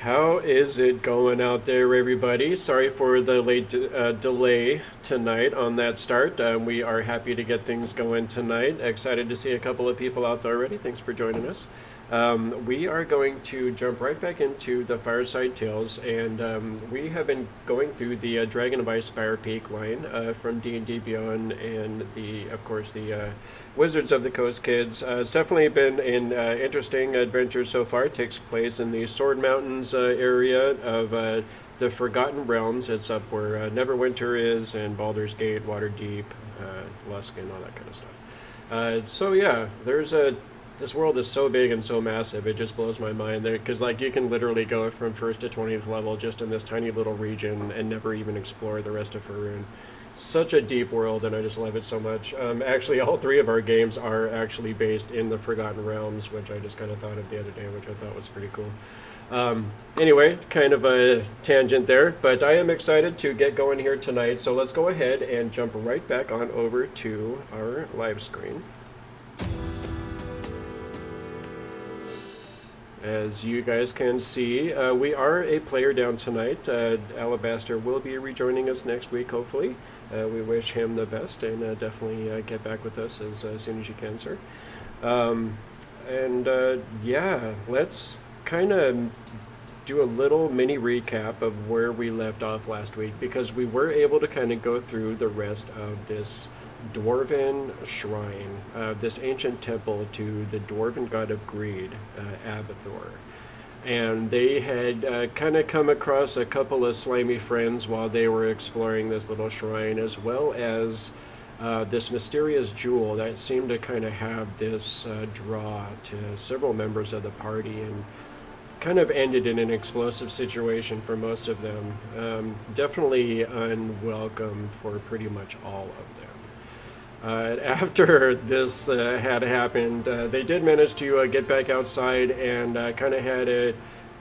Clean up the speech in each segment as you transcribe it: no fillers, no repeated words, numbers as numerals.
How is it going out there, everybody? Sorry for the late delay tonight on that start. We are happy to get things going tonight. Excited to see a couple of people out there already. Thanks for joining us. We are going to jump right back into the Fireside Tales, and we have been going through the Dragon of Ice Spire Peak line from D&DBeyond and of course, the Wizards of the Coast kids. It's definitely been an interesting adventure so far. It takes place in the Sword Mountains area of the Forgotten Realms. It's up where Neverwinter is, and Baldur's Gate, Waterdeep, Luskan, all that kind of stuff. So yeah, this world is so big and so massive, it just blows my mind there, because like you can literally go from 1st to 20th level just in this tiny little region and never even explore the rest of Faerun. Such a deep world, and I just love it so much. Actually, all three of our games are actually based in the Forgotten Realms, which I just kind of thought of the other day, which I thought was pretty cool. Anyway, kind of a tangent there, but I am excited to get going here tonight, so let's go ahead and jump right back on over to our live screen. As you guys can see, we are a player down tonight. Alabaster will be rejoining us next week, hopefully. We wish him the best, and definitely get back with us as soon as you can, sir. Yeah, let's kind of do a little mini recap of where we left off last week, because we were able to kind of go through the rest of this dwarven shrine, this ancient temple to the dwarven god of greed, Abathor. And they had kind of come across a couple of slimy friends while they were exploring this little shrine, as well as this mysterious jewel that seemed to kind of have this draw to several members of the party, and kind of ended in an explosive situation for most of them. Definitely unwelcome for pretty much all of them. After this had happened, they did manage to get back outside and kind of had a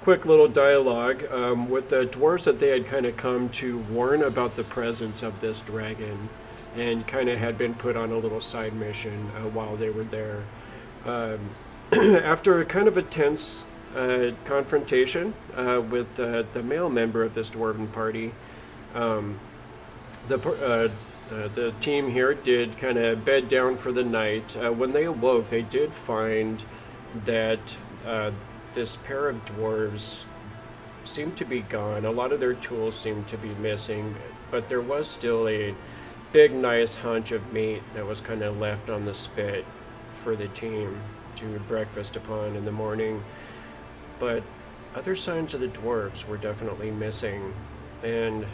quick little dialogue with the dwarves that they had kind of come to warn about the presence of this dragon, and kind of had been put on a little side mission while they were there. After kind of a tense confrontation with the male member of this dwarven party, the team here did kind of bed down for the night. When they awoke, they did find that this pair of dwarves seemed to be gone. A lot of their tools seemed to be missing, but there was still a big, nice hunch of meat that was kind of left on the spit for the team to breakfast upon in the morning. But other signs of the dwarves were definitely missing, and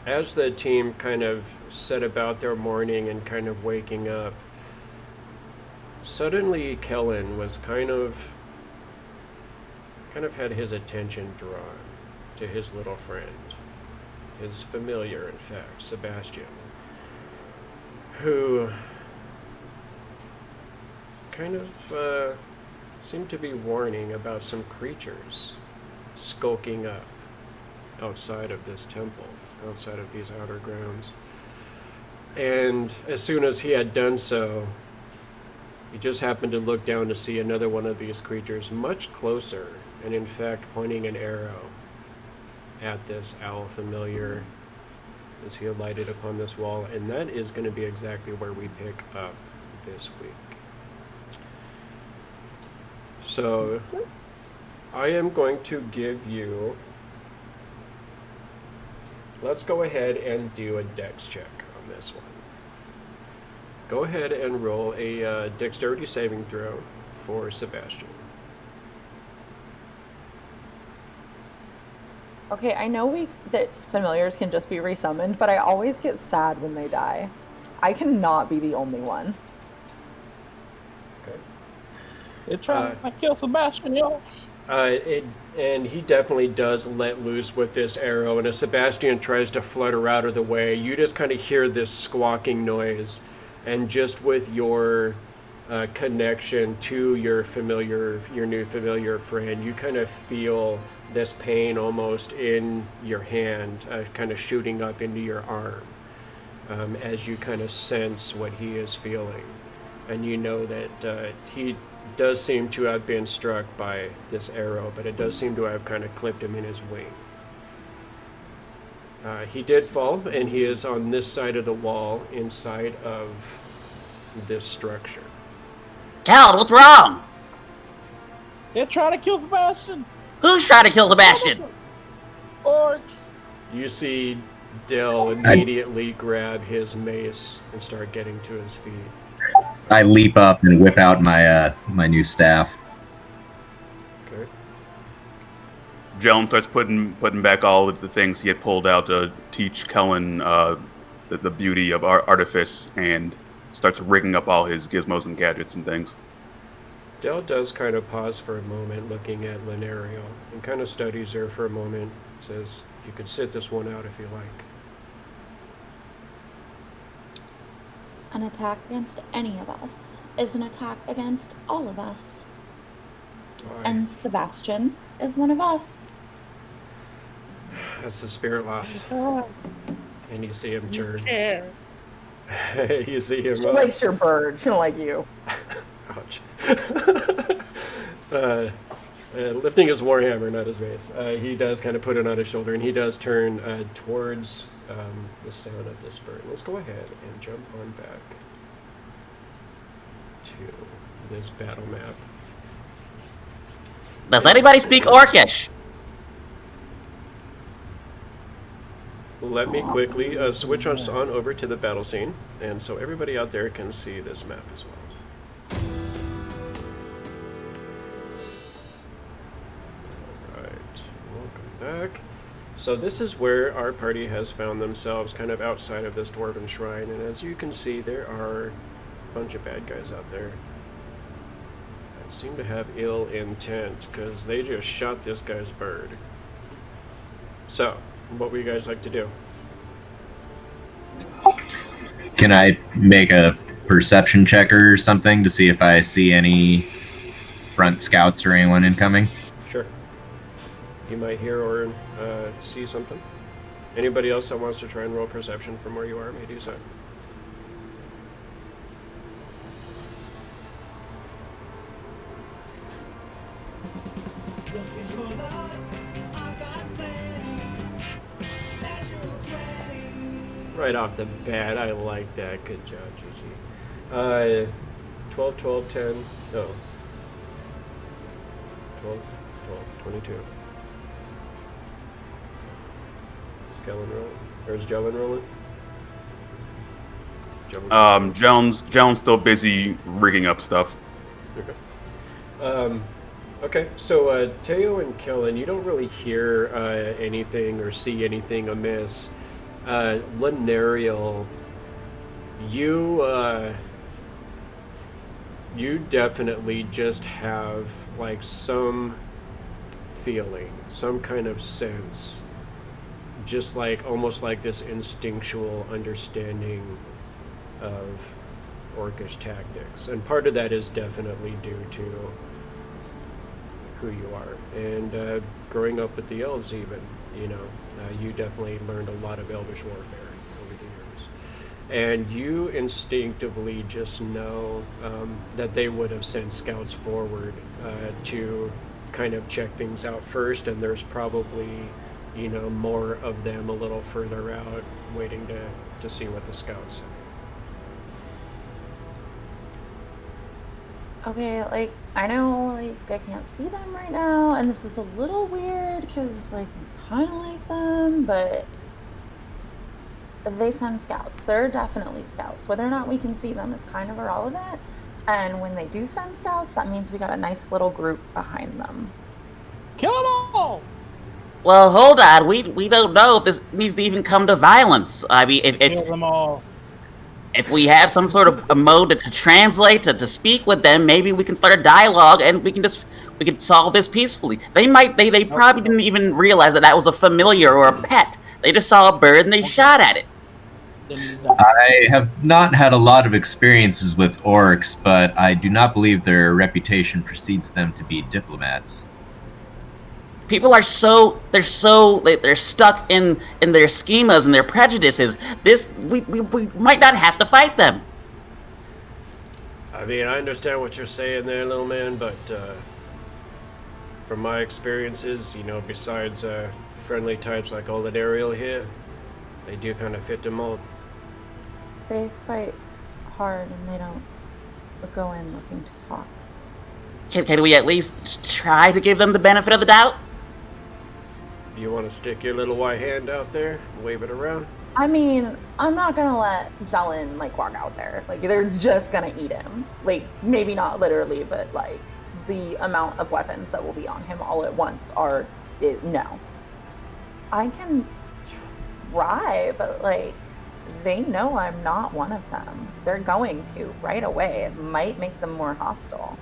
as the team kind of set about their morning and kind of waking up, suddenly Kellen was kind of had his attention drawn to his little friend, his familiar, in fact, Sebastian, who kind of seemed to be warning about some creatures skulking up outside of this temple, outside of these outer grounds. And as soon as he had done so, he just happened to look down to see another one of these creatures much closer, and in fact pointing an arrow at this owl familiar as he alighted upon this wall. And that is going to be exactly where we pick up this week. So I am going to give you, let's go ahead and do a dex check on this one. Go ahead and roll a dexterity saving throw for Sebastian. Okay, I know that familiars can just be resummoned, but I always get sad when they die. I cannot be the only one. Okay. They're trying to kill Sebastian, y'all. And he definitely does let loose with this arrow, and as Sebastian tries to flutter out of the way, you just kind of hear this squawking noise, and just with your connection to your new familiar friend, you kind of feel this pain almost in your hand, kind of shooting up into your arm, as you kind of sense what he is feeling. and you know that he does seem to have been struck by this arrow, but it does seem to have kind of clipped him in his wing. He did fall, and he is on this side of the wall inside of this structure. Cal, what's wrong? They're trying to kill Sebastian. Who's trying to kill Sebastian? Orcs. You see Dill immediately grab his mace and start getting to his feet. I leap up and whip out my new staff. Okay. Jellen starts putting back all of the things he had pulled out to teach Kellen the beauty of artifice, and starts rigging up all his gizmos and gadgets and things. Dell does kind of pause for a moment looking at Linerio and kind of studies her for a moment. Says, you could sit this one out if you like. An attack against any of us is an attack against all of us. And Sebastian is one of us. That's the spirit loss. And you see him turn. Yeah. You see him. She likes your bird. She don't like you. Ouch. Lifting his warhammer, not his mace. He does kind of put it on his shoulder, and he does turn towards the sound of this bird. Let's go ahead and jump on back to this battle map. Does anybody speak Orcish? Let me quickly switch us on over to the battle scene, and so everybody out there can see this map as well. Alright, welcome back. So this is where our party has found themselves, kind of outside of this dwarven shrine, and as you can see, there are a bunch of bad guys out there that seem to have ill intent, because they just shot this guy's bird. So, what would you guys like to do? Can I make a perception check or something to see if I see any front scouts or anyone incoming? Sure. You might hear or see something. Anybody else that wants to try and roll perception from where you are may do so. Right off the bat, I like that. Good job, GG. 12, 12, 10. No. 12, 12, 22. Is Kellen rolling? Or is Jellen rolling? Jellen's still busy rigging up stuff. Okay. Okay, so Teo and Kellen, you don't really hear anything or see anything amiss. Linearial, you definitely just have like some feeling, some kind of sense, just like almost like this instinctual understanding of orcish tactics, and part of that is definitely due to who you are, and growing up with the elves even, you know, you definitely learned a lot of elvish warfare over the years, and you instinctively just know that they would have sent scouts forward to kind of check things out first, and there's probably, you know, more of them a little further out waiting to see what the scouts say. Okay, like, I know, like, I can't see them right now, and this is a little weird, because, like, I'm kind of like them, but they send scouts. They're definitely scouts. Whether or not we can see them is kind of irrelevant, and when they do send scouts, that means we got a nice little group behind them. Kill them all! Well, hold on. We don't know if this needs to even come to violence. I mean, Kill them all. if we have some sort of a mode to translate, to speak with them, maybe we can start a dialogue and we can solve this peacefully. They probably didn't even realize that was a familiar or a pet. They just saw a bird and they shot at it. I have not had a lot of experiences with orcs, but I do not believe their reputation precedes them to be diplomats. People are they're stuck in their schemas and their prejudices. We might not have to fight them. I mean, I understand what you're saying there, little man, but from my experiences, besides friendly types like Olga Drebas here, they do kind of fit the mold. They fight hard and they don't go in looking to talk. Can we at least try to give them the benefit of the doubt? You want to stick your little white hand out there, wave it around? I mean, I'm not gonna let Jellen walk out there. They're just gonna eat him. Maybe not literally, but the amount of weapons that will be on him all at once no. I can try, but they know I'm not one of them. They're going to right away. It might make them more hostile.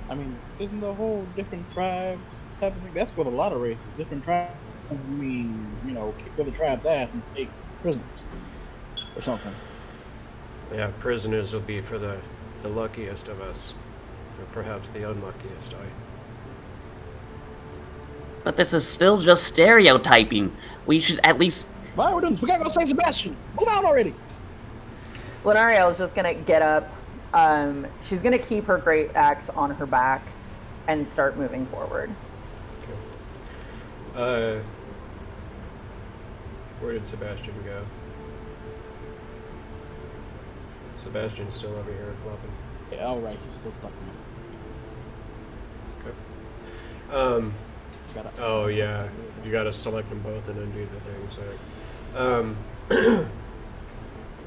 I mean, isn't the whole different tribes type of thing? That's with a lot of races. Different tribes mean, kick the other tribe's ass and take prisoners or something. Yeah, prisoners will be for the luckiest of us, or perhaps the unluckiest. But this is still just stereotyping. We should at least... Why we doing? We gotta go save Sebastian. Move out already. Lenariel is just gonna get up. She's gonna keep her great axe on her back and start moving forward. Okay. Where did Sebastian go? Sebastian's still over here flopping. Yeah, all right. He's still stuck to me. Okay. Oh yeah, you gotta select them both and undo the thing.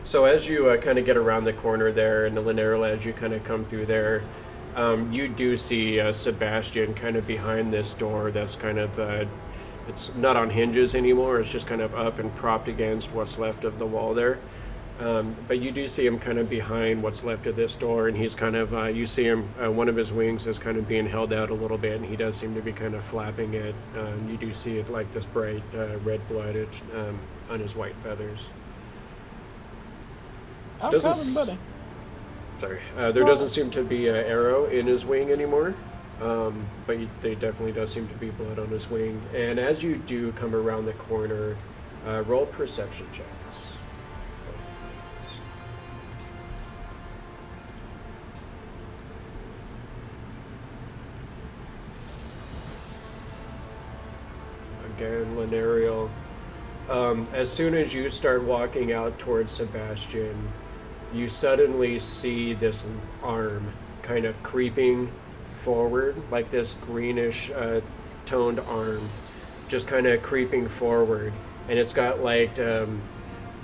So as you kind of get around the corner there, and the Lineral, as you kind of come through there, you do see Sebastian kind of behind this door. That's kind of it's not on hinges anymore. It's just kind of up and propped against what's left of the wall there. But you do see him kind of behind what's left of this door, and he's kind of, you see him, one of his wings is kind of being held out a little bit, and he does seem to be kind of flapping it. You do see it like this bright red blood on his white feathers. Sorry, there doesn't seem to be an arrow in his wing anymore, but there definitely does seem to be blood on his wing. And as you do come around the corner, roll perception checks. Again, Lenariel. As soon as you start walking out towards Sebastian, you suddenly see this arm kind of creeping forward, like this greenish toned arm, just kind of creeping forward, and it's got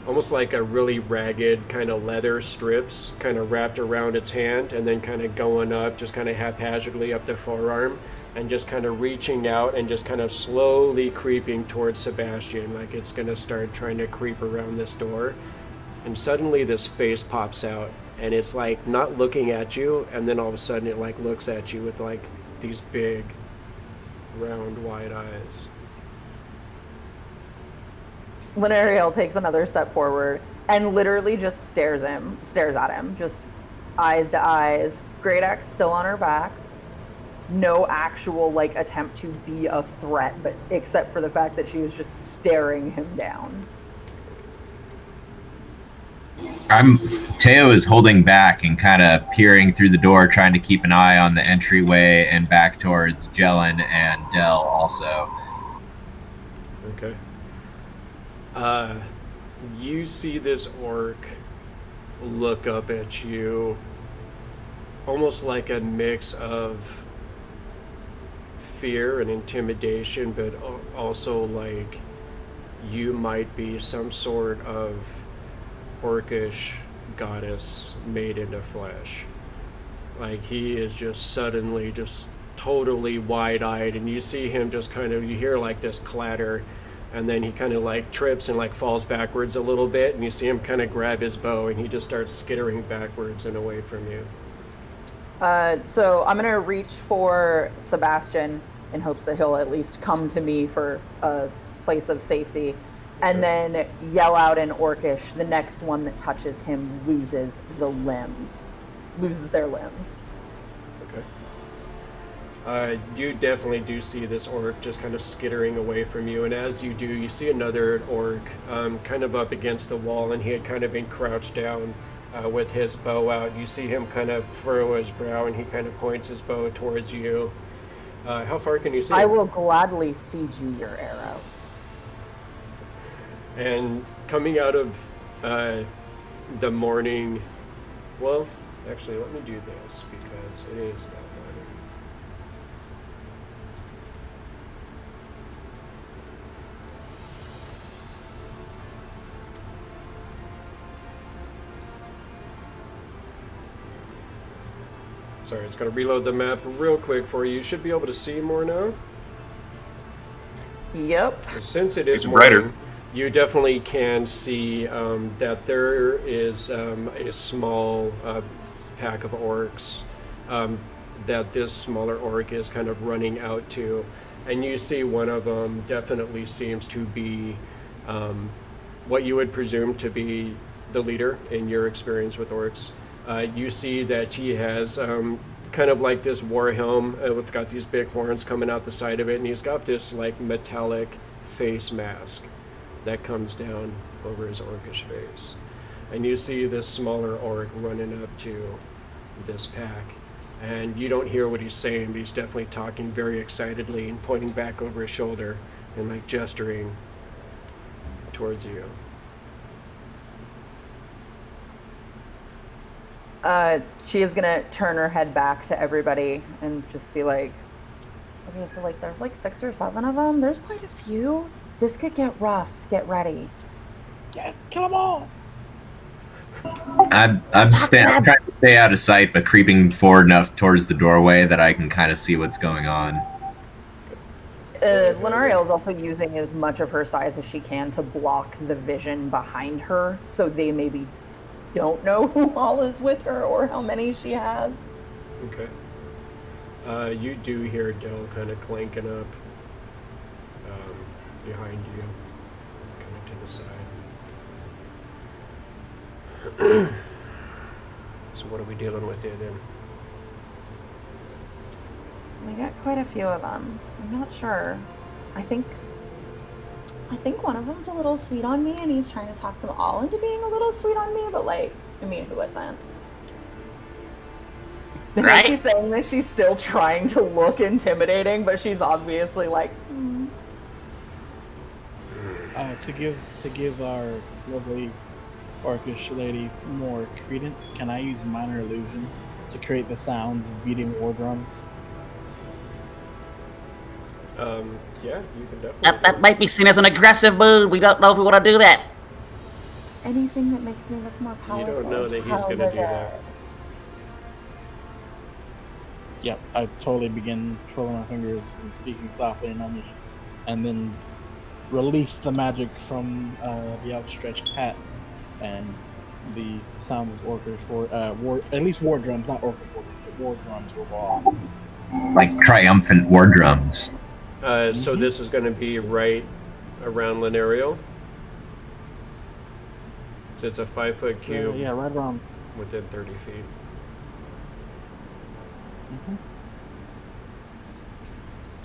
almost like a really ragged kind of leather strips kind of wrapped around its hand, and then kind of going up, just kind of haphazardly up the forearm, and just kind of reaching out and just kind of slowly creeping towards Sebastian, like it's going to start trying to creep around this door. And suddenly this face pops out, and it's not looking at you, and then all of a sudden it looks at you with these big, round, wide eyes. Lenariel takes another step forward and literally just stares at him, just eyes to eyes, great axe still on her back. No actual attempt to be a threat, but except for the fact that she was just staring him down. Teo is holding back and kind of peering through the door, trying to keep an eye on the entryway and back towards Jellen and Dell also. Okay. You see this orc look up at you, almost like a mix of fear and intimidation, but also you might be some sort of orcish goddess made into flesh. He is just suddenly just totally wide-eyed, and you see him just you hear this clatter, and then he kind of trips and falls backwards a little bit, and you see him kind of grab his bow, and he just starts skittering backwards and away from you. So I'm gonna reach for Sebastian in hopes that he'll at least come to me for a place of safety, and then yell out in Orcish, the next one that touches him loses their limbs. Okay. You definitely do see this orc just kind of skittering away from you, and as you do, you see another orc kind of up against the wall, and he had kind of been crouched down with his bow out. You see him kind of furrow his brow, and he kind of points his bow towards you. How far can you see? I will gladly feed you your arrow. And coming out of the morning, well, actually, let me do this because it is that morning. Sorry, it's going to reload the map real quick for you. You should be able to see more now. Yep. Since it is It's morning, brighter. you definitely can see that there is a small pack of orcs that this smaller orc is kind of running out to. And you see one of them definitely seems to be what you would presume to be the leader in your experience with orcs. You see that he has kind of like this war helm with got these big horns coming out the side of it, and he's got this like metallic face mask that comes down over his orcish face. And you see this smaller orc running up to this pack, and you don't hear what he's saying, but he's definitely talking very excitedly and pointing back over his shoulder and like gesturing towards you. She is gonna turn her head back to everybody and just be like, okay, so like there's like 6 or 7 of them. There's quite a few. This could get rough. Get ready. Yes, kill them all. I'm trying to stay out of sight, but creeping forward enough towards the doorway that I can kind of see what's going on. Lenariel is also using as much of her size as she can to block the vision behind her, so they maybe don't know who all is with her or how many she has. Okay. You do hear Dell kind of clanking up behind you, kind of to the side. So what are we dealing with here then? We got quite a few of them. I'm not sure. I think one of them's a little sweet on me, and he's trying to talk them all into being a little sweet on me, but like, I mean, who isn't? Right? She's saying that she's still trying to look intimidating, but she's obviously like, To give our lovely orcish lady more credence, can I use minor illusion to create the sounds of beating war drums? Yeah, you can definitely. That might be seen as an aggressive move. We don't know if we want to do that. anything that makes me look more You powerful. don't know that he's going to do that. Yep, I totally begin twirling my fingers and speaking softly and only, and then release the magic from the outstretched hat, and the sounds of orcish at least war drums, not orcish war drums revolve. Like triumphant war drums. So this is going to be right around Lenariel. So it's a 5-foot cube Yeah, right around. within 30 feet. Mm-hmm.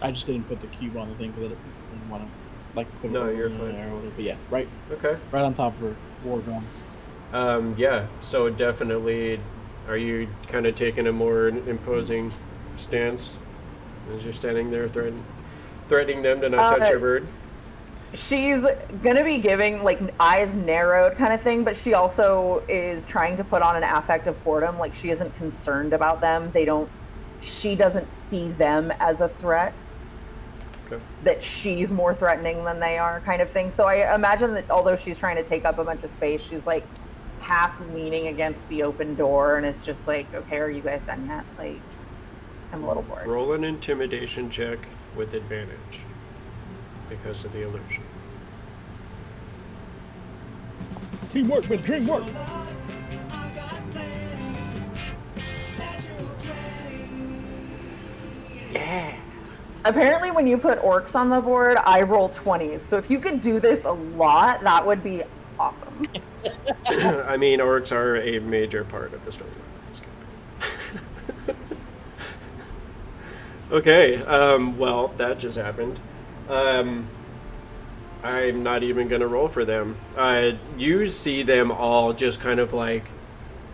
I just didn't put the cube on the thing because I didn't want to put it No, over you're in fine. there or whatever. But yeah, right Okay. on top of her war drums. Yeah, so definitely, are you kind of taking a more imposing stance as you're standing there threatening them to not touch your bird? She's gonna be giving like eyes narrowed kind of thing, but she also is trying to put on an affect of boredom. Like she isn't concerned about them. She doesn't see them as a threat. Okay. That she's more threatening than they are, kind of thing. So I imagine that although she's trying to take up a bunch of space, she's like half leaning against the open door, and it's just like, okay, are you guys done yet? Like, I'm a little bored. Roll an intimidation check with advantage because of the illusion. Teamwork with dream work. Yeah. Apparently, when you put orcs on the board, I roll 20s. So if you could do this a lot, that would be awesome. I mean, orcs are a major part of the story. Okay, well, that just happened. I'm not even going to roll for them. You see them all just kind of like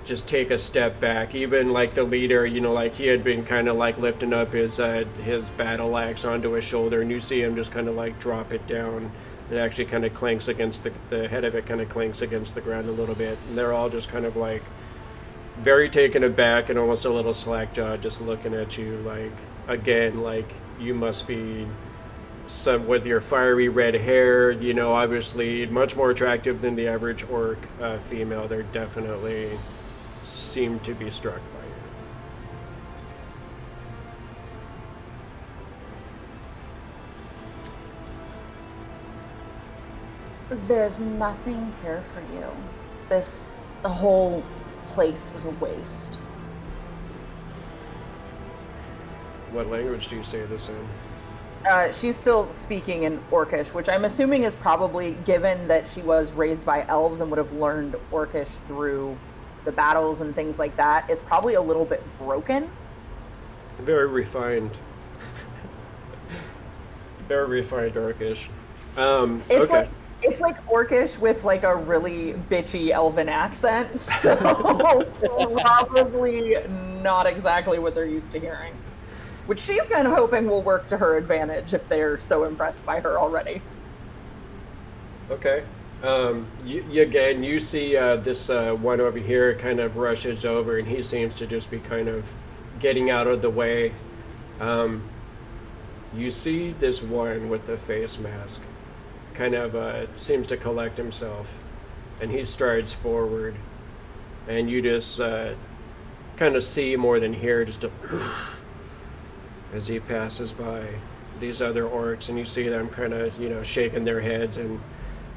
just take a step back. Even like the leader, you know, like he had been kind of like lifting up his battle axe onto his shoulder, and you see him just kind of like drop it down. It actually kind of clanks against the head of it kind of clanks against the ground a little bit, and they're all just kind of like very taken aback and almost a little slack jawed, just looking at you like, again, like you must be some with your fiery red hair, you know, obviously much more attractive than the average orc female. They're definitely seem to be struck by you. There's nothing here for you. The whole place was a waste. What language do you say this in? She's still speaking in Orcish, which I'm assuming is probably, given that she was raised by elves and would have learned Orcish through the battles and things like that, is probably a little bit broken. Very refined. Very refined Orcish. Okay. It's like Orcish with like a really bitchy elven accent, so probably not exactly what they're used to hearing. Which she's kind of hoping will work to her advantage if they're so impressed by her already. Okay. You see this one over here kind of rushes over, and he seems to just be kind of getting out of the way. You see this one with the face mask kind of seems to collect himself, and he strides forward, and you just kind of see more than hear just a as he passes by these other orcs, and you see them kind of, you know, shaking their heads and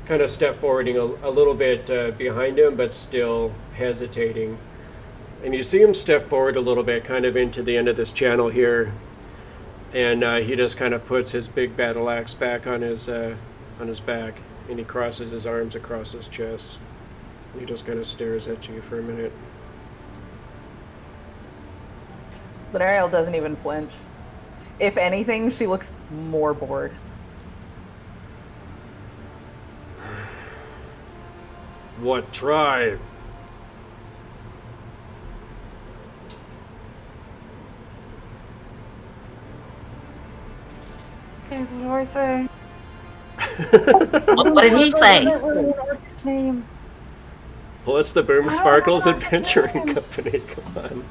kind of step forwarding a little bit behind him, but still hesitating. And you see him step forward a little bit, kind of into the end of this channel here, and he just kind of puts his big battle axe back on his back, and he crosses his arms across his chest. He just kind of stares at you for a minute. But Ariel doesn't even flinch. If anything, she looks more bored. What tribe? Okay, so what do I say? What did he say? Name. Well, it's the Boomsparkle's Adventuring Company. Come on.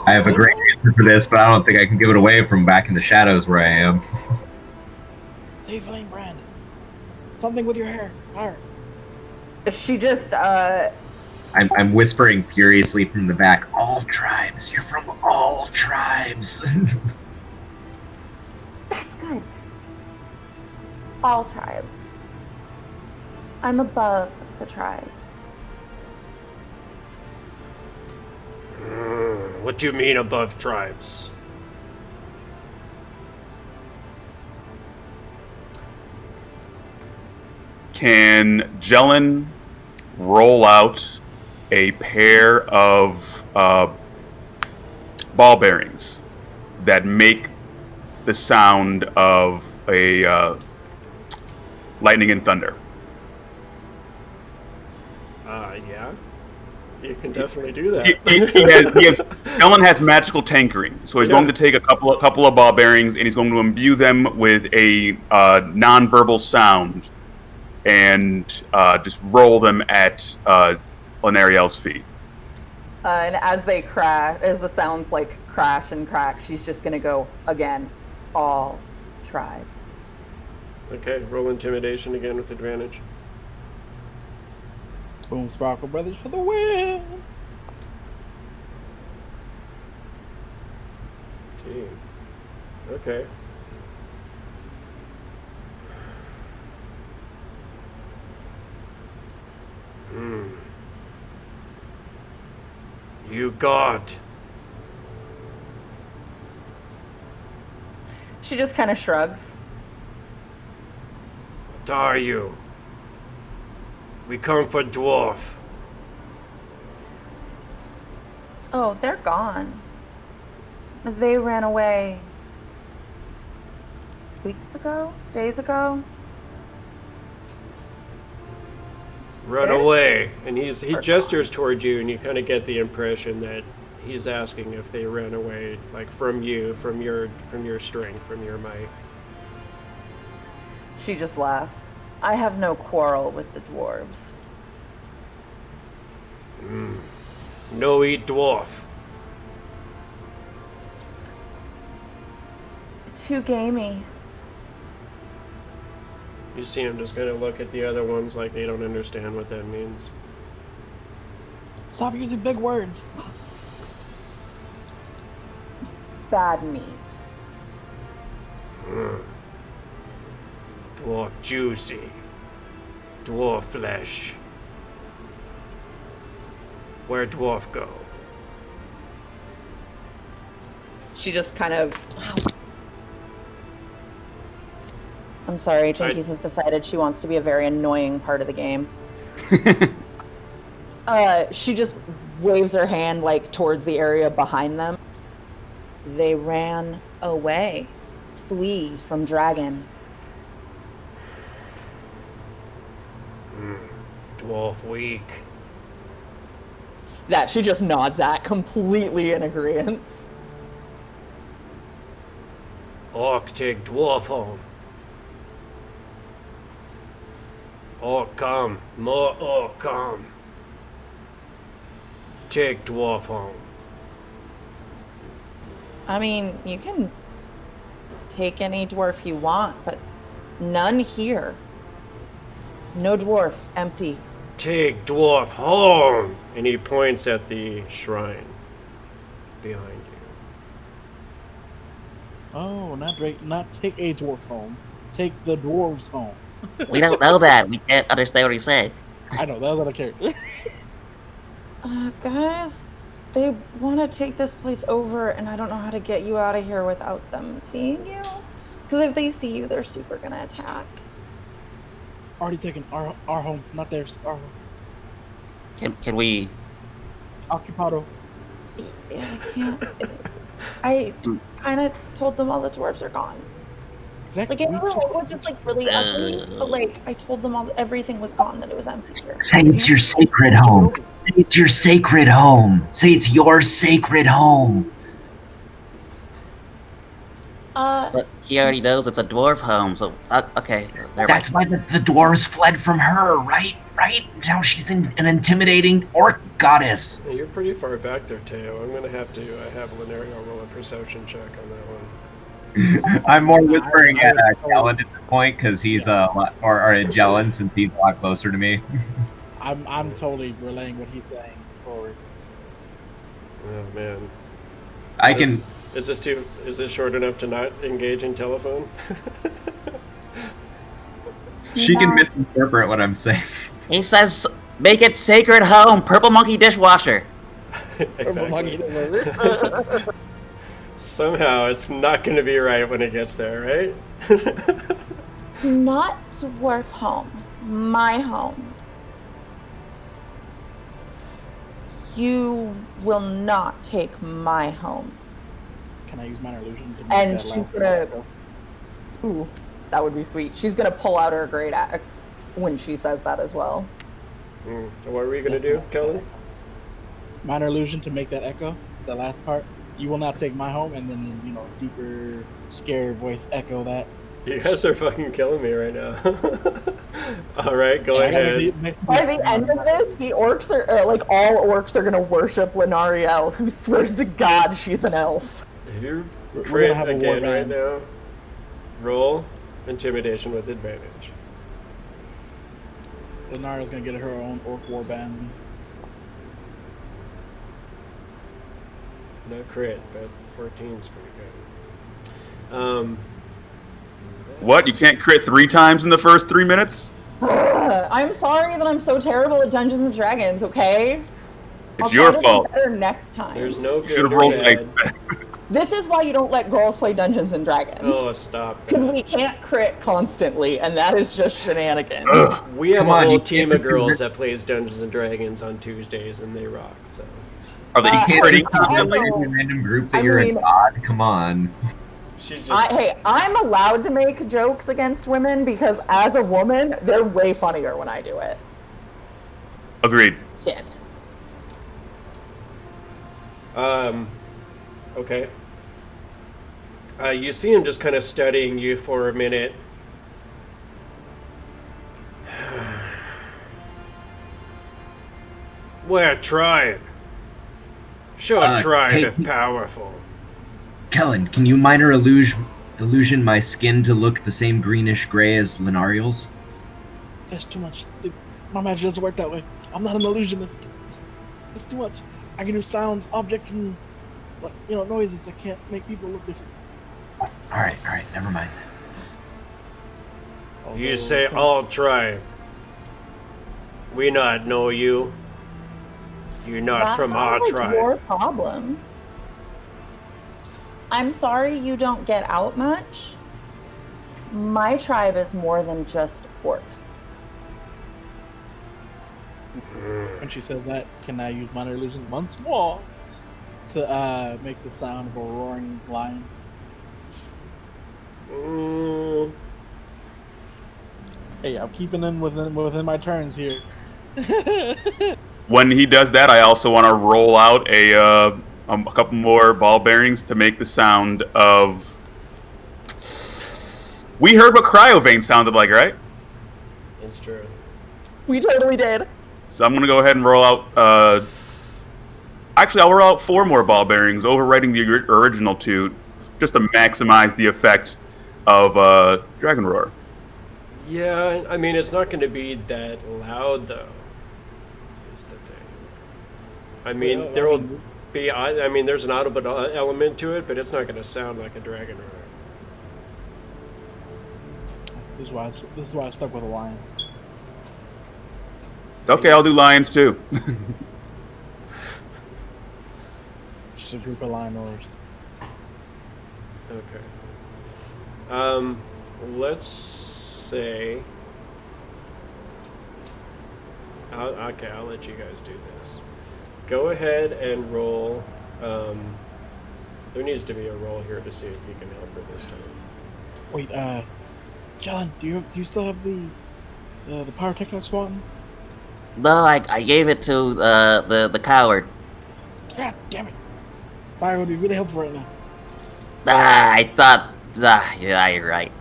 I have a great answer for this, but I don't think I can give it away from back in the shadows where I am. Say flame brand. Something with your hair. Fire. She just, I'm whispering furiously from the back. All tribes. You're from all tribes. That's good. All tribes. I'm above the tribes. What do you mean above tribes? Can Jellen roll out a pair of ball bearings that make the sound of a lightning and thunder? Yeah. You can definitely do that. Kellen has magical tinkering, so he's going to take a couple of ball bearings and he's going to imbue them with a non-verbal sound and just roll them at Ariel's feet. And as they crash, as the sounds like crash and crack, she's just gonna go again. All tribes. Okay, roll intimidation again with advantage. Boomsparkle brothers for the win. Team. Okay. You god. She just kind of shrugs. What are you? We come for dwarf. Oh, they're gone. They ran away weeks ago? Days ago? Run away. And he gestures towards you, and you kind of get the impression that he's asking if they ran away, like from you, from your strength, from your might. She just laughs. I have no quarrel with the dwarves. No eat dwarf. Too gamey. You see him just kind of look at the other ones like they don't understand what that means. Stop using big words. Bad meat. Dwarf juicy. Dwarf flesh. Where dwarf go? She just kind of... I'm sorry, Jinkies has decided she wants to be a very annoying part of the game. She just waves her hand like towards the area behind them. They ran away. Flee from dragon. Dwarf weak. That she just nods at, completely in agreement. Orc take dwarf home. Orc come. More orc come. Take dwarf home. I mean, you can take any dwarf you want, but none here. No dwarf, empty. Take dwarf home! And he points at the shrine behind you. Oh, not take a dwarf home. Take the dwarves home. We don't know that. We can't understand what he's saying. I know, that was out of character. Guys, they want to take this place over, and I don't know how to get you out of here without them seeing you. Because if they see you, they're super gonna attack. Already taken our home, not theirs. Our home. Can we? Occupado. Yeah, I can't. I kind of told them all the dwarves are gone. Exactly. Like, it was just like really ugly, but like I told them all everything was gone, that it was empty here. Say it's your sacred home. Say it's your sacred home. Say it's your sacred home. But he already knows it's a dwarf home, so okay. That's why the dwarves fled from her, right? Right? Now she's an intimidating orc goddess. Yeah, you're pretty far back there, Teo. I'm gonna have to have Lenario roll a perception check on that one. I'm more whispering at Kellen at this point because he's a lot, or at Jellen since he's a lot closer to me. I'm totally relaying what he's saying forward. Oh man. Is this short enough to not engage in telephone? She can misinterpret what I'm saying. He says, "Make it sacred home, purple monkey dishwasher." Exactly. Somehow it's not going to be right when it gets there, right? Not dwarf home, my home. You will not take my home. Can I use minor illusion to make And that she's last gonna. go? Ooh, that would be sweet. She's gonna pull out her great axe when she says that as well. What were you going to do, Kellen? Minor illusion to make that echo, the last part. You will not take my home, and then, deeper, scared voice echo that. You guys are fucking killing me right now. All right, go ahead. By the end of this, the orcs are, all orcs are gonna worship Lenariel, who swears to God she's an elf. If you're We're crit gonna have a war again right band. now, roll intimidation with advantage. Lenaria's gonna get her own orc warband. No crit, but 14 is pretty good. What? You can't crit 3 times in the first 3 minutes? I'm sorry that I'm so terrible at Dungeons and Dragons, okay? It's your fault. Better next time. There's no You good should have or rolled bad. This is why you don't let girls play Dungeons and Dragons. Oh, stop. Because we can't crit constantly, and that is just shenanigans. We have Come a on, whole you team can't of girls just- that plays Dungeons and Dragons on Tuesdays, and they rock, so. Are they You can't critting? just I tell know. your random group that I you're mean- a god. Come on. She's just. Hey, I'm allowed to make jokes against women because as a woman, they're way funnier when I do it. Agreed. Shit. Okay. You see him just kind of studying you for a minute. We're trying. Sure, tribe hey, if powerful. Kellen, can you minor illusion my skin to look the same greenish gray as Lenariel's? That's too much. My magic doesn't work that way. I'm not an illusionist. That's too much. I can do sounds, objects, and noises. I can't make people look different. All right, never mind then. You say all tribe. We not know you. You're not That from sounds our like tribe. your problem. I'm sorry you don't get out much. My tribe is more than just orc. When she says that, can I use minor illusion once more to make the sound of a roaring lion? Hey, I'm keeping in within my turns here. When he does that, I also want to roll out a couple more ball bearings to make the sound of. We heard what Cryovane sounded like, right? It's true. We totally did. So I'm going to go ahead and roll out. Actually, I'll roll out 4 more ball bearings, overwriting the original 2, just to maximize the effect of Dragon Roar. Yeah, I mean, it's not going to be that loud, though, is the thing. I mean, Well, there will be, I mean, there's an audible element to it, but it's not going to sound like a dragon roar. This is why I stuck with a lion. Okay, I'll do lions too. It's just a group of lion roars. Okay. Let's say. I'll let you guys do this. Go ahead and roll. There needs to be a roll here to see if you can help her this time. Wait, Jellen, do you still have the pyrotechnic swan? No, I gave it to the coward. God damn it! Fire would be really helpful right now. I thought. Yeah, you're right.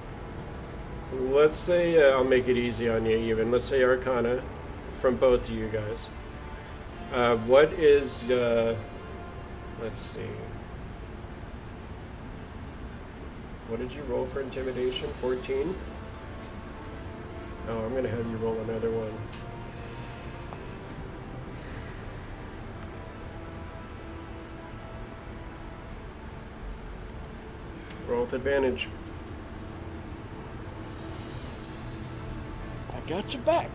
Let's say I'll make it easy on you. Even let's say Arcana, from both of you guys. What is? Let's see. What did you roll for intimidation? 14? Oh, I'm gonna have you roll another one. Roll with advantage. I got your back.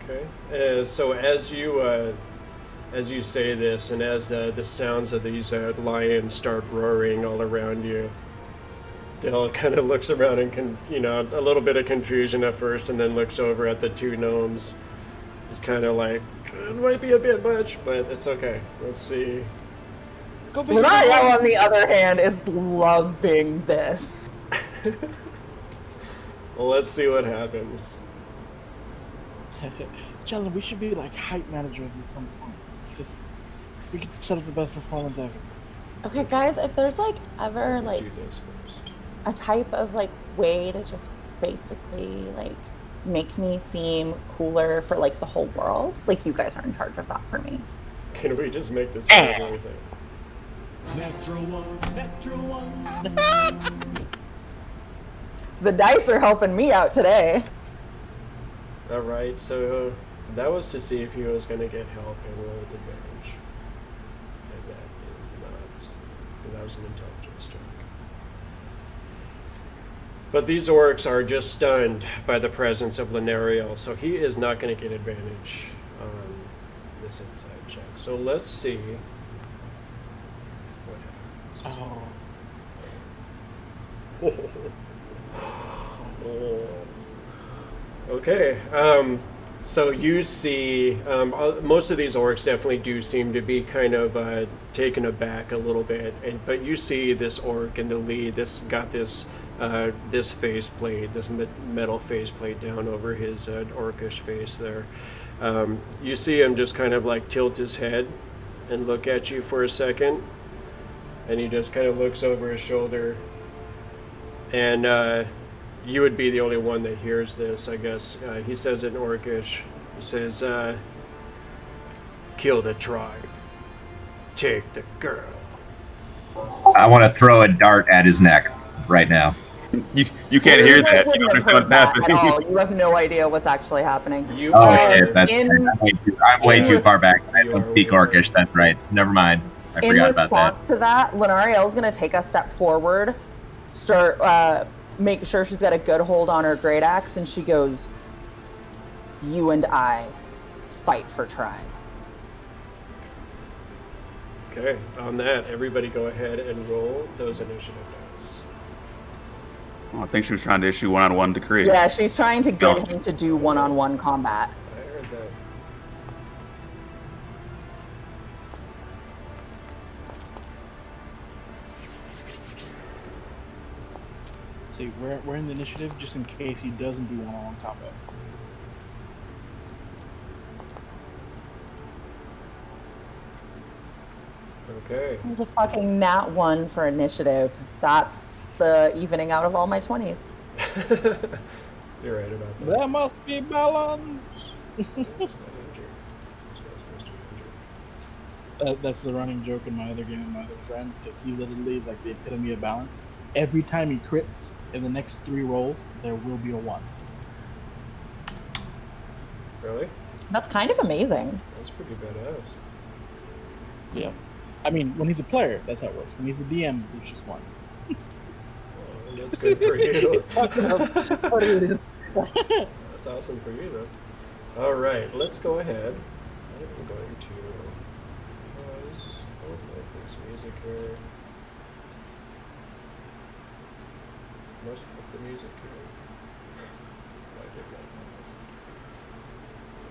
Okay. So as you say this, and as the sounds of these lions start roaring all around you, Dell kind of looks around and a little bit of confusion at first, and then looks over at the 2 gnomes. It's kind of like, it might be a bit much, but it's okay. Let's see. Go big. Raya, on the other hand, is loving this. Well, let's see what happens. Jellen, we should be like hype managers at some point. Because we could set up the best performance ever. Okay, guys, if there's like ever like Do this first. a type of like way to just basically like make me seem cooler for like the whole world, like you guys are in charge of that for me. Can we just make this out of everything? Metro One. The dice are helping me out today. All right, so that was to see if he was going to get help and roll with advantage. And that is not. That was an intelligence check. But these orcs are just stunned by the presence of Lenariel, so he is not going to get advantage on this inside check. So let's see what happens. Oh. Oh. Okay. So you see, most of these orcs definitely do seem to be kind of taken aback a little bit, but you see this orc in the lead. This got this faceplate, this metal faceplate down over his orcish face there. You see him just kind of like tilt his head and look at you for a second, and he just kind of looks over his shoulder, and you would be the only one that hears this, I guess. He says it in Orcish. He says, kill the tribe. Take the girl. I want to throw a dart at his neck right now. You can't hear that. You don't understand what's happening. At all. You have no idea what's actually happening. You Oh, are shit. That's I'm way too far back. I don't speak Orcish. That's right. Never mind. I forgot about that. In response to that, Lenariel's going to take a step forward, start... make sure she's got a good hold on her great axe, and she goes, you and I fight for tribe. Okay, on that, everybody go ahead and roll those initiative dice. Oh, I think she was trying to issue one-on-one decree. Yeah, she's trying to get him to do one-on-one combat. I heard that. See, we're in the initiative just in case he doesn't do one-on-one combat. Okay. There's a fucking nat 1 for initiative. That's the evening out of all my 20s. You're right about that. There must be balance! That's the running joke in my other game with my other friend, because he literally is like the epitome of balance. Every time he crits, in the next 3 rolls, there will be a 1. Really? That's kind of amazing. That's pretty badass. Yeah. I mean, when he's a player, that's how it works. When he's a DM, there's just 1s. Oh, that's good for you. That's awesome for you, though. All right, let's go ahead. I'm going to pause. Oh, like this music here. Must put the music here.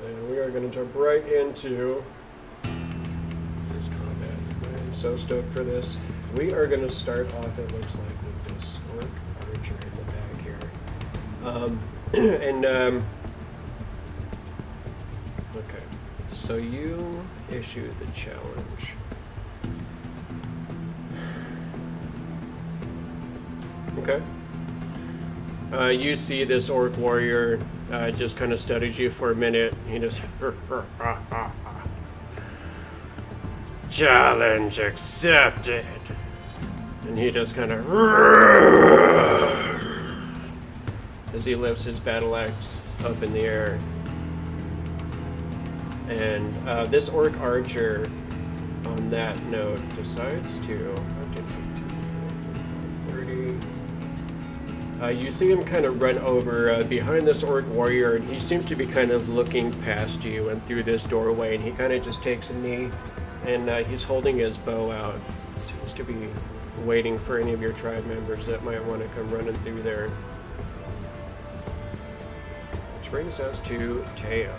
And we are going to jump right into this combat. I'm so stoked for this. We are going to start off, it looks like, with this orc archer in the back here. Okay, so you issue the challenge. Okay. You see this orc warrior just kind of studies you for a minute. He just challenge accepted, and he just kind of as he lifts his battle axe up in the air. And this orc archer, on that note, decides to 30. You see him kind of run over behind this orc warrior, and he seems to be kind of looking past you and through this doorway, and he kind of just takes a knee, and he's holding his bow out. Seems to be waiting for any of your tribe members that might want to come running through there. Which brings us to Teo.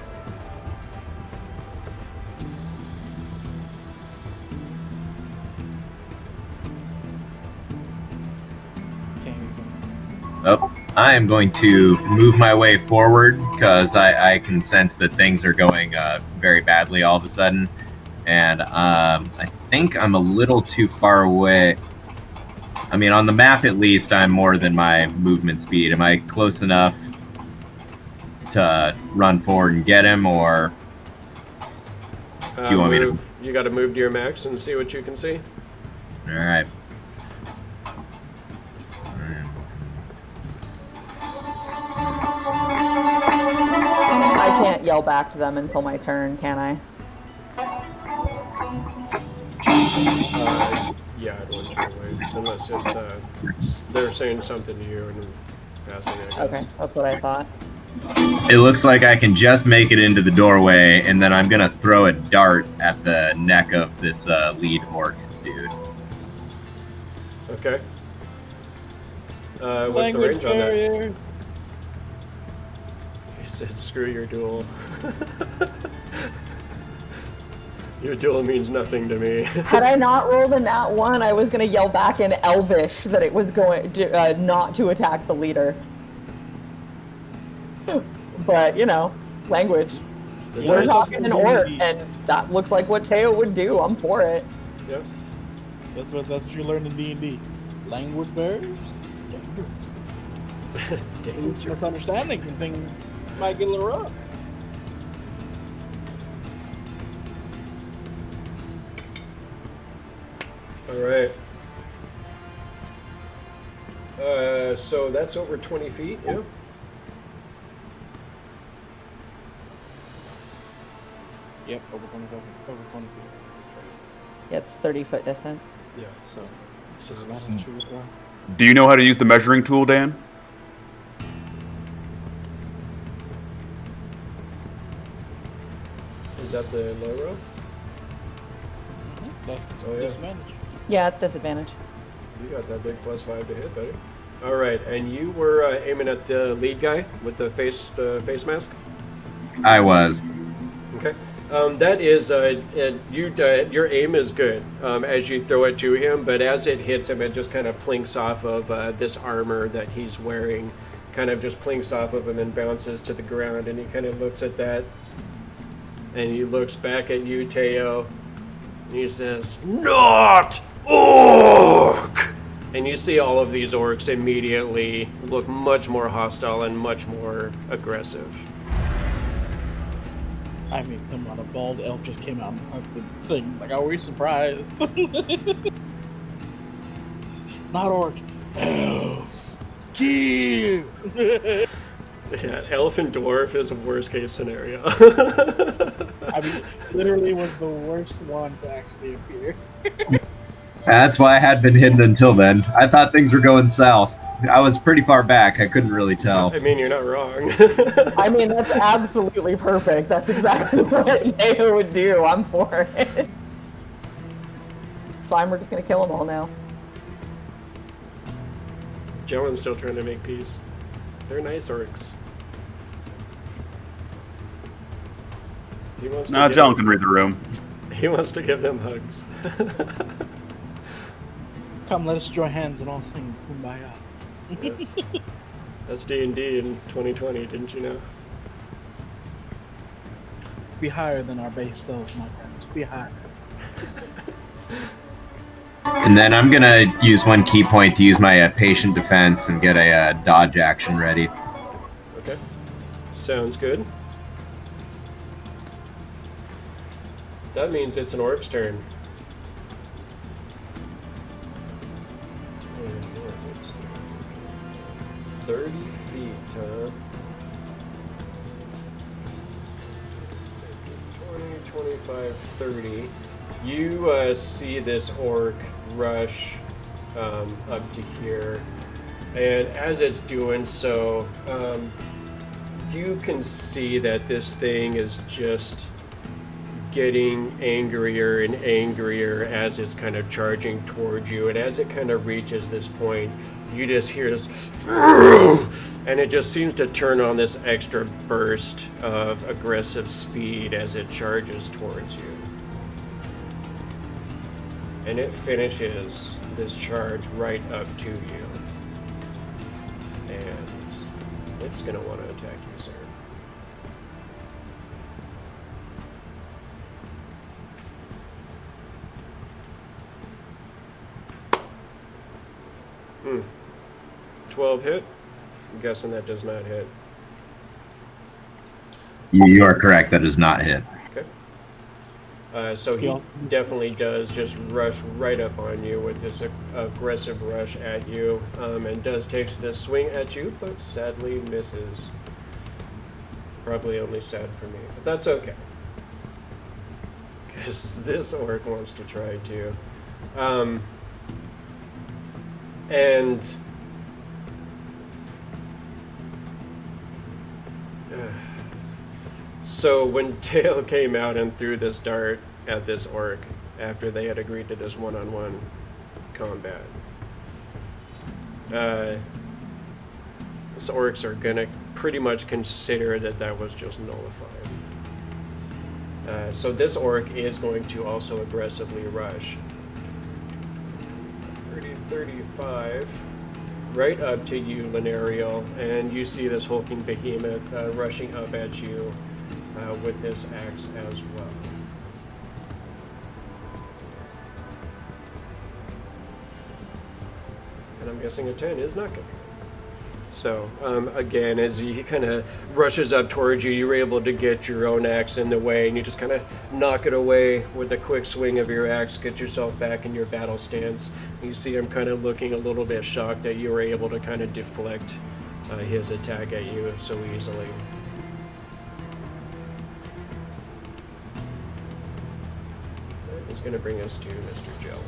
Oh, I am going to move my way forward because I can sense that things are going very badly all of a sudden. And I think I'm a little too far away. I mean, on the map at least, I'm more than my movement speed. Am I close enough to run forward and get him, or do you want me to? You got to move to your max and see what you can see. All right. I can't yell back to them until my turn, can I? Yeah, I'd want you to wait, unless it's, they're saying something to you and then passing, I guess. Okay, that's what I thought. It looks like I can just make it into the doorway, and then I'm gonna throw a dart at the neck of this lead orc dude. Okay. What's the range on that? He said, "Screw your duel." Your duel means nothing to me. Had I not rolled a nat 1, I was gonna yell back in Elvish that it was going to, not to attack the leader. But you know, language. We're talking in orc, and that looks like what Teo would do. I'm for it. Yep. That's what you learn in D&D. Language barriers, dangerous. Dangerous. Misunderstanding and things might get a little rough. All right. So that's over 20 feet, yeah? Yep, over 20 feet. Yeah, it's 30-foot distance. Yeah. So that's not true as well. Do you know how to use the measuring tool, Dan? Is that the low row? That's Oh, yeah. disadvantage. Yeah, it's disadvantage. You got that big +5 to hit, buddy. All right, and you were aiming at the lead guy with the face mask? I was. Okay. That is, your aim is good as you throw it to him, but as it hits him, it just kind of plinks off of this armor that he's wearing, kind of just plinks off of him and bounces to the ground, and he kind of looks at that, and he looks back at you, Teo, and he says, "Not orc!" And you see all of these orcs immediately look much more hostile and much more aggressive. I mean, come on, a bald elf just came out and hugged the thing. Like, are we surprised? Not orc. Elf. Kill! Yeah, elf and dwarf is a worst case scenario. I mean, literally was the worst one to actually appear. That's why I had been hidden until then. I thought things were going south. I was pretty far back. I couldn't really tell. I mean, you're not wrong. I mean, that's absolutely perfect. That's exactly what Teo would do. I'm for it. It's fine. We're just gonna kill them all now. Jellen's still trying to make peace. They're nice orcs. He wants to No, give Jellen them- can read the room. He wants to give them hugs. Come, let us join hands and all sing Kumbaya. Yes. That's D&D in 2020, didn't you know? Be higher than our base selves, my friends. Be higher. And then I'm gonna use one key point to use my patient defense and get a dodge action ready. Okay. Sounds good. That means it's an orc's turn. 30 feet, huh? 20, 25, 30. You see this orc rush up to here. And as it's doing so, you can see that this thing is just getting angrier and angrier as it's kind of charging towards you. And as it kind of reaches this point, you just hear this, and it just seems to turn on this extra burst of aggressive speed as it charges towards you. And it finishes this charge right up to you. And it's going to want to attack you, sir. Hmm. 12 hit? I'm guessing that does not hit. You are correct. That does not hit. Okay. So he definitely does just rush right up on you with this aggressive rush at you, and does take this swing at you, but sadly misses. Probably only sad for me, but that's okay. Because this orc wants to try too. And so when Tail came out and threw this dart at this orc after they had agreed to this one-on-one combat, These orcs are gonna pretty much consider that was just nullified. So this orc is going to also aggressively rush. 30, 35, right up to you, Linearial, and you see this hulking behemoth rushing up at you with this axe as well. And I'm guessing a 10 is not going to hit. So, again, as he kind of rushes up towards you, you're able to get your own axe in the way, and you just kind of knock it away with a quick swing of your axe, get yourself back in your battle stance. You see him kind of looking a little bit shocked that you were able to kind of deflect his attack at you so easily. That is going to bring us to Mr. Jellen.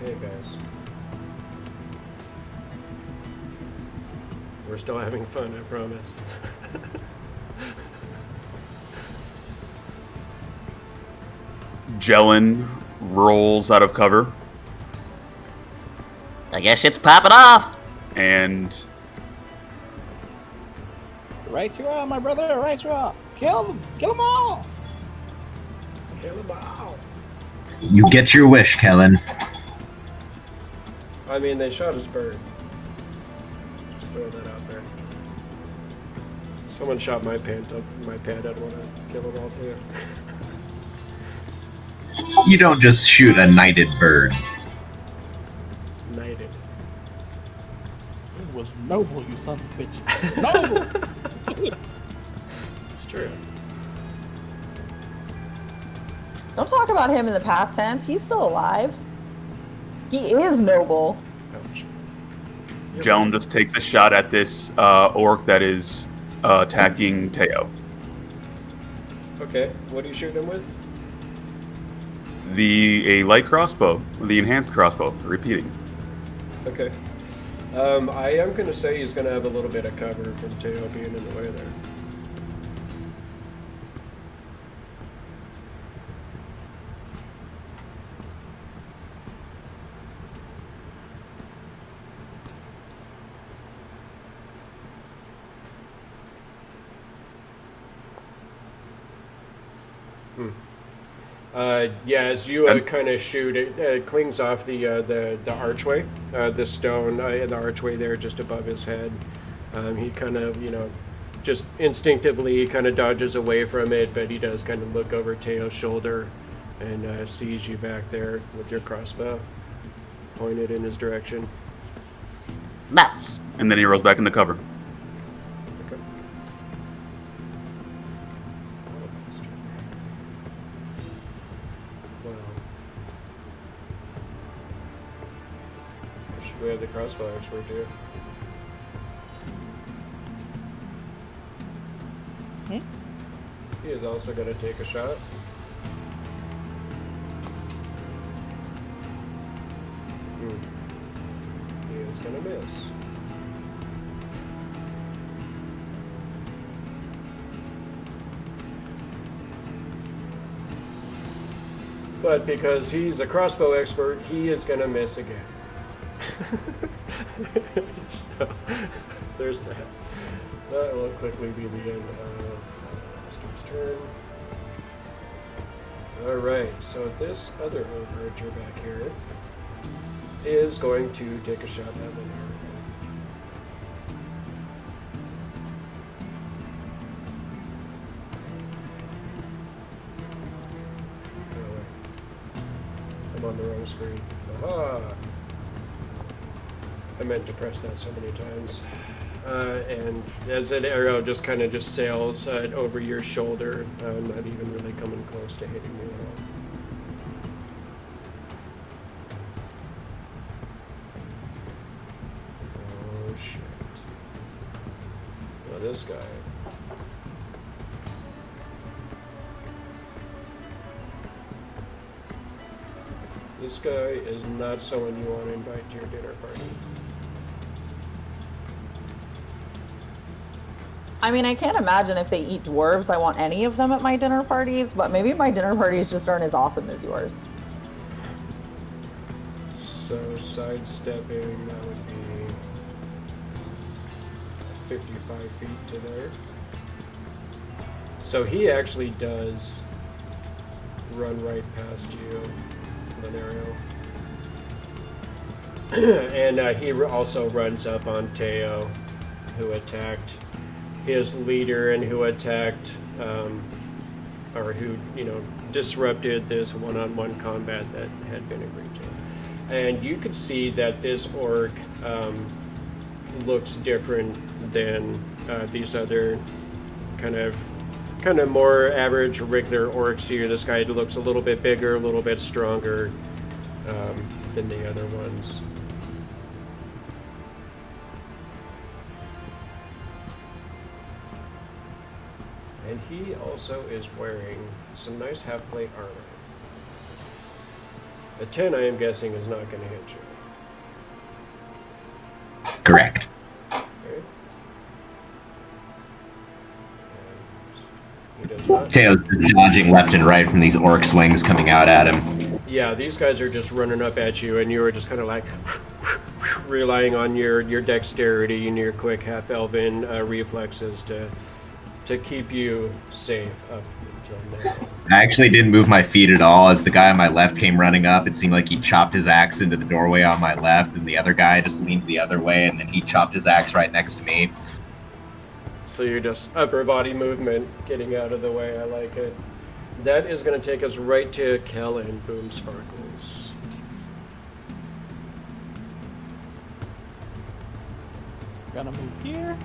Okay, guys. We're still having fun, I promise. Jellen rolls out of cover I guess shit's popping off. and Right you are, my brother. Right you are. Kill them. Kill them all. Kill them all. You get your wish, Kellen. I mean, they shot his bird. Just throw that out there. Someone shot my pet. I'd want to kill them all too. You don't just shoot a knighted bird. Knighted. It was noble, you sons of bitches. Noble. It's true. Don't talk about him in the past tense. He's still alive. He is noble. Ouch. Jellen just takes a shot at this orc that is attacking Teo. Okay, what are you shooting him with? A light crossbow, the enhanced crossbow. Repeating. Okay. I am going to say he's going to have a little bit of cover from Teo being in the way there. Yeah, as you kind of shoot, it clings off the archway, the stone in the archway there just above his head. He kind of, just instinctively kind of dodges away from it, but he does kind of look over Teo's shoulder and sees you back there with your crossbow pointed in his direction. Nuts. And then he rolls back into cover. Okay. Alabaster. Wow. Should we have the crossbow expert here? He is also going to take a shot. He is going to miss. But because he's a crossbow expert, he is going to miss again. So, there's that. That will quickly be the end of Alabaster's turn. Alright, so this other archer back here is going to take a shot at Linear. I'm on the wrong screen. Aha! I meant to press that so many times. And as an arrow just kind of sails over your shoulder, not even really coming close to hitting you at all. Oh shit. Now this guy. This guy is not someone you want to invite to your dinner party. I mean, I can't imagine if they eat dwarves, I want any of them at my dinner parties, but maybe my dinner parties just aren't as awesome as yours. sidestepping, that would be 55 feet to there. So he actually does run right past you, Linario. And he also runs up on Teo, who attacked his leader and who attacked, or who, disrupted this one-on-one combat that had been agreed to. And you could see that this orc looks different than these other kind of more average, regular orcs here. This guy looks a little bit bigger, a little bit stronger than the other ones. And he also is wearing some nice half-plate armor. A 10, I am guessing, is not going to hit you. Correct. Okay. And he does not. Teo's dodging left and right from these orc swings coming out at him. Yeah, these guys are just running up at you, and you are just kind of like relying on your dexterity and your quick half-elven reflexes to keep you safe up until now. I actually didn't move my feet at all. As the guy on my left came running up, it seemed like he chopped his axe into the doorway on my left, and the other guy just leaned the other way, and then he chopped his axe right next to me. So you're just upper body movement, getting out of the way. I like it. That is going to take us right to Kellen, Boomsparkles. Gonna move here.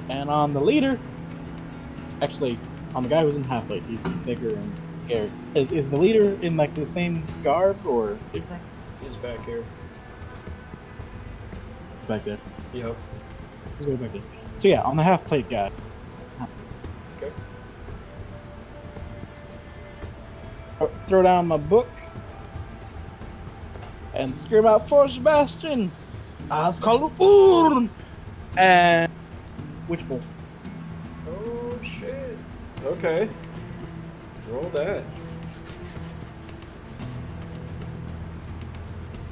And on the leader, actually, on the guy who's in half plate, he's bigger and scared. Is the leader in like the same garb or different? He's back here. Back there. Yep. Let's go back there. So yeah, on the half plate guy. Okay. Throw down my book and scream out for Sebastian. Let's call him and Witchbolt. Oh shit. Okay. Roll that.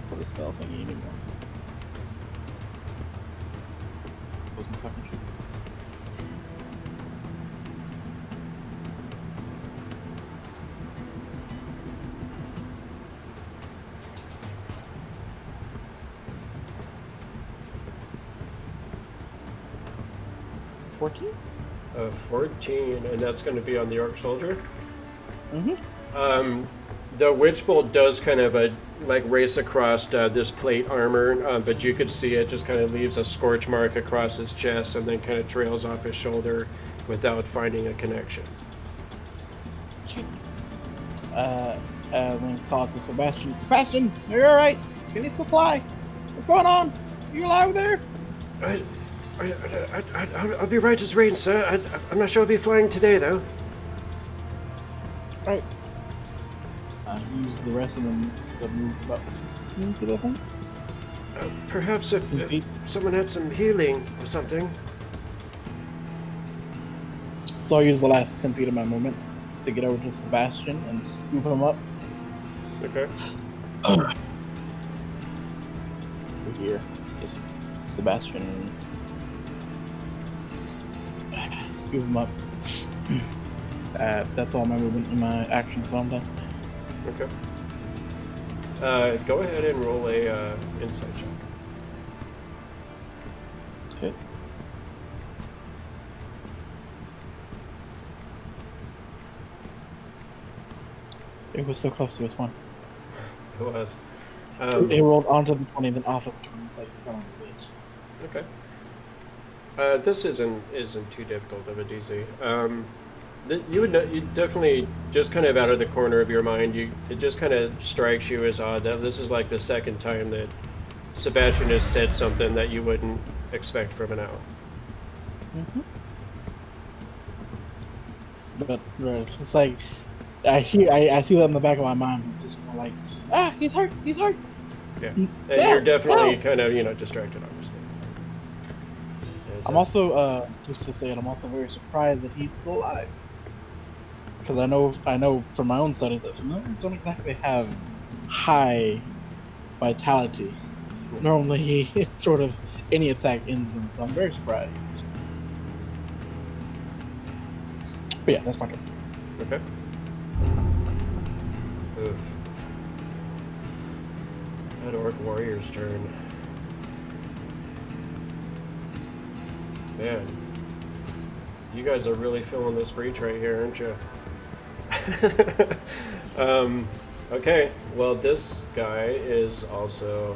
For the spell thingy anymore. Close my fucking shit. $14? 14, and that's going to be on the orc soldier. Mm-hmm. The witch bolt does kind of race across this plate armor, but you could see it just kind of leaves a scorch mark across his chest and then kind of trails off his shoulder without finding a connection. Then call to Sebastian. Sebastian, are you alright? You need supply? What's going on? You alive there? I'll be right as rain, sir. I'm not sure I'll be flying today, though. Right. Use the rest of them to move about 15 feet, I think. Perhaps if someone had some healing or something. So I'll use the last 10 feet of my movement to get over to Sebastian and scoop him up. Okay. Over here. Just Sebastian. Scoop him up. That's all my movement and my action, so I'm done. Okay. Go ahead and roll a insight check. Okay. It was so close to a 20. It was. It rolled onto the 20, then off of the 20, so I just sat on the edge. Okay. This isn't too difficult of a DC. You definitely, just kind of out of the corner of your mind, it just kind of strikes you as odd that this is like the second time that Sebastian has said something that you wouldn't expect from an owl. Mm-hmm. But it's like I see that in the back of my mind, just like, he's hurt. Yeah, and you're definitely kind of distracted, obviously. I'm also just to say it, I'm also very surprised that he's still alive. Because I know from my own studies that familiars don't exactly have high vitality. Normally, sort of any attack ends them, so I'm very surprised. But yeah, that's my turn. Okay. Oof. That Orc Warrior's turn. Man, you guys are really feeling this breach right here, aren't you? Okay, well, this guy is also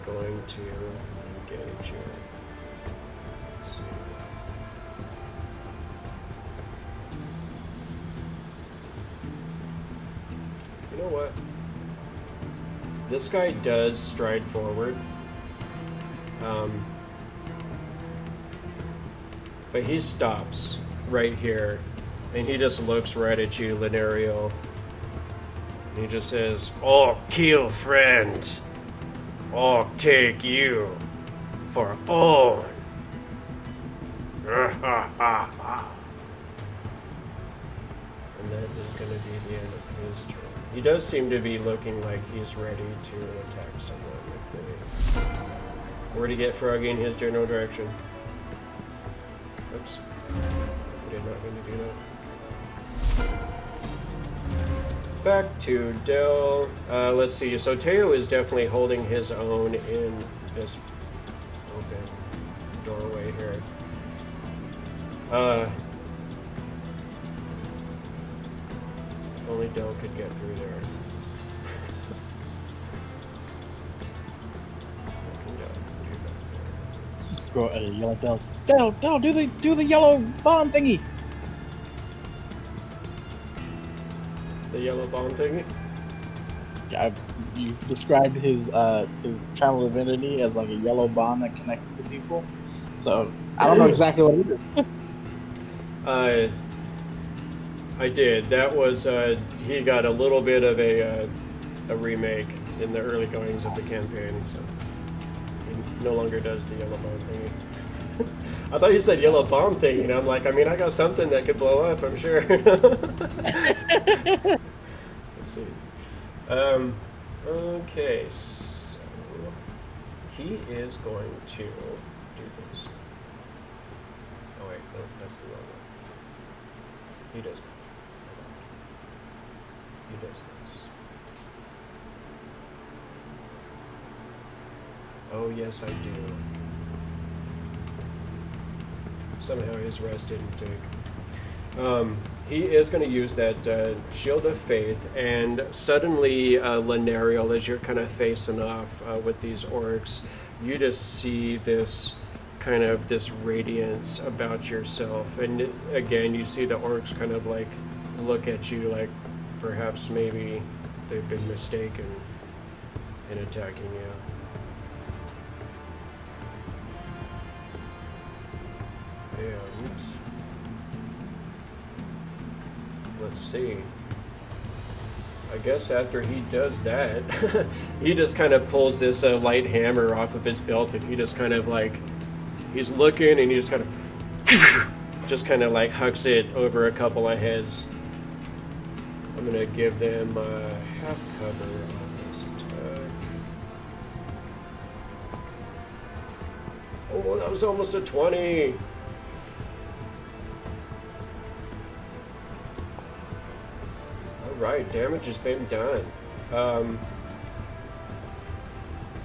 going to engage you. Let's see. You know what? This guy does stride forward. But he stops right here, and he just looks right at you, Linerio. And he just says, "Orc kill friend. Orc take you for own." And that is going to be the end of his turn. He does seem to be looking like he's ready to attack someone if they were to get Froggy in his general direction. Oops. I did not mean to do that. Back to Del. Let's see. So Teo is definitely holding his own in this open doorway here. If only Del could get through there. Go yell at Del. Del, do the yellow bomb thingy. The yellow bomb thingy? Yeah, you described his channel divinity as like a yellow bomb that connects to people. So I don't know exactly what it is. I did. That was he got a little bit of a remake in the early goings of the campaign, so he no longer does the yellow bomb thingy. I thought you said yellow bomb thing, and I'm like, I mean, I got something that could blow up, I'm sure. Let's see. Okay, so he is going to do this. Oh wait, no, that's the wrong one. He does that. He does this. Oh yes, I do. Somehow his rest didn't take. He is going to use that Shield of Faith, and suddenly, Linerio, as you're kind of facing off with these orcs, you just see this kind of this radiance about yourself, and again, you see the orcs kind of like look at you like perhaps maybe they've been mistaken in attacking you. And let's see. I guess after he does that, he just kind of pulls this light hammer off of his belt, and he just kind of like, he's looking, and he just kind of like hucks it over a couple of heads. I'm gonna give them half cover on this attack. Oh, that was almost a 20. Right, damage has been done.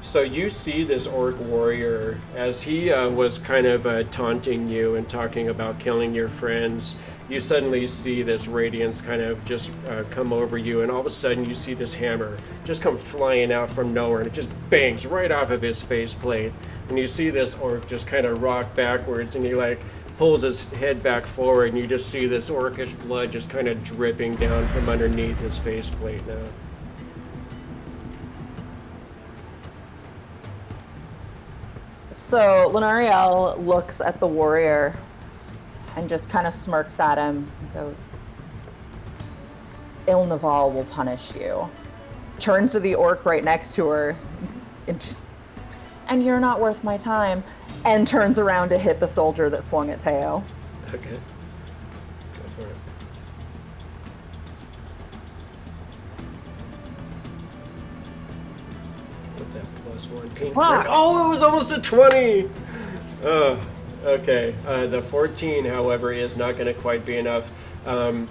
So you see this orc warrior as he was kind of taunting you and talking about killing your friends. You suddenly see this radiance kind of just come over you, and all of a sudden you see this hammer just come flying out from nowhere, and it just bangs right off of his faceplate. And you see this orc just kind of rock backwards, and he like pulls his head back forward, and you just see this orcish blood just kind of dripping down from underneath his faceplate now. So Linerio looks at the warrior and just kind of smirks at him and goes, "Ilnaval will punish you." Turns to the orc right next to her and just and you're not worth my time, and turns around to hit the soldier that swung at Teo. Okay. Go for it. With that +1 pink. Fuck! Oh, it was almost a 20! Okay. The 14, however, is not going to quite be enough.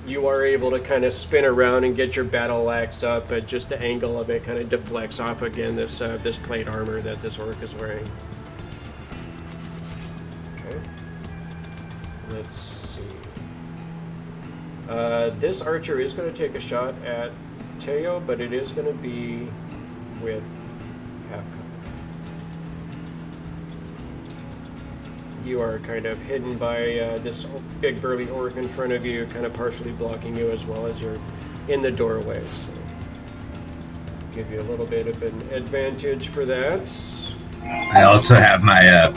You are able to kind of spin around and get your battle axe up, but just the angle of it kind of deflects off again this this plate armor that this orc is wearing. Okay. Let's see. This archer is going to take a shot at Teo, but it is going to be with half cover. You are kind of hidden by this big burly orc in front of you, kind of partially blocking you as well as you're in the doorway. So give you a little bit of an advantage for that. I also have my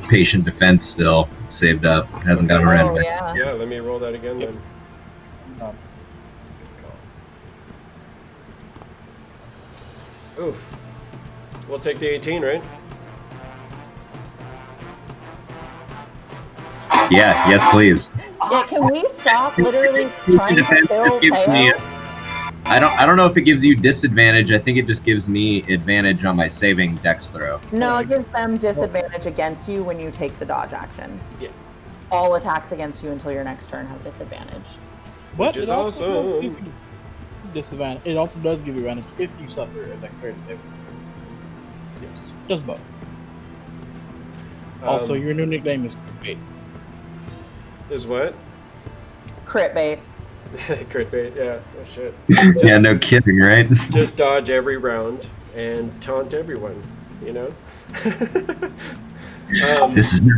patient defense still saved up. Hasn't gone around. Oh, yeah. Yeah, let me roll that again then. No. Oof. We'll take the 18, right? Yeah, yes, please. Yeah, can we stop literally trying to kill Teo? I don't know if it gives you disadvantage. I think it just gives me advantage on my saving dex throw. No, it gives them disadvantage against you when you take the dodge action. Yeah. All attacks against you until your next turn have disadvantage. But Which is it also does awesome. give you disadvantage. It also does give you advantage if you suffer a dexterity save. Yes. Just both. Also, your new nickname is Crit. Is what? Crit bait. Crit bait, yeah. Oh shit. Yeah, no kidding, right? Just dodge every round and taunt everyone, you know? This is.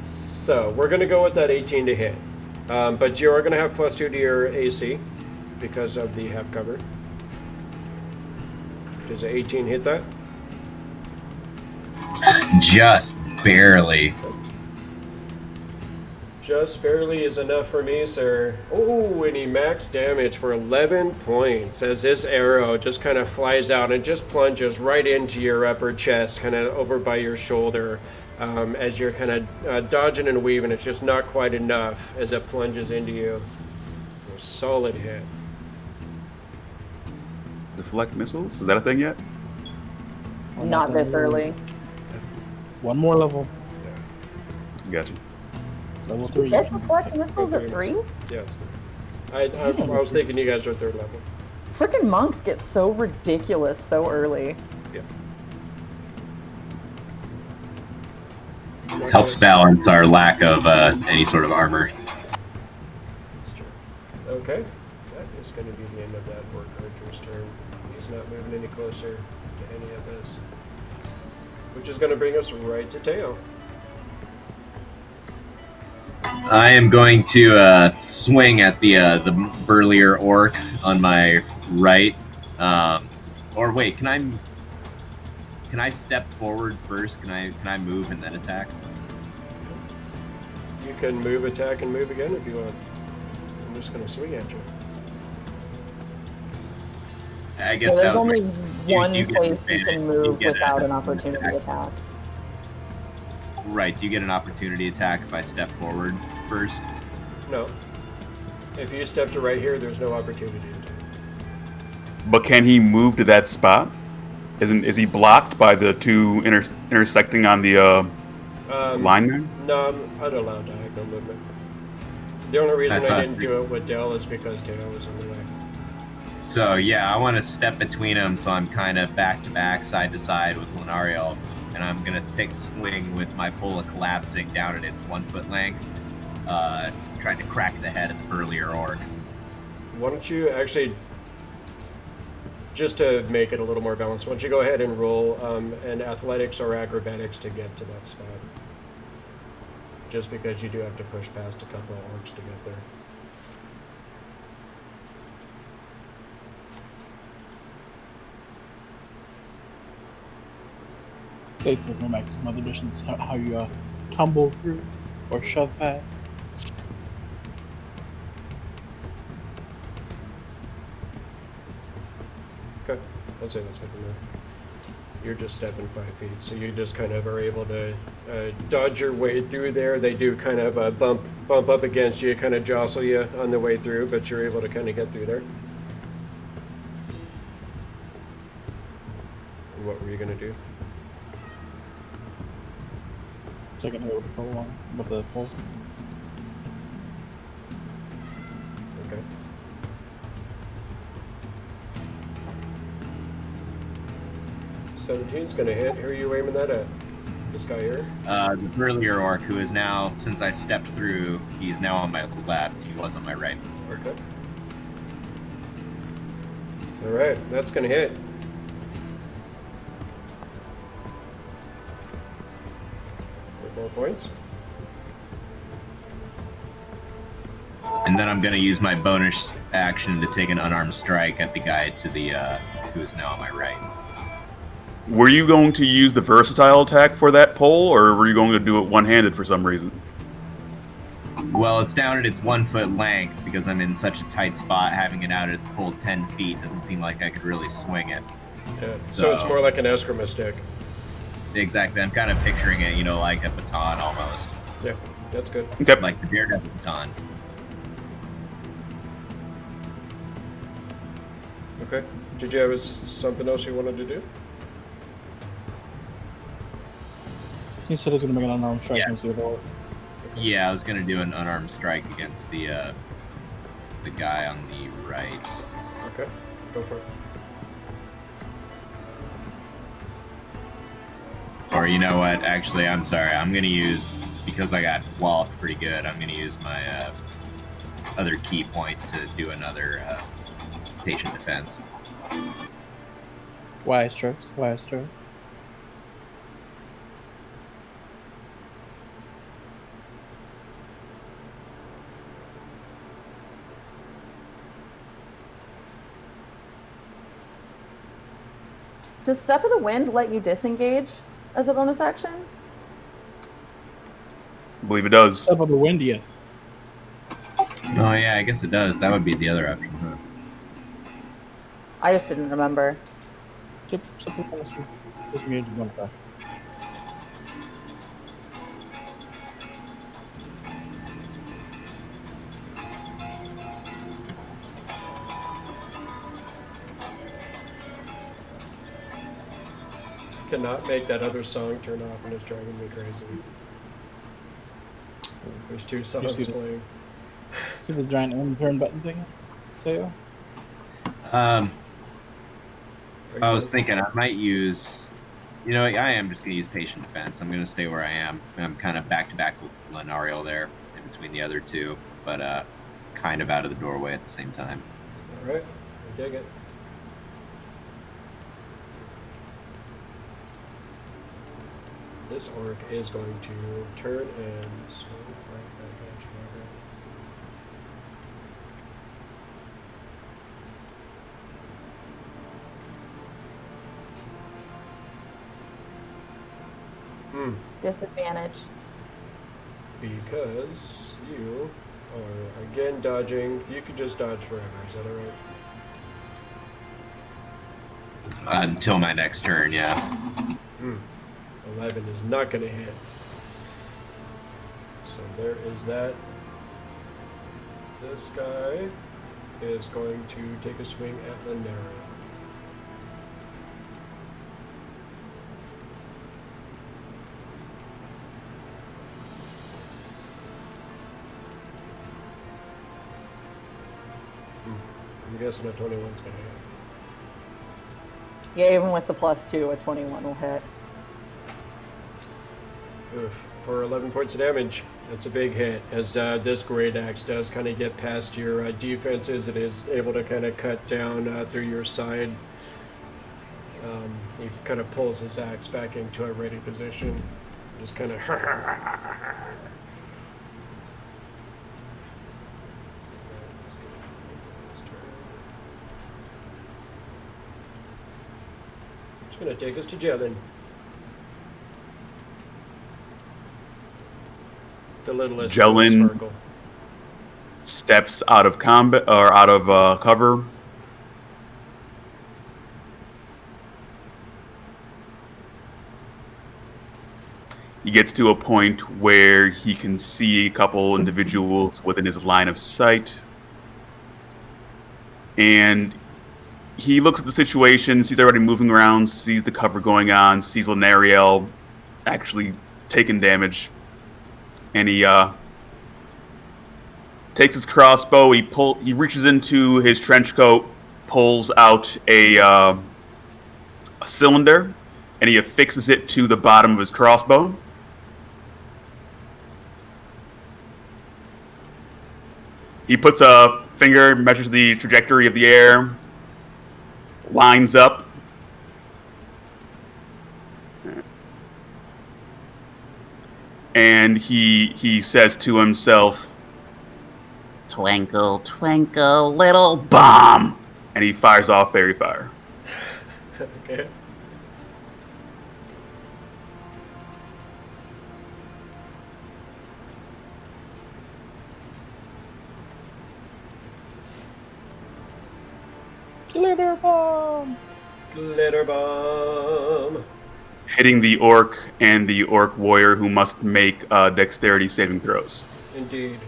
So, we're going to go with that 18 to hit. But you are going to have +2 to your AC because of the half cover. Does an 18 hit that? Just barely. Just barely is enough for me, sir. Oh, and he maxed damage for 11 points as this arrow just kind of flies out and just plunges right into your upper chest, kind of over by your shoulder. As you're kind of dodging and weaving, it's just not quite enough as it plunges into you. A solid hit. Deflect missiles? Is that a thing yet? Not this early. One more level. Gotcha. Level 3. You guys deflect missiles at 3? Yeah, it's 3. I was thinking you guys are 3rd level. Freaking monks get so ridiculous so early. Yeah. Helps balance our lack of any sort of armor. That's true. Okay. That is going to be the end of that orc archer's turn. He's not moving any closer to any of this. Which is going to bring us right to Teo. I am going to swing at the burlier orc on my right. Or wait, can I step forward first? Can I move and then attack? You can move, attack, and move again if you want. I'm just going to swing at you. I guess So that there's was only you one get place you advantage. can You move get without a- an opportunity attack. right. You get an opportunity attack if I step forward first. No. If you step to right here, there's no opportunity attack. But can he move to that spot? Is he blocked by the two intersecting on the line there? No, I'd allow diagonal movement. The only reason That's I not- didn't do it with Dell is because Teo was in the way. So yeah, I want to step between them, so I'm kind of back to back, side to side with Lunario, and I'm gonna take a swing with my pulla collapsing down at its 1 foot length, trying to crack the head of the burlier orc. Why don't you actually, just to make it a little more balanced, why don't you go ahead and roll an athletics or acrobatics to get to that spot? Just because you do have to push past a couple of orcs to get there. Takes looking like some other missions, how you tumble through or shove past. Okay, I'll say that's good enough. You're just stepping 5 feet, so you just kind of are able to dodge your way through there. They do kind of bump up against you, kind of jostle you on the way through, but you're able to kind of get through there. And what were you gonna do? Second hit with the pole one, with the pole. Okay. $17's gonna hit. Who are you aiming that at? This guy here? The burlier orc, who is now, since I stepped through, he's now on my left. He was on my right. Okay. All right, that's gonna hit. With more points. And then I'm going to use my bonus action to take an unarmed strike at the guy to the who is now on my right. Were you going to use the versatile attack for that pole, or were you going to do it one-handed for some reason? Well, it's down at its 1 foot length because I'm in such a tight spot. Having it out at the full 10 feet doesn't seem like I could really swing it. Yeah, so it's more like an eskrima stick. Exactly. I'm kind of picturing it, like a baton almost. Yeah, that's good. Okay. Like the Daredevil baton. Okay. Did you have something else you wanted to do? He said he was going to make an unarmed strike Yeah. against the ball. Yeah, I was going to do an unarmed strike against the guy on the right. Okay, go for it. Or you know what? Actually, I'm sorry. I'm going to use, because I got walloped pretty good, I'm going to use my other key point to do another patient defense. Wise strokes, wise strokes. Does Step of the Wind let you disengage as a bonus action? I believe it does. Step of the Wind, yes. Oh yeah, I guess it does. That would be the other option, huh? I just didn't remember. Step of the Wind, disengage one attack. Cannot make that other song turn off, and it's driving me crazy. There's 2 songs playing. See the giant end turn button thing? Teo? I was thinking I might use, I am just going to use patient defense. I'm going to stay where I am. I'm kind of back-to-back with Lenariel there in between the other two, but kind of out of the doorway at the same time. All right, I dig it. This orc is going to turn and swing right back at you. Disadvantage. Because you are again dodging. You could just dodge forever. Is that all right? Until my next turn, yeah. 11 is not going to hit. So there is that. This guy is going to take a swing at Lenariel. I'm guessing a 21's going to hit. Yeah, even with the +2, a 21 will hit. Oof. For 11 points of damage. That's a big hit, as this great axe does kind of get past your defenses. It is able to kind of cut down through your side. He kind of pulls his axe back into a ready position. Just kind of... It's going to take us to Jellen. The littlest Jellen Boomsparkle. steps out of combat or out of cover. he gets to a point where he can see a couple individuals within his line of sight. And he looks at the situation, sees everybody moving around, sees the cover going on, sees Lenariel actually taking damage. And he takes his crossbow, he reaches into his trench coat, pulls out a cylinder, and he affixes it to the bottom of his crossbow. He puts a finger, measures the trajectory of the air, lines up. And he says to himself, Twinkle, twinkle, little bomb. And he fires off fairy fire. Okay. Glitter bomb! Glitter bomb. Hitting the orc and the orc warrior, who must make dexterity saving throws. Indeed.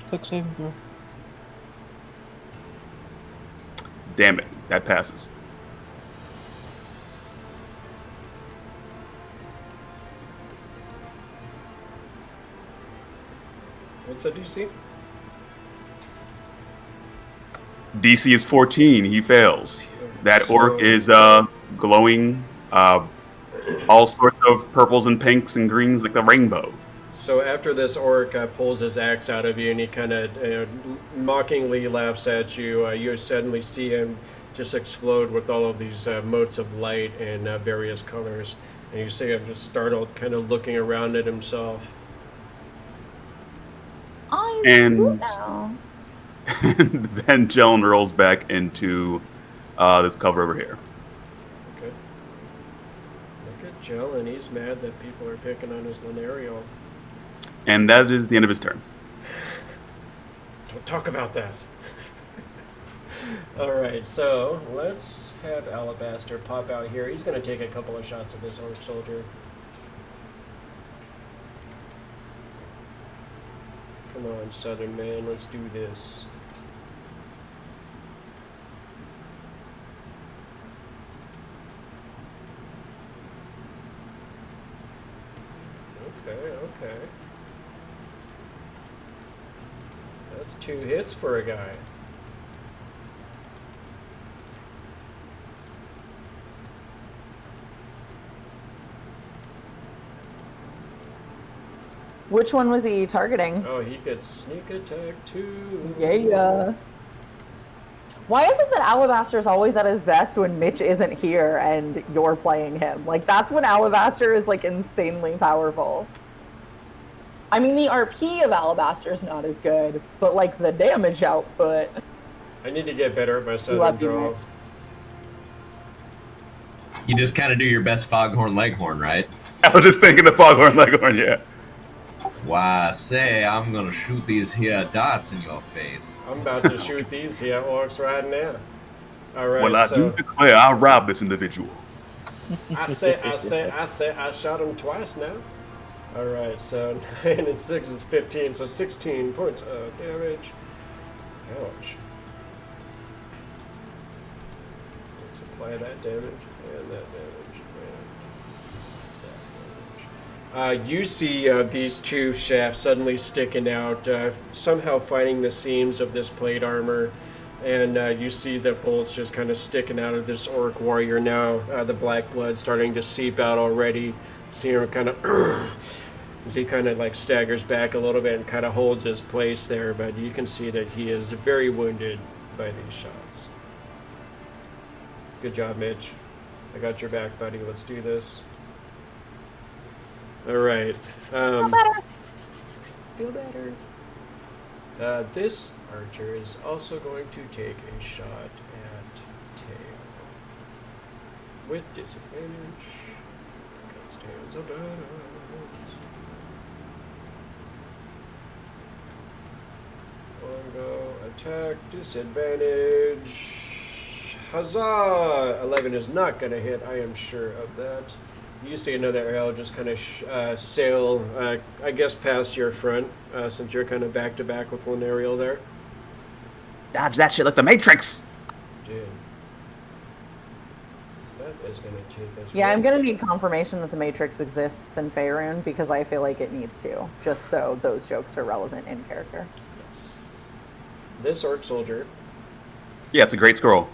Click saving throw. Damn it, that passes. What's a DC? DC is 14. He fails. That orc is glowing, all sorts of purples and pinks and greens like the rainbow. So after this orc pulls his axe out of you and he kind of mockingly laughs at you, you suddenly see him just explode with all of these motes of light in various colors. And you see him just startled, kind of looking around at himself. I'm And- cool now. Then Jellen rolls back into this cover over here. Okay. Look at Jellen. He's mad that people are picking on his Lenariel. And that is the end of his turn. Don't talk about that. All right, so let's have Alabaster pop out here. He's going to take a couple of shots at this orc soldier. Come on, Southern man, let's do this. Okay. That's 2 hits for a guy. Which one was he targeting? Oh, he could sneak attack too. Yeah. Why is it that Alabaster is always at his best when Mitch isn't here and you're playing him? Like, that's when Alabaster is, like, insanely powerful. I mean, the RP of Alabaster is not as good, but, like, the damage output... I need to get better at my southern Love you, draw. Mitch. You just kind of do your best Foghorn Leghorn, right? I was just thinking the Foghorn Leghorn, yeah. Why, say, I'm gonna shoot these here dots in your face. I'm about to shoot these here orcs right now. All right, Well, I so do declare I'll rob this individual. I shot him twice now. All right, so 9 and 6 is 15, so 16 points of damage. Ouch. Let's apply that damage and that damage. You see these 2 shafts suddenly sticking out, somehow fighting the seams of this plate armor, and you see the bolts just kind of sticking out of this orc warrior now, the black blood starting to seep out already. See him kind of, he kind of like staggers back a little bit and kind of holds his place there, but you can see that he is very wounded by these shots. Good job, Mitch. I got your back, buddy. Let's do this. All right. Feel better. Feel better. This archer is also going to take a shot at tail with disadvantage because tail's a badass. Longbow Attack disadvantage. Huzzah! 11 is not going to hit. I am sure of that. You see another arrow just kind of sail, I guess, past your front, since you're kind of back to back with Lunarial there. Dodge that shit like the Matrix. Dude. That is going to take us. Yeah, I'm gonna need confirmation that the Matrix exists in Faerun because I feel like it needs to, just so those jokes are relevant in character. Yes. This orc soldier. Yeah, it's a great scroll.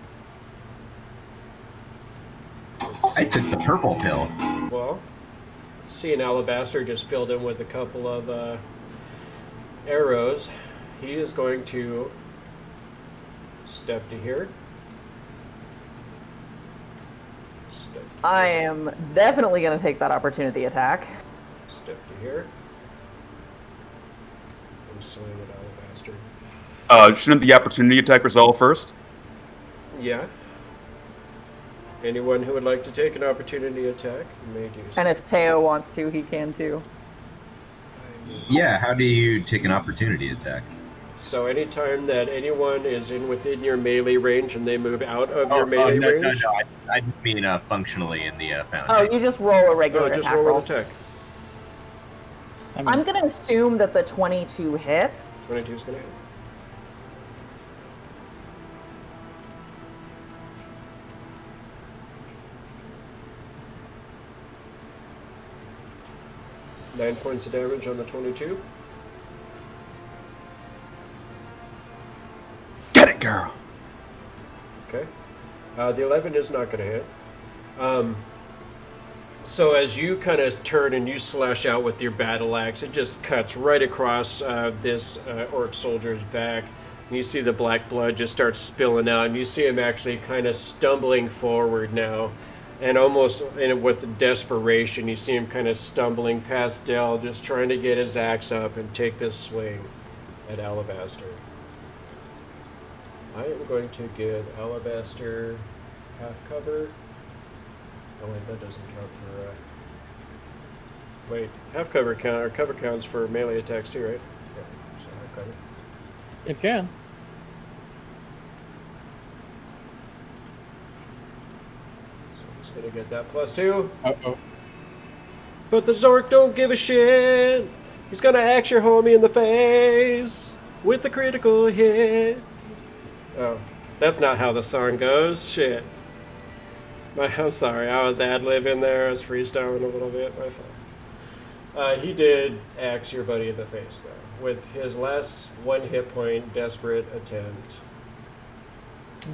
I took the purple pill. Well, seeing Alabaster just filled in with a couple of arrows, he is going to step to here. Step to I here. am definitely gonna take that opportunity attack. Step to here. I'm swinging at Alabaster. Shouldn't the opportunity attack resolve first? Yeah. Anyone who would like to take an opportunity attack may do so. And if Teo wants to, he can too. Yeah, how do you take an opportunity attack? So anytime that anyone is within your melee range and they move out of your melee range... No. I just mean functionally in the fountain. Oh, you just roll a regular just attack roll an attack. I'm gonna assume that the 22 hits. 22 is going to hit. Nine points of damage on the 22. Get it, girl. Okay. The 11 is not going to hit. So as you kind of turn and you slash out with your battle axe, it just cuts right across this orc soldier's back. And you see the black blood just start spilling out, and you see him actually kind of stumbling forward now. And almost with desperation, you see him kind of stumbling past Dell, just trying to get his axe up and take this swing at Alabaster. I am going to give Alabaster half cover. Oh wait, that doesn't count for... Wait, half cover cover counts for melee attacks too, right? Yeah, so half cover. It can. Gonna get that +2. Uh-oh. But the Zork don't give a shit. He's gonna axe your homie in the face with the critical hit. Oh, that's not how the song goes. Shit. I'm sorry, I was ad-libbing there. I was freestyling a little bit. My fault. He did axe your buddy in the face, though, with his last 1 hit point desperate attempt.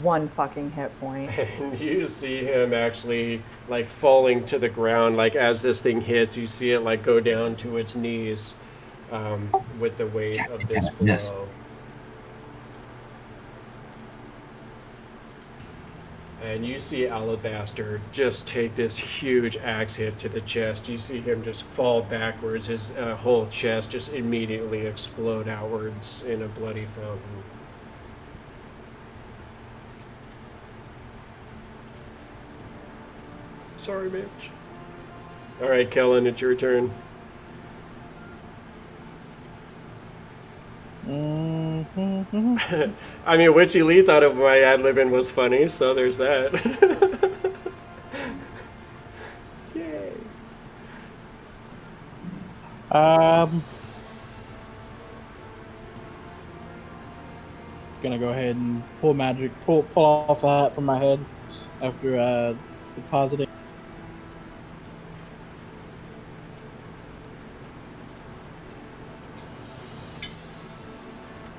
1 fucking hit point. And you see him actually like falling to the ground, like as this thing hits, you see it like go down to its knees with the weight of this blow. And you see Alabaster just take this huge axe hit to the chest. You see him just fall backwards, his whole chest just immediately explode outwards in a bloody fountain. Sorry, Mitch. All right, Kellen, it's your turn. I mean, Witchy Lee thought of my ad-libbing was funny, so there's that. Yay. Gonna go ahead and pull off the hat from my head after depositing.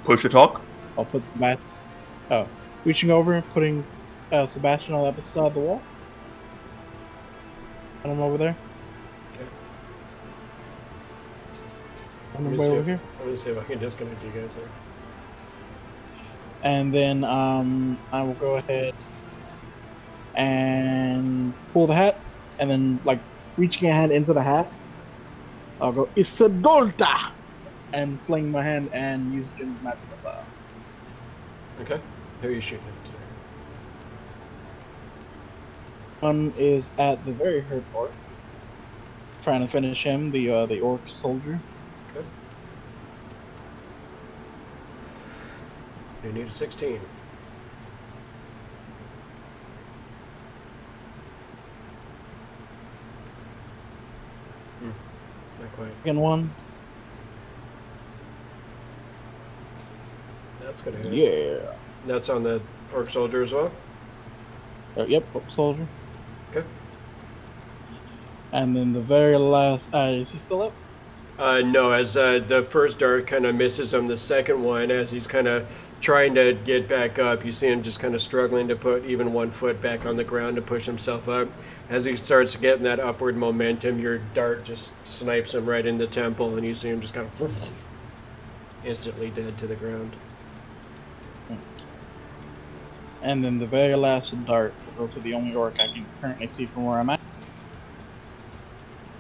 Push to talk. I'll put Sebastian. Oh, reaching over and putting Sebastian on the other side of the wall. And I'm over there. Okay. I'm way over here. Let me see if I can disconnect you guys there. And then I will go ahead and pull the hat, and then like reaching a hand into the hat, I'll go Isadolta, and fling my hand and use Jim's magic missile. Okay. Who are you shooting at today? One is at the very hurt orc, trying to finish him, the orc soldier. Okay. You need a 16. Not quite. Second one. That's gonna hit. Yeah. That's on the orc soldier as well? Yep, soldier. Okay. And then the very last. Is he still up? No, as the first dart kind of misses him, the second one, as he's kind of trying to get back up, you see him just kind of struggling to put even one foot back on the ground to push himself up. As he starts getting that upward momentum, your dart just snipes him right in the temple, and you see him just kind of instantly dead to the ground. And then the very last dart will go to the only orc I can currently see from where I'm at.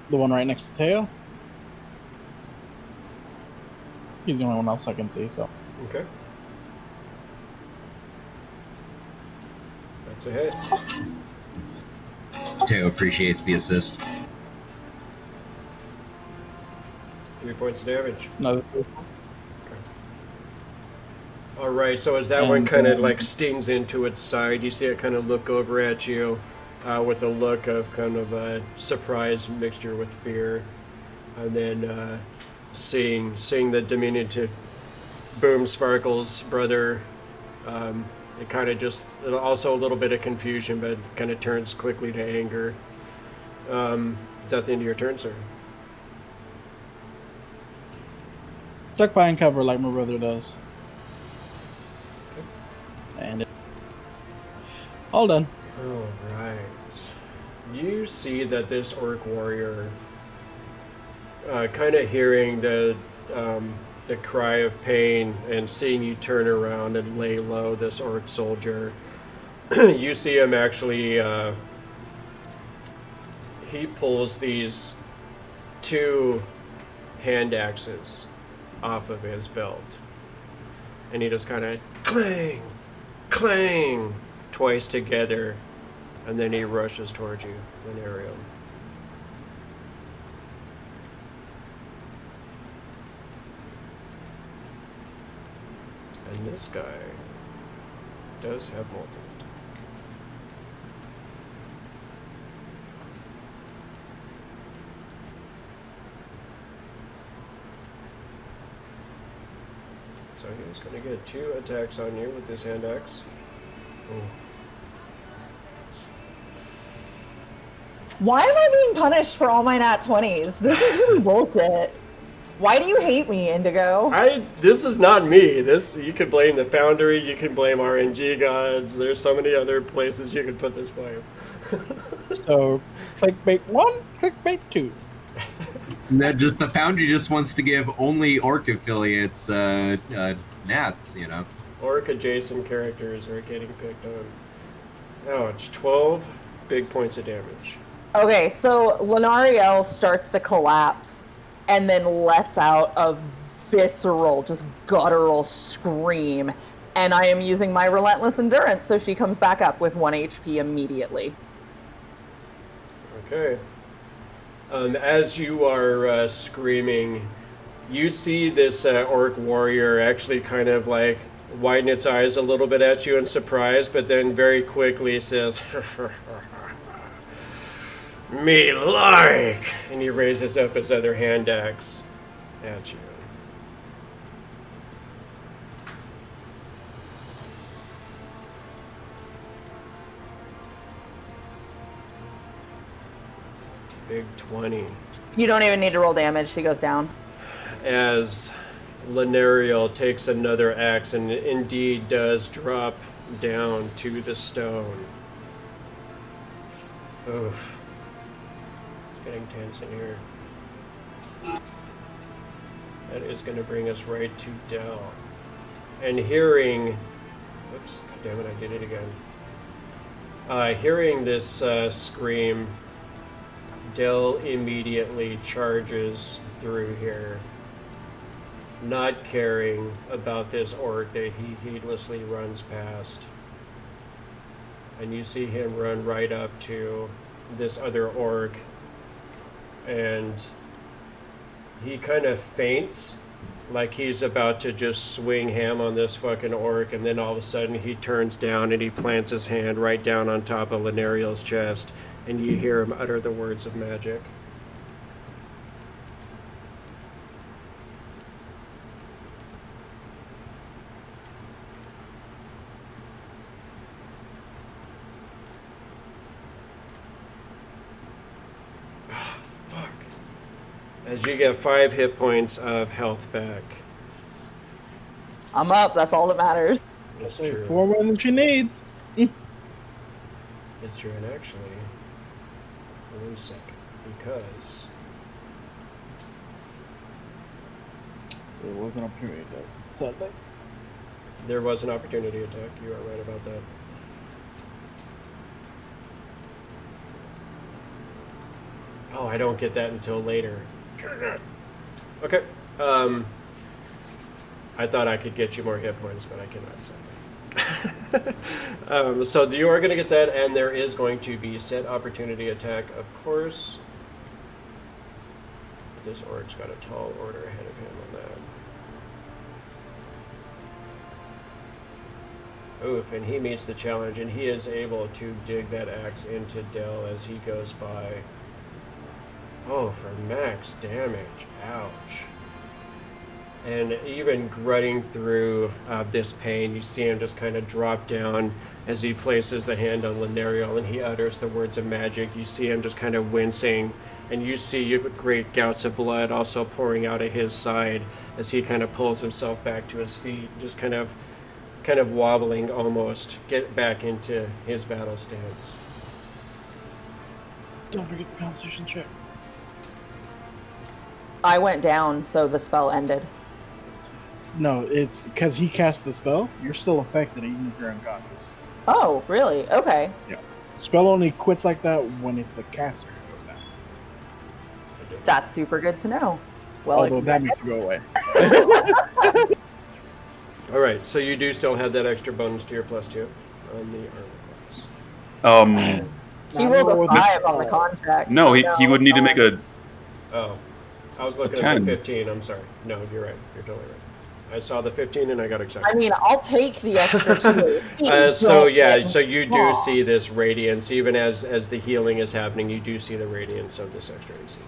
The one right next to Teo. He's the only one else I can see, so. Okay. That's a hit. Teo appreciates the assist. 3 points of damage. Another. All right, so as that one kind of like stings into its side, you see it kind of look over at you with a look of kind of a surprise mixture with fear. And then seeing the diminutive Boomsparkle's brother, it kind of just, also a little bit of confusion, but kind of turns quickly to anger. Is that the end of your turn, sir? Duck behind cover like my brother does. And all done. All right. You see that this orc warrior, kind of hearing the cry of pain and seeing you turn around and lay low this orc soldier, you see him actually, he pulls these 2 hand axes off of his belt. And he just kind of clang, clang, twice together, and then he rushes towards you, Lenarium. And this guy does have multi. So he's going to get 2 attacks on you with this hand axe. Ooh. Why am I being punished for all my nat 20s? This is really bullshit. Why do you hate me, Indigo? This is not me. This, you could blame the Foundry, you can blame RNG gods. There's so many other places you could put this blame. So, clickbait 1, clickbait 2. That just the Foundry just wants to give only orc affiliates nats, you know. Orc adjacent characters are getting picked on. Ouch, 12 big points of damage. Okay, so Lenariel starts to collapse and then lets out a visceral, just guttural scream. And I am using my relentless endurance, so she comes back up with 1 HP immediately. Okay. As you are screaming, you see this orc warrior actually kind of like widen its eyes a little bit at you in surprise, but then very quickly says, "Me like," and he raises up his other hand axe at you. Big 20. You don't even need to roll damage, she goes down. As Lenariel takes another axe and indeed does drop down to the stone. Oof. It's getting tense in here. That is going to bring us right to Dell. And hearing... Whoops, damn it, I did it again. Hearing this scream, Dell immediately charges through here, not caring about this orc that he heedlessly runs past. And you see him run right up to this other orc and he kind of faints, like he's about to just swing ham on this fucking orc, and then all of a sudden he turns down and he plants his hand right down on top of Lanariel's chest, and you hear him utter the words of magic. As you get 5 hit points of health back. I'm up. That's all that matters. That's true. 4 more than she needs. It's true, and actually, 1 second, because There was an opportunity attack. Sadly. there was an opportunity attack. You are right about that. Oh, I don't get that until later. Okay. I thought I could get you more hit points, but I cannot say that. So you are going to get that, and there is going to be set opportunity attack, of course. This orc's got a tall order ahead of him on that. Oof, and he meets the challenge, and he is able to dig that axe into Dell as he goes by. Oh, for max damage. Ouch. And even grunting through this pain, you see him just kind of drop down as he places the hand on Lanariel and he utters the words of magic. You see him just kind of wincing, and you see great gouts of blood also pouring out of his side as he kind of pulls himself back to his feet, just kind of wobbling almost, get back into his battle stance. Don't forget the Constitution check. I went down, so the spell ended. No, it's because he cast the spell. You're still affected even if you're unconscious. Oh, really? Okay. Spell only quits like that when it's the caster who goes down. That's super good to know. Well, Although that makes it go away. All right, so you do still have that extra bonus to your +2 on the armor class. he rolled a 5 on the contract. No, so he would need to make a. Oh, I was looking at the 15. I'm sorry. No, you're right. You're totally right. I saw the 15 and I got excited. I mean, I'll take the extra 2. So you do see this radiance, even as the healing is happening. You do see the radiance of this extra AC.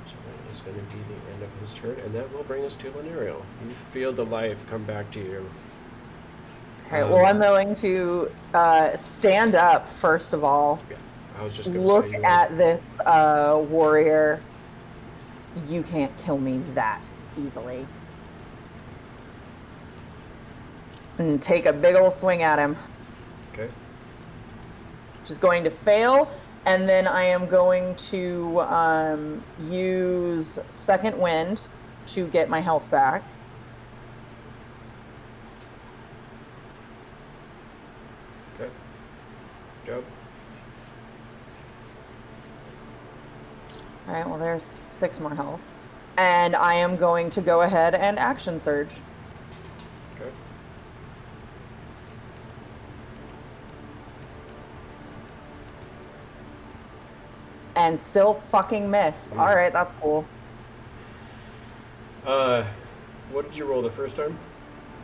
So that is going to be the end of his turn, and that will bring us to Lanariel. You feel the life come back to you. All right. Well, I'm going to stand up first of all. Yeah, I was just going to Look say at this warrior. You can't kill me that easily. And take a big old swing at him. Okay. Which is going to fail. And then I am going to use Second Wind to get my health back. Okay. Job. All right, well, there's 6 more health. And I am going to go ahead and action surge. Okay. And still fucking miss. All right, that's cool. What did you roll the first time?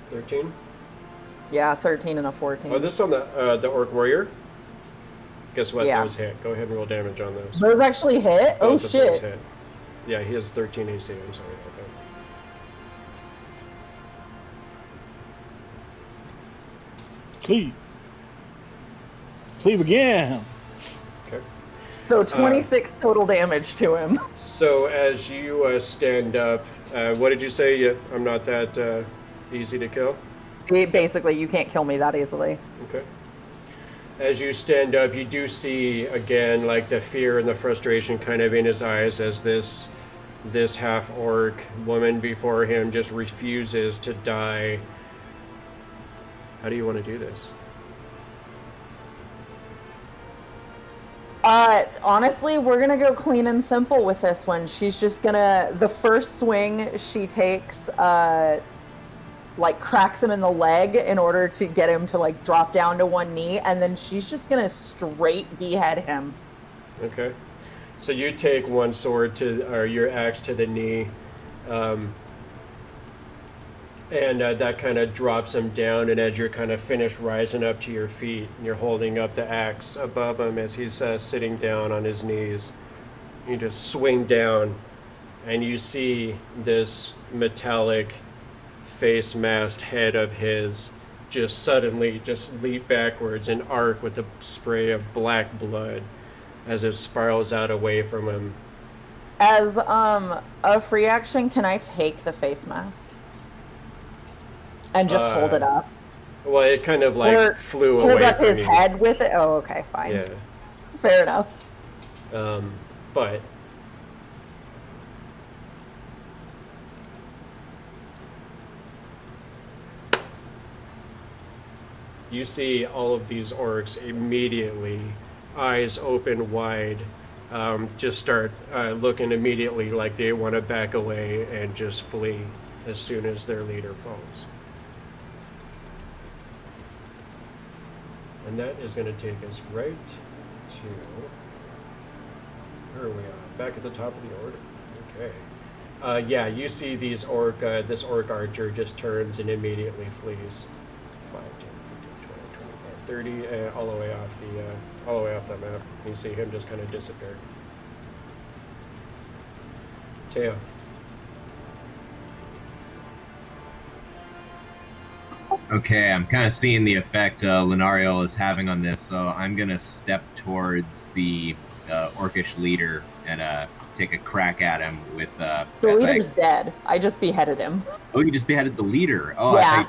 13? Yeah, 13 and a 14. Oh, this on the Orc Warrior? Guess what? Yeah. Those hit. Go ahead and roll damage on those. Those actually hit? Oh, Both of those shit. hit. Yeah, he has 13 AC. I'm sorry about that. Cleave. Cleave again. Okay. So 26 total damage to him. So as you stand up, what did you say? I'm not that easy to kill? Basically, you can't kill me that easily. Okay. As you stand up, you do see again, like the fear and the frustration kind of in his eyes as this half-orc woman before him just refuses to die. How do you want to do this? Honestly, we're gonna go clean and simple with this one. She's just gonna, the first swing she takes, like cracks him in the leg in order to get him to like drop down to one knee, and then she's just gonna straight behead him. Okay. So you take one sword or your axe to the knee, and that kind of drops him down. And as you're kind of finished rising up to your feet, and you're holding up the axe above him as he's sitting down on his knees, you just swing down, and you see this metallic face masked head of his just suddenly just leap backwards and arc with a spray of black blood as it spirals out away from him. As a free action, can I take the face mask and just hold it up? Well, it kind of like Or flew hold away up from his you. head with it? Oh, okay, fine. Yeah. Fair enough. But you see all of these orcs immediately, eyes open wide, just start looking immediately like they want to back away and just flee as soon as their leader falls. And that is going to take us right to... Where are we at? Back at the top of the order. Okay. Yeah, you see these this orc archer just turns and immediately flees. 5, 10, 15, 20, 25, 30, all the way off the map. You see him just kind of disappear. Teo. Okay, I'm kind of seeing the effect Lunario is having on this, so I'm going to step towards the orcish leader and take a crack at him with... The leader's dead. I just beheaded him. Oh, you just beheaded the leader? Oh, Yeah.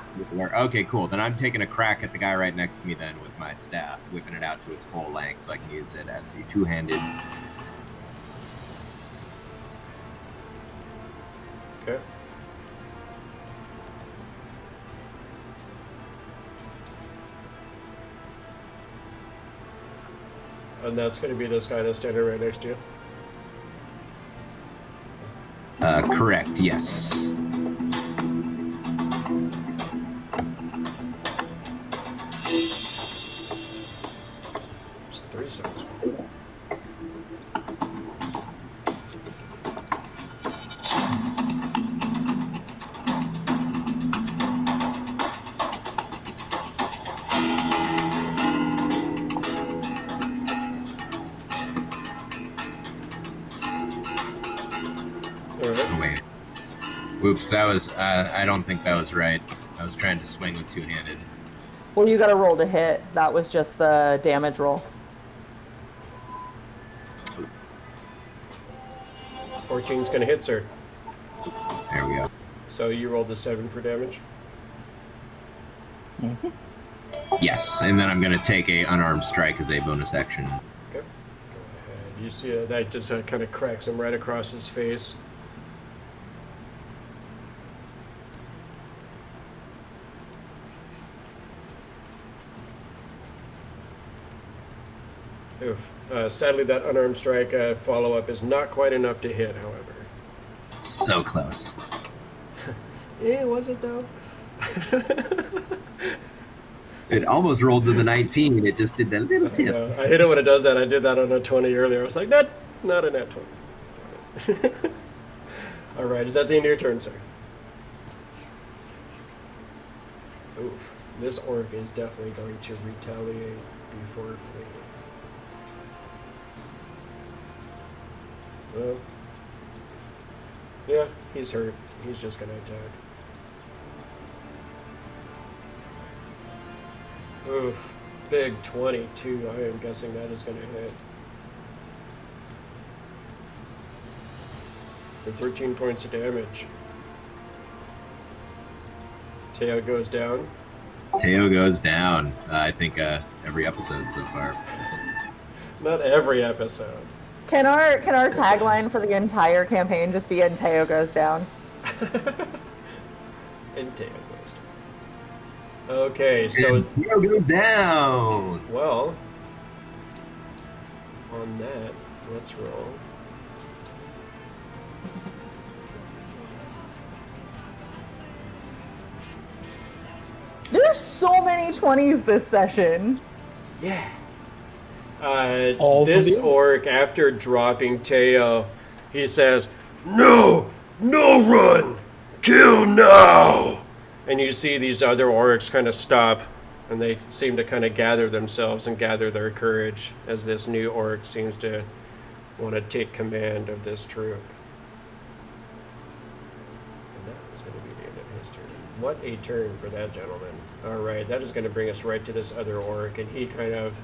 Okay, cool. Then I'm taking a crack at the guy right next to me then with my staff, whipping it out to its full length so I can use it as a two-handed... Okay. And that's going to be this guy that's standing right next to you. Correct, yes. Just 3 seconds. Oh, wait. Whoops, that was... I don't think that was right. I was trying to swing with two-handed. Well, you got to roll to hit. That was just the damage roll. 14's going to hit, sir. There we go. So you rolled a 7 for damage. Mm-hmm. Yes, and then I'm going to take a unarmed strike as a bonus action. Okay. Go ahead. You see that just kind of cracks him right across his face. Oof. Sadly, that unarmed strike follow-up is not quite enough to hit, however. So close. Yeah, was it though? It almost rolled to the 19. It just did that little tip. I hate it when it does that. I did that on a 20 earlier. I was like, not a nat 20. All right, is that the end of your turn, sir? Oof. This orc is definitely going to retaliate before fleeing. Well, yeah, he's hurt. He's just going to attack. Oof. Big 22. I am guessing that is going to hit. For 13 points of damage. Teo goes down. Teo goes down. I think every episode so far. Not every episode. Can our tagline for the entire campaign just be "And Teo goes down"? And Teo goes down. Okay, so Teo goes down. well, on that, let's roll. There's so many 20s this session. Yeah. All This from the orc, after dropping Teo, he says, "No! No run! Kill now!" And you see these other orcs kind of stop, and they seem to kind of gather themselves and gather their courage as this new orc seems to want to take command of this troop. And that is going to be the end of his turn. What a turn for that gentleman. All right, that is going to bring us right to this other orc, and he kind of,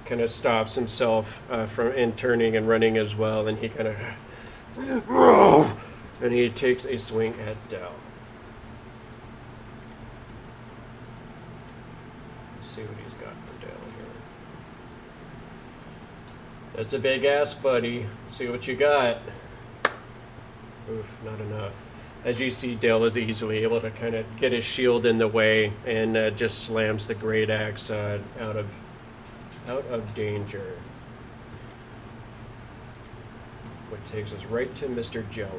kind of stops himself from turning and running as well, and he kind of, and he takes a swing at Dell. Let's see what he's got for Dell here. That's a big ask, buddy. See what you got. Oof, not enough. As you see, Dale is easily able to kind of get his shield in the way and just slams the great axe out of danger. Which takes us right to Mr. Jellen.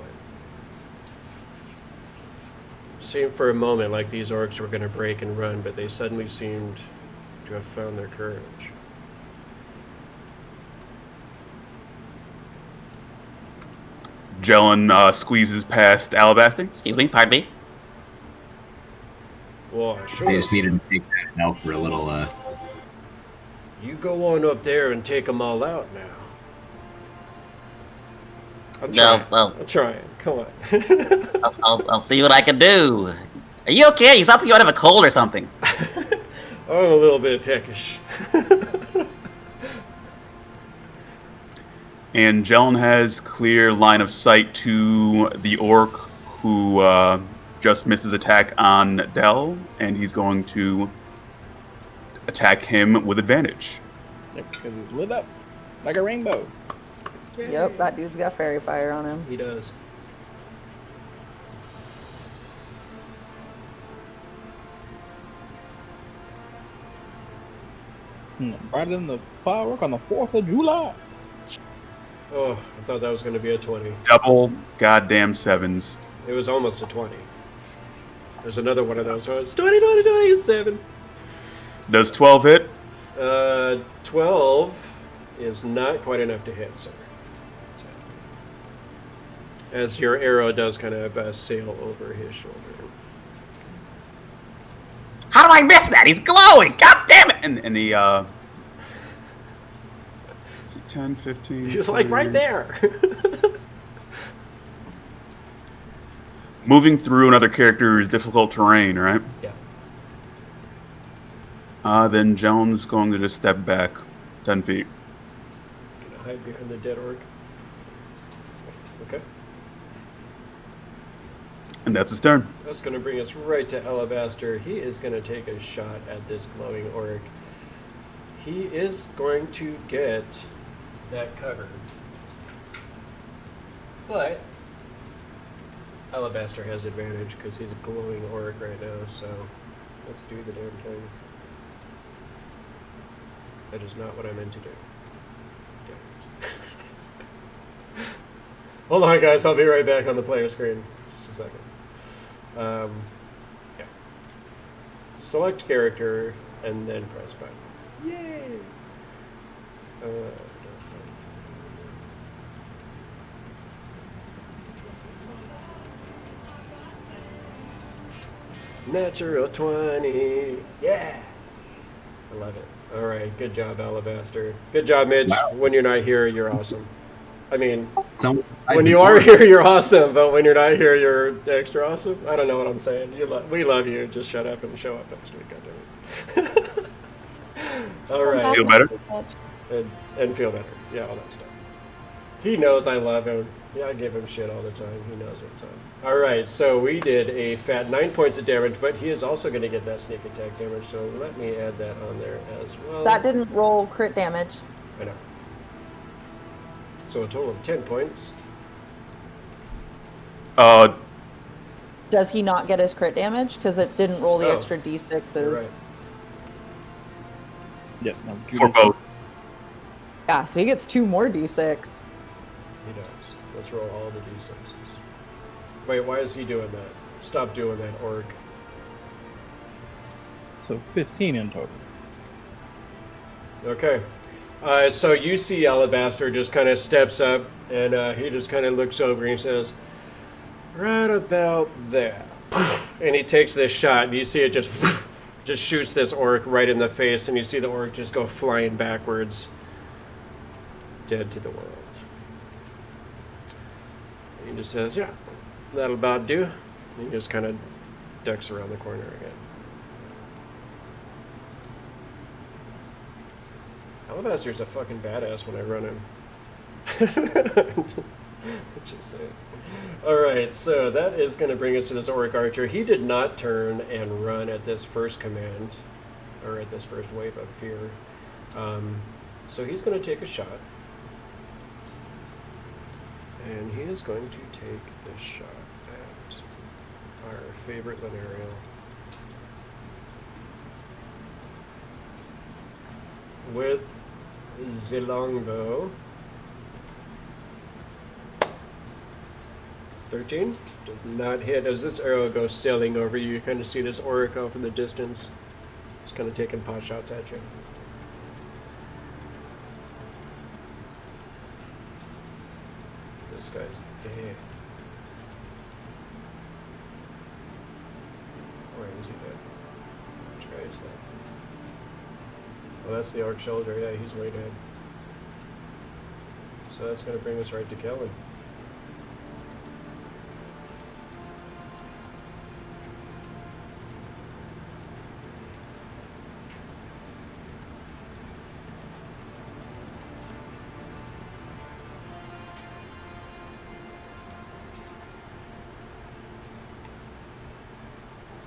Seemed for a moment like these orcs were going to break and run, but they suddenly seemed to have found their courage. Jellen squeezes past Alabaster. Excuse me, pardon me. Well, They just needed to take that now for a little. You go on up there and take them all out now. I'm trying. I'm trying. Come on. I'll see what I can do. Are you okay? You sound like you might have a cold or something. I'm a little bit peckish. And Jellen has clear line of sight to the orc who just missed his attack on Dell, and he's going to attack him with advantage. Yep, because he's lit up like a rainbow. Yep, that dude's got fairy fire on him. He does. Brighter than the firework on the 4th of July. Oh, I thought that was going to be a 20. Double goddamn sevens. It was almost a 20. There's another one of those. So it's 20, 20, 27. Does 12 hit? 12 is not quite enough to hit, sir. As your arrow does kind of sail over his shoulder. How do I miss that? He's glowing! God damn it! And he, 10, 15... He's like right there! Moving through another character is difficult terrain, right? Yeah. Then Jellen's going to just step back 10 feet. Gonna hide behind the dead orc. Okay. And that's his turn. That's going to bring us right to Alabaster. He is going to take a shot at this glowing orc. He is going to get that covered. But Alabaster has advantage because he's a glowing orc right now, so let's do the damn thing. That is not what I meant to do. Damn it. Hold on, guys. I'll be right back on the player screen. Just a second. Yeah. Select character and then press buttons. Yay! Natural 20. Yeah! I love it. All right. Good job, Alabaster. Good job, Mitch. Wow. When you're not here, you're awesome. I mean, Some when you are here, you're awesome, but when you're not here, you're extra awesome. I don't know what I'm saying. We love you. Just shut up and show up next week. Goddammit. All right. Feel better? And feel better. Yeah, all that stuff. He knows I love him. Yeah, I give him shit all the time. He knows what's up. All right, so we did a fat 9 points of damage, but he is also going to get that sneak attack damage, so let me add that on there as well. That didn't roll crit damage. I know. So a total of 10 points. Does he not get his crit damage? Because it didn't roll the extra d6s. You're right. Yep. For both. Yeah, so he gets 2 more d6. He does. Let's roll all the d6s. Wait, why is he doing that? Stop doing that, orc. So 15 in total. Okay. So you see Alabaster just kind of steps up, and he just kind of looks over and he says, right about there. And he takes this shot, and you see it just shoots this orc right in the face, and you see the orc just go flying backwards, dead to the world. And he just says, yeah, that'll about do. And he just kind of ducks around the corner again. Alabaster's a fucking badass when I run him. Just saying. Alright, so that is going to bring us to this Orc Archer. He did not turn and run at this first command, or at this first wave of fear. So he's going to take a shot. And he is going to take this shot at our favorite Linearial. With the longbow. 13 does not hit. As this arrow goes sailing over you, you kind of see this orc off in the distance, just kind of taking pot shots at you. This guy's dead. Where is he dead? Which guy is that? Well, that's the Arc Soldier. Yeah, he's way dead. So that's going to bring us right to Kellen.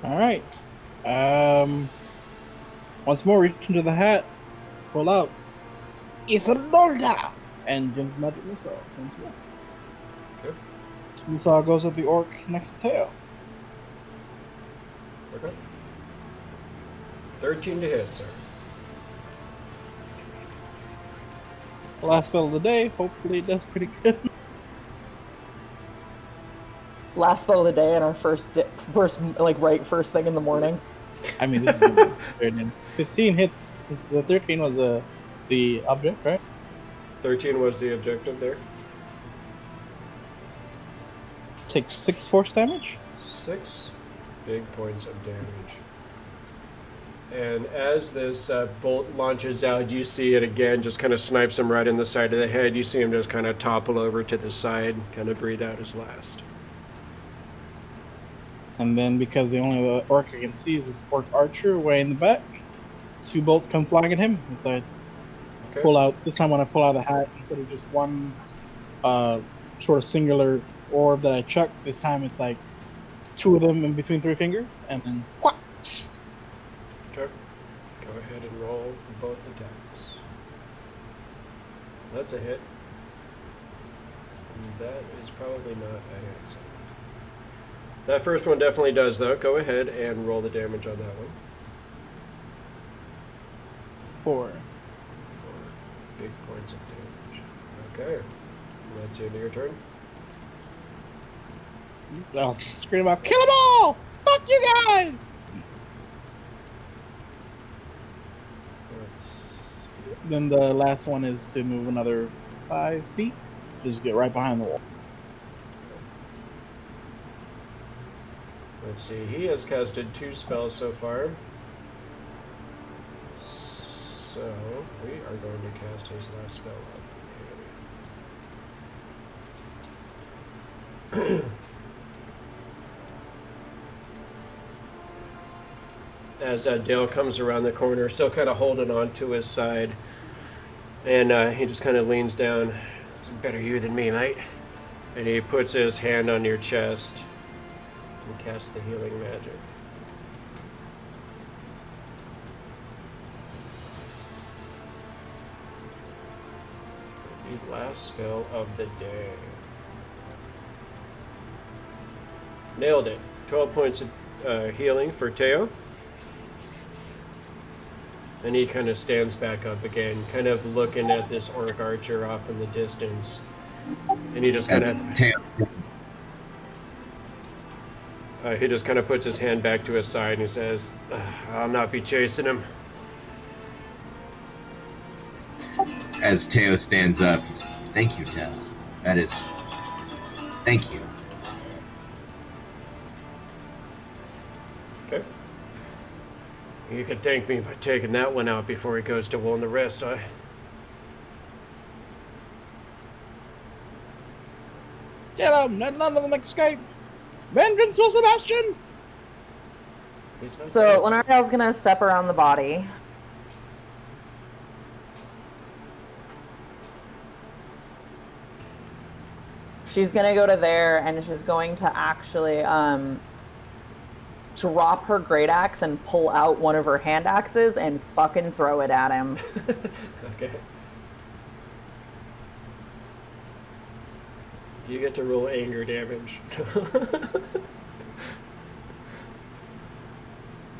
All right. Once more, reach into the hat, pull out. It's a Olga! And jump magic missile once more. Okay. Missile goes at the orc next to tail. Okay. 13 to hit, sir. Last spell of the day. Hopefully, it does pretty good. Last spell of the day and our first thing in the morning. I mean, this is good. 15 hits. Since the 13 was the object, right? 13 was the objective there. Takes 6 force damage. 6 big points of damage. And as this bolt launches out, you see it again, just kind of snipes him right in the side of the head. You see him just kind of topple over to the side, kind of breathe out his last. And then, because the only orc I can see is this orc archer way in the back, 2 bolts come flying at him. And so I pull out, this time when I pull out the hat, instead of just one sort of singular orb that I chuck, this time it's like 2 of them in between 3 fingers, and then what? Okay. Go ahead and roll both attacks. That's a hit. And that is probably not a hit. So. That first one definitely does, though. Go ahead and roll the damage on that one. 4. 4 big points of damage. Okay. And that's the end of your turn. I'll scream out, kill them all! Fuck you guys! Then the last one is to move another 5 feet. Just get right behind the wall. Let's see, he has casted 2 spells so far. So, we are going to cast his last spell up. As Dale comes around the corner, still kind of holding on to his side, and he just kind of leans down. It's better you than me, mate. And he puts his hand on your chest and casts the healing magic. The last spell of the day. Nailed it. 12 points of healing for Teo. And he kind of stands back up again, kind of looking at this orc archer off in the distance. And he just kind of... he just kind of puts his hand back to his side and he says, I'll not be chasing him. as Teo stands up, he says, "Thank you, Teo. That is, thank you." Okay. You can thank me by taking that one out before he goes to wound the rest, huh? Get him! Let none of them escape! Vengeance for Sebastian! He's not So dead. Lenariel's gonna step around the body. She's gonna go to there and she's going to actually drop her great axe and pull out one of her hand axes and fucking throw it at him. Okay. You get to roll anger damage.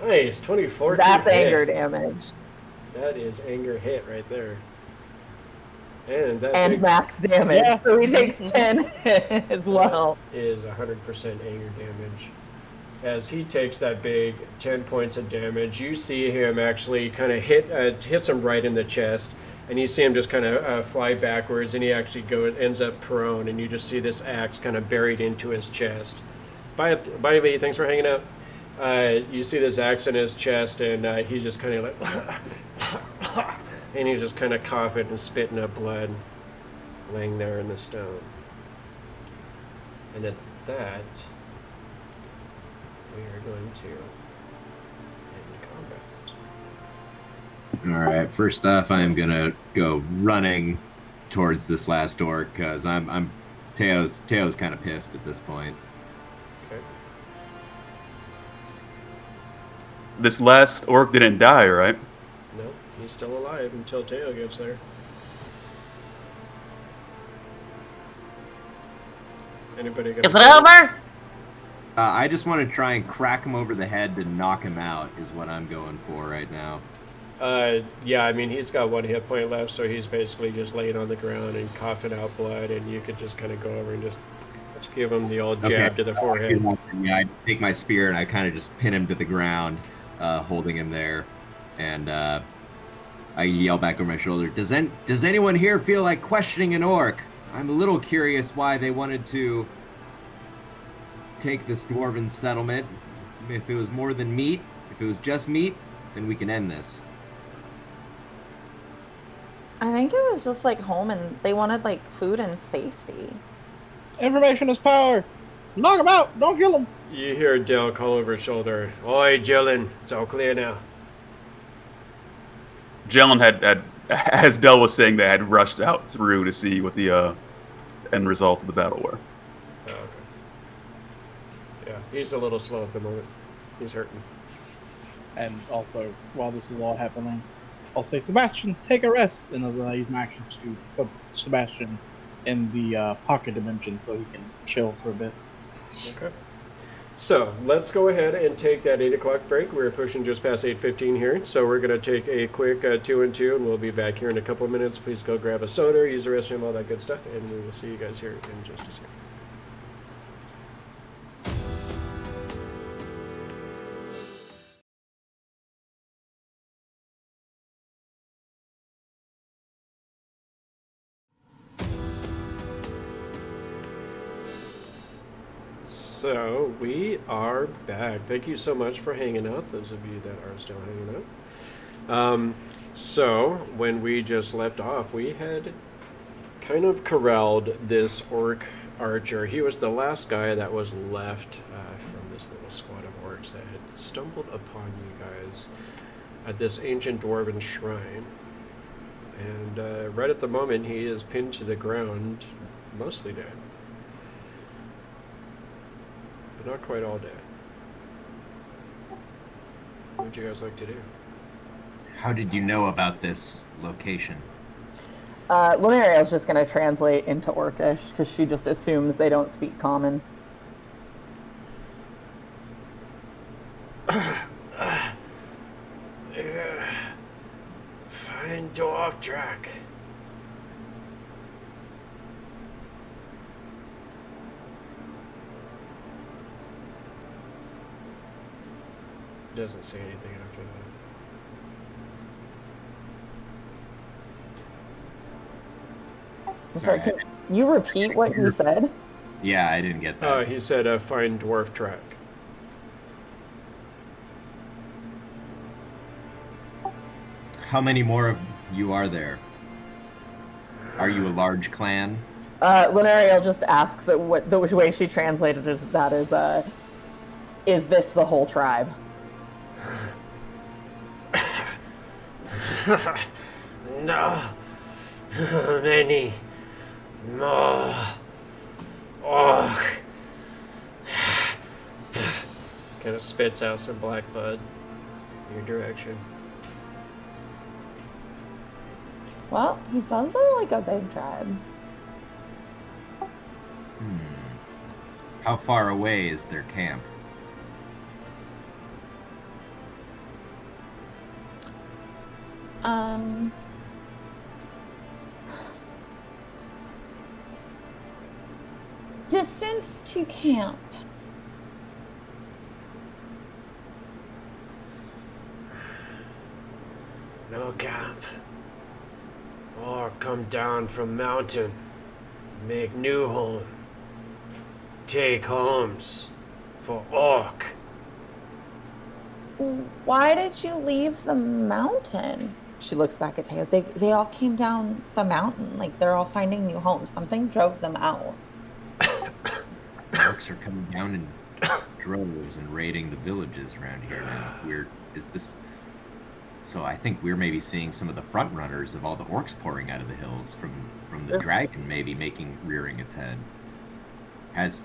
Nice, 24. That's to hit. anger damage. That is anger hit right there. And that And big max damage. Yeah. So he takes 10 as well. is 100% anger damage. As he takes that big 10 points of damage, you see him actually kind of hits him right in the chest, and you see him just kind of fly backwards, and he actually ends up prone, and you just see this axe kind of buried into his chest. Bye, Lee. Thanks for hanging out. You see this axe in his chest, and he's just kind of like, and he's just kind of coughing and spitting up blood, laying there in the stone. And at that, we are going to end combat. All right. First off, I'm gonna go running towards this last orc because Teo's kind of pissed at this point. Okay. This last orc didn't die, right? No, he's still alive until Teo gets there. Anybody gonna Is it over? I just want to try and crack him over the head to knock him out is what I'm going for right now. Yeah, I mean, he's got 1 hit point left, so he's basically just laying on the ground and coughing out blood, and you could just kind of go over and just give him the old jab to the forehead. Yeah, I take my spear and I kind of just pin him to the ground, holding him there, and I yell back over my shoulder, Does anyone here feel like questioning an orc? I'm a little curious why they wanted to take this dwarven settlement. If it was more than meat, if it was just meat, then we can end this. I think it was just like home and they wanted like food and safety. Information is power! Knock him out! Don't kill him! You hear Dell call over his shoulder, Oi, Jellen, it's all clear now. Jellen had, as Del was saying, they had rushed out through to see what the end results of the battle were. Oh, okay. Yeah, he's a little slow at the moment. He's hurting. And also, while this is all happening, I'll say, Sebastian, take a rest. And I'll use my action to put Sebastian in the pocket dimension so he can chill for a bit. Okay. So let's go ahead and take that 8 o'clock break. We're pushing just past 8:15 here, so we're going to take a quick 2 and 2, and we'll be back here in a couple of minutes. Please go grab a soda, use the restroom, all that good stuff, and we will see you guys here in just a second. So we are back. Thank you so much for hanging out, those of you that are still hanging out. So when we just left off, we had kind of corralled this orc archer. He was the last guy that was left from this little squad of orcs that had stumbled upon you guys at this ancient dwarven shrine. And right at the moment, he is pinned to the ground, mostly dead. But not quite all dead. What would you guys like to do? How did you know about this location? Lunaria's just going to translate into Orcish because she just assumes they don't speak common. Find dwarf track. Doesn't say anything after that. Sorry, Can you repeat what you said? Yeah, I didn't get that. He said find dwarf track. How many more of you are there? Are you a large clan? Lenariel just asks what the way she translated is this the whole tribe? No, many more. Oh. Kind of spits out some black bud in your direction. Well, he sounds like a big tribe. How far away is their camp? Distance to camp. No camp. Or come down from mountain. Make new home. Take homes for orc. Why did you leave the mountain? She looks back at Teo. They all came down the mountain. Like, they're all finding new homes. Something drove them out. Orcs are coming down in droves and raiding the villages around here now. So I think we're maybe seeing some of the front runners of all the orcs pouring out of the hills from the dragon maybe rearing its head. Ask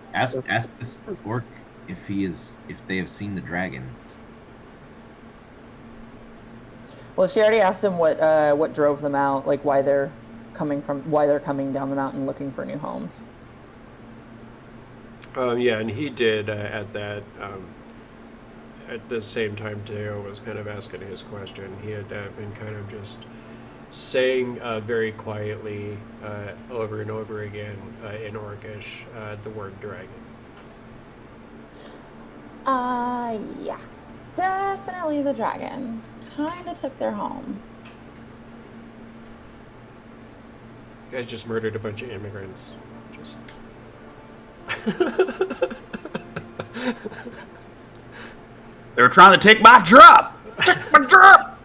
this orc if they have seen the dragon. Well, she already asked him what drove them out, like why they're coming down the mountain looking for new homes. Yeah, and he did at the same time Teo was kind of asking his question. He had been kind of just saying very quietly over and over again in Orcish the word dragon. Yeah, definitely the dragon. Kind of took their home. You guys just murdered a bunch of immigrants. Just. They were trying to take my drop! Take my drop!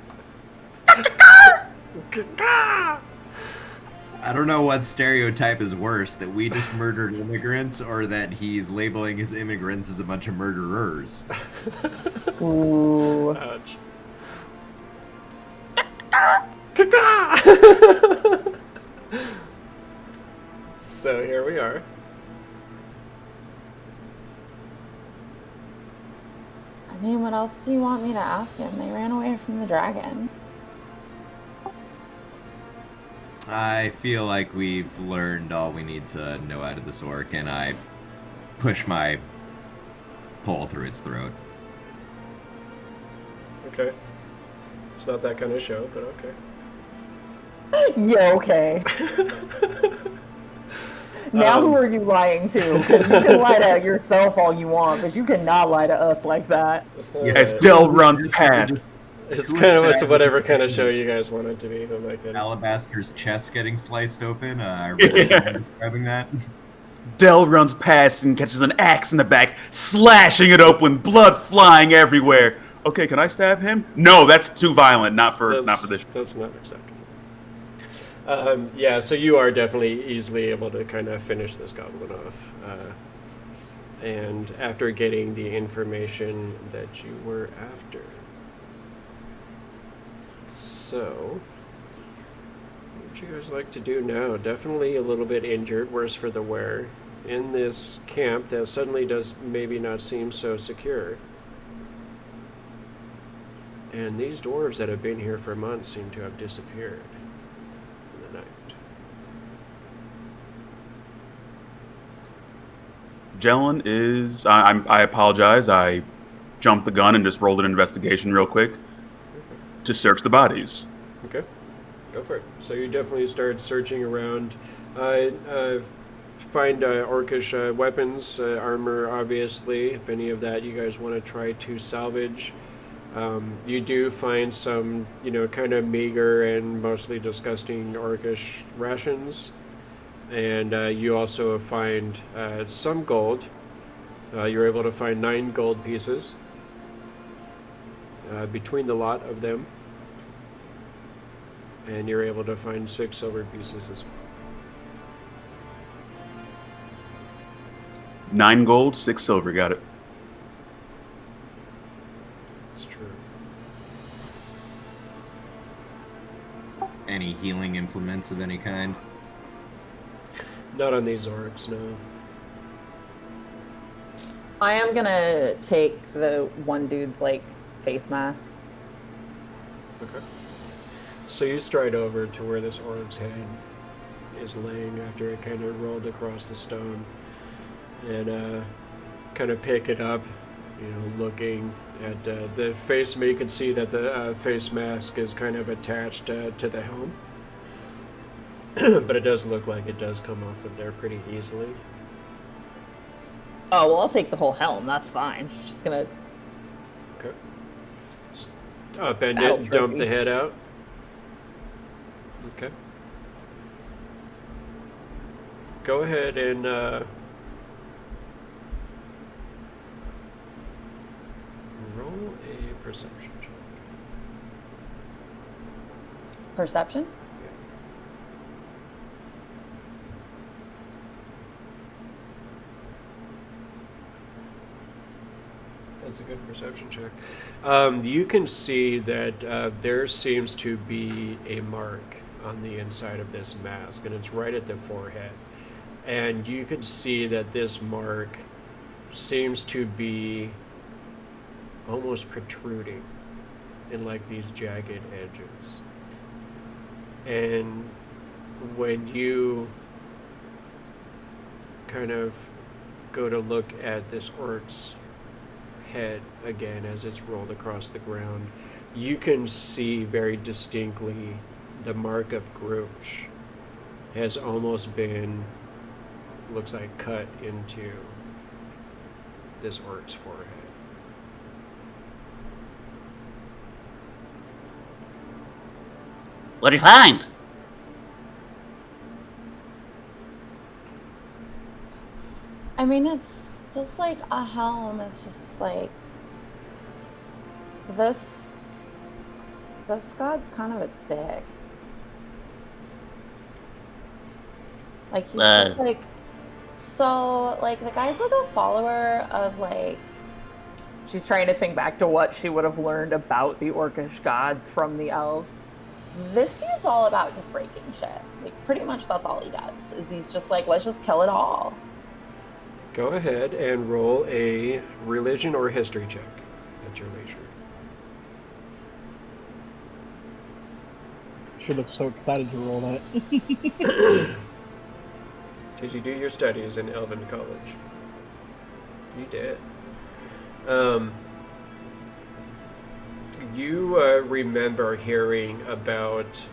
I don't know what stereotype is worse, that we just murdered immigrants or that he's labeling his immigrants as a bunch of murderers. Ooh. Ouch. So here we are. I mean, what else do you want me to ask him? They ran away from the dragon. I feel like we've learned all we need to know out of this orc, and I push my pole through its throat. Okay. It's not that kind of show, but okay. Yeah, okay. Now who are you lying to? Because you can lie to yourself all you want, but you cannot lie to us like that. As Dell runs past. It's kind of whatever kind of show you guys want it to be. I'm like, Alabaster's chest getting sliced open. Describing that. Dell runs past and catches an axe in the back, slashing it open, blood flying everywhere. Okay, can I stab him? No, that's too violent. Not for this. That's not acceptable. Yeah, so you are definitely easily able to kind of finish this goblin off. And after getting the information that you were after. So, what would you guys like to do now? Definitely a little bit injured, worse for the wear, in this camp that suddenly does maybe not seem so secure. And these dwarves that have been here for months seem to have disappeared in the night. Jellen is... I apologize. I jumped the gun and just rolled an investigation real quick to search the bodies. Okay, go for it. So you definitely start searching around. Find orcish weapons, armor, obviously, if any of that you guys want to try to salvage. You do find some, kind of meager and mostly disgusting orcish rations. And you also find some gold. You're able to find 9 gold pieces between the lot of them. And you're able to find 6 silver pieces as well. 9 gold, 6 silver. Got it. That's true. Any healing implements of any kind? Not on these orcs, no. I am gonna take the one dude's like face mask. Okay. So you stride over to where this orc's head is laying after it kind of rolled across the stone, and kind of pick it up, looking at the face. You can see that the face mask is kind of attached to the helm, but it does look like it does come off of there pretty easily. Oh, well, I'll take the whole helm. That's fine. Just gonna... Okay. Just bend it and dump the head out. Okay. Go ahead and roll a perception check. Perception? That's a good perception check. You can see that there seems to be a mark on the inside of this mask, and it's right at the forehead. And you can see that this mark seems to be almost protruding in like these jagged edges. And when you kind of go to look at this orc's head again as it's rolled across the ground, you can see very distinctly the mark of Grooch has almost been, looks like, cut into this orc's forehead. What do you find? I mean, it's just like a helm. It's just like this god's kind of a dick. Like he's just like, so like the guy's like a follower of like, she's trying to think back to what she would have learned about the orcish gods from the elves. This dude's all about just breaking shit. Like pretty much that's all he does, is he's just like, let's just kill it all. Go ahead and roll a religion or history check at your leisure. She looks so excited to roll that. Did you do your studies in Elven College? You did. You remember hearing about,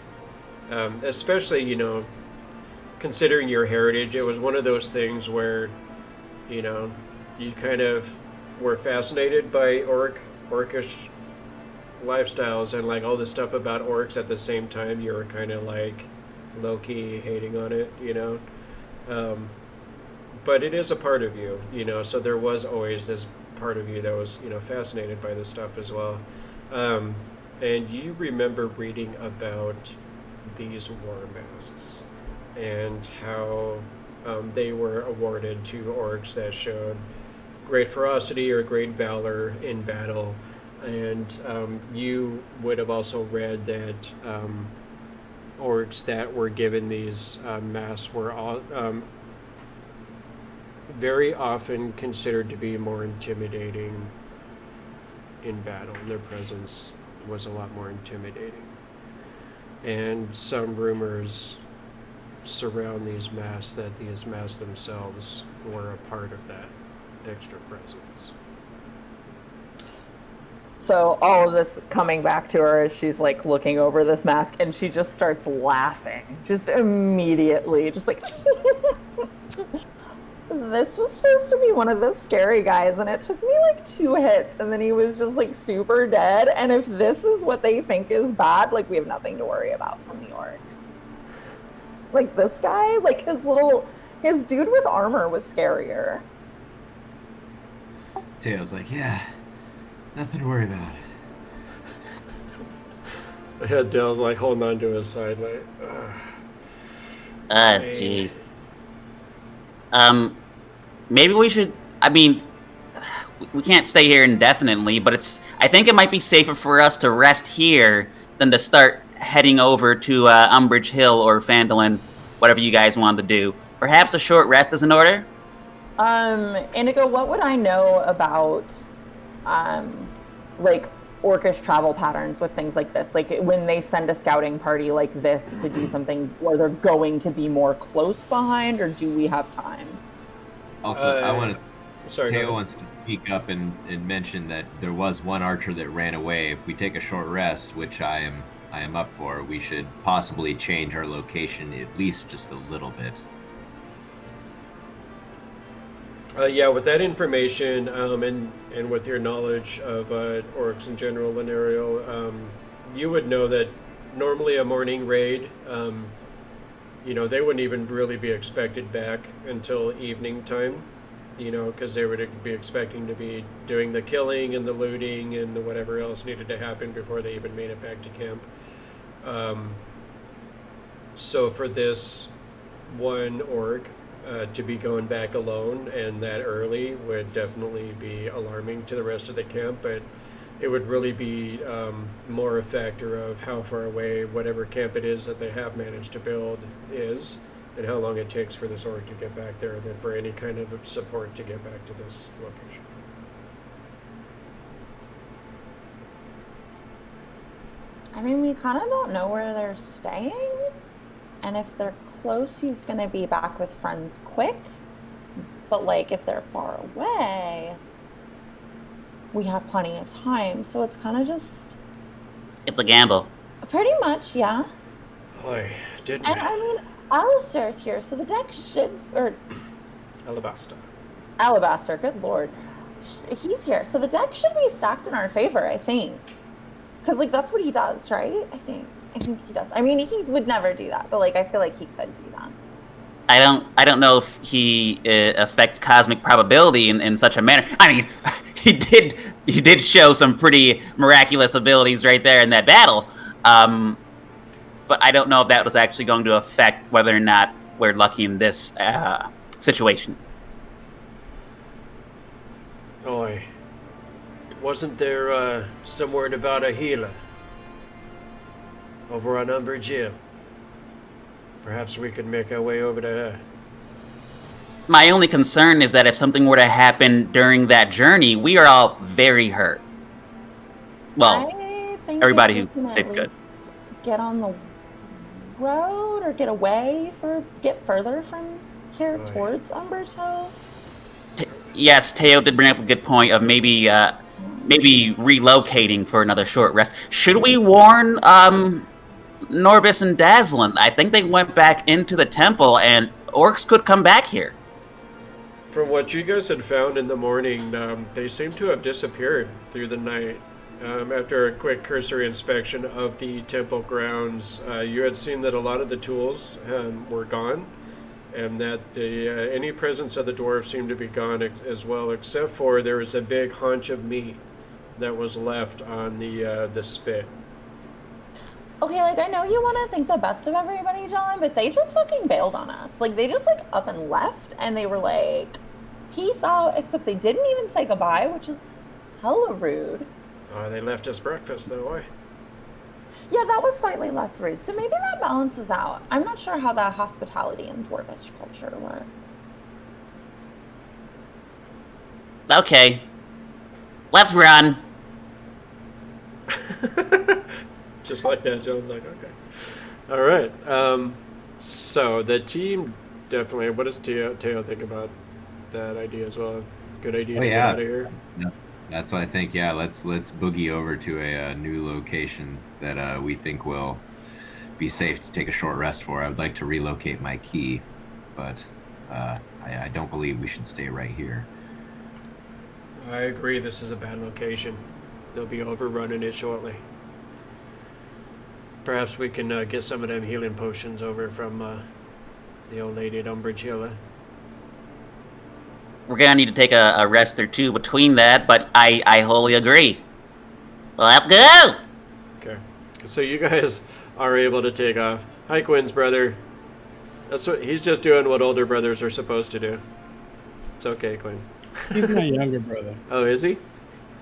especially, considering your heritage, it was one of those things where, you kind of were fascinated by orcish lifestyles and like all this stuff about orcs. At the same time, you were kind of like low-key hating on it, but it is a part of you, so there was always this part of you that was, fascinated by this stuff as well. And you remember reading about these war masks and how they were awarded to orcs that showed great ferocity or great valor in battle. And you would have also read that orcs that were given these masks were all, very often considered to be more intimidating in battle. Their presence was a lot more intimidating. And some rumors surround these masks that these masks themselves were a part of that extra presence. So all of this coming back to her as she's like looking over this mask, and she just starts laughing, just immediately, just like this was supposed to be one of the scary guys, and it took me like 2 hits, and then he was just like super dead. And if this is what they think is bad, like we have nothing to worry about from the orcs. Like this guy, like his dude with armor was scarier. Tail's like, yeah, nothing to worry about. Yeah, Dale's like holding on to his side, like, ugh. Jeez. Maybe we should. I mean, we can't stay here indefinitely, but I think it might be safer for us to rest here than to start heading over to Umbridge Hill or Phandalin, whatever you guys want to do. Perhaps a short rest is in order? Indigo, what would I know about, like, orcish travel patterns with things like this? Like, when they send a scouting party like this to do something where they're going to be more close behind, or do we have time? Also, I want to... Sorry, Teo wants to speak up and mention that there was one archer that ran away. If we take a short rest, which I am up for, we should possibly change our location at least just a little bit. Yeah, with that information, and with your knowledge of orcs in general, Lenariel, you would know that normally a morning raid, they wouldn't even really be expected back until evening time, because they would be expecting to be doing the killing and the looting and the whatever else needed to happen before they even made it back to camp. So for this one orc, to be going back alone and that early would definitely be alarming to the rest of the camp, but it would really be more a factor of how far away whatever camp it is that they have managed to build is, and how long it takes for this orc to get back there than for any kind of support to get back to this location. I mean, we kind of don't know where they're staying, and if they're close, he's going to be back with friends quick, but like if they're far away, we have plenty of time, so it's kind of just... It's a gamble. Pretty much, yeah. Boy, didn't... And I mean, Alabaster's here, so the deck should... Or... Alabaster, good lord. He's here, so the deck should be stacked in our favor, I think. Because, like, that's what he does, right? I think he does. I mean, he would never do that, but, like, I feel like he could do that. I don't know if he affects cosmic probability in such a manner. I mean, he did show some pretty miraculous abilities right there in that battle. But I don't know if that was actually going to affect whether or not we're lucky in this situation. Oi. Wasn't there some word about a healer over on Umbridge Hill? Perhaps we could make our way over to her. My only concern is that if something were to happen during that journey, we are all very hurt. Well, I think everybody who can did at good. least get on the road or get away get further from here towards Umbridge Hill. Yes, Teo did bring up a good point of maybe relocating for another short rest. Should we warn Norbis and Dazzlin? I think they went back into the temple, and orcs could come back here. From what you guys had found in the morning, they seem to have disappeared through the night. After a quick cursory inspection of the temple grounds, you had seen that a lot of the tools were gone, and that any presence of the dwarves seemed to be gone as well, except for there was a big haunch of meat that was left on the spit. Okay, like, I know you want to think the best of everybody, Jellen, but they just fucking bailed on us. Like, they just, like, up and left, and they were like, peace out, except they didn't even say goodbye, which is hella rude. They left us breakfast, though, eh? Yeah, that was slightly less rude, so maybe that balances out. I'm not sure how that hospitality in dwarvish culture works. Okay. Let's run. Just like that, Joe's like, okay. All right. So the team definitely, what does Teo think about that idea as well? Good idea to get out of here? No, that's what I think. Yeah, let's boogie over to a new location that we think will be safe to take a short rest for. I would like to relocate my key, but I don't believe we should stay right here. I agree. This is a bad location. They'll be overrunning it shortly. Perhaps we can get some of them healing potions over from The old lady at Umbragilla. We're gonna need to take a rest or two between that, but I wholly agree. Let's go! Okay. So you guys are able to take off. Hi, Quinn's brother. That's what he's just doing what older brothers are supposed to do. It's okay, Quinn. He's my younger brother. Oh, is he?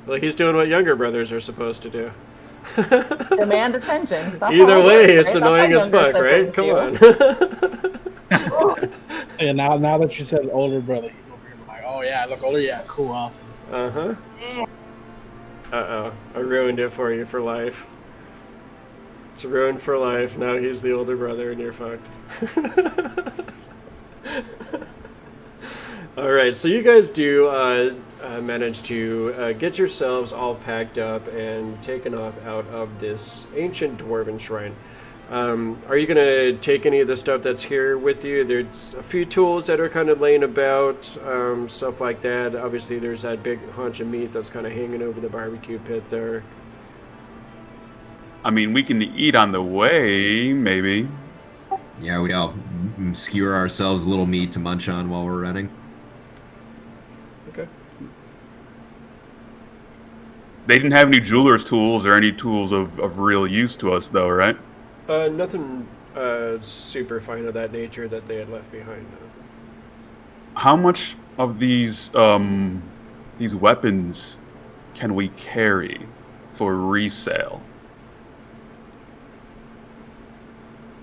Well, he's doing what younger brothers are suped to do. Demand attention. That's Either how way, works, it's right? annoying as That's fuck, how right? younger Come siblings on. So yeah, now that you said older brother, he's over here like, oh yeah, I look older. Yeah, cool, awesome. Uh-huh. Uh-oh. I ruined it for you for life. It's ruined for life. Now he's the older brother and you're fucked. All right, so you guys do manage to get yourselves all packed up and taken off out of this ancient dwarven shrine. Are you going to take any of the stuff that's here with you? There's a few tools that are kind of laying about, stuff like that. Obviously, there's that big haunch of meat that's kind of hanging over the barbecue pit there. I mean, we can eat on the way, maybe. Yeah, we all skewer ourselves a little meat to munch on while we're running. Okay. They didn't have any jeweler's tools or any tools of real use to us, though, right? Nothing super fine of that nature that they had left behind. How much of these weapons can we carry for resale?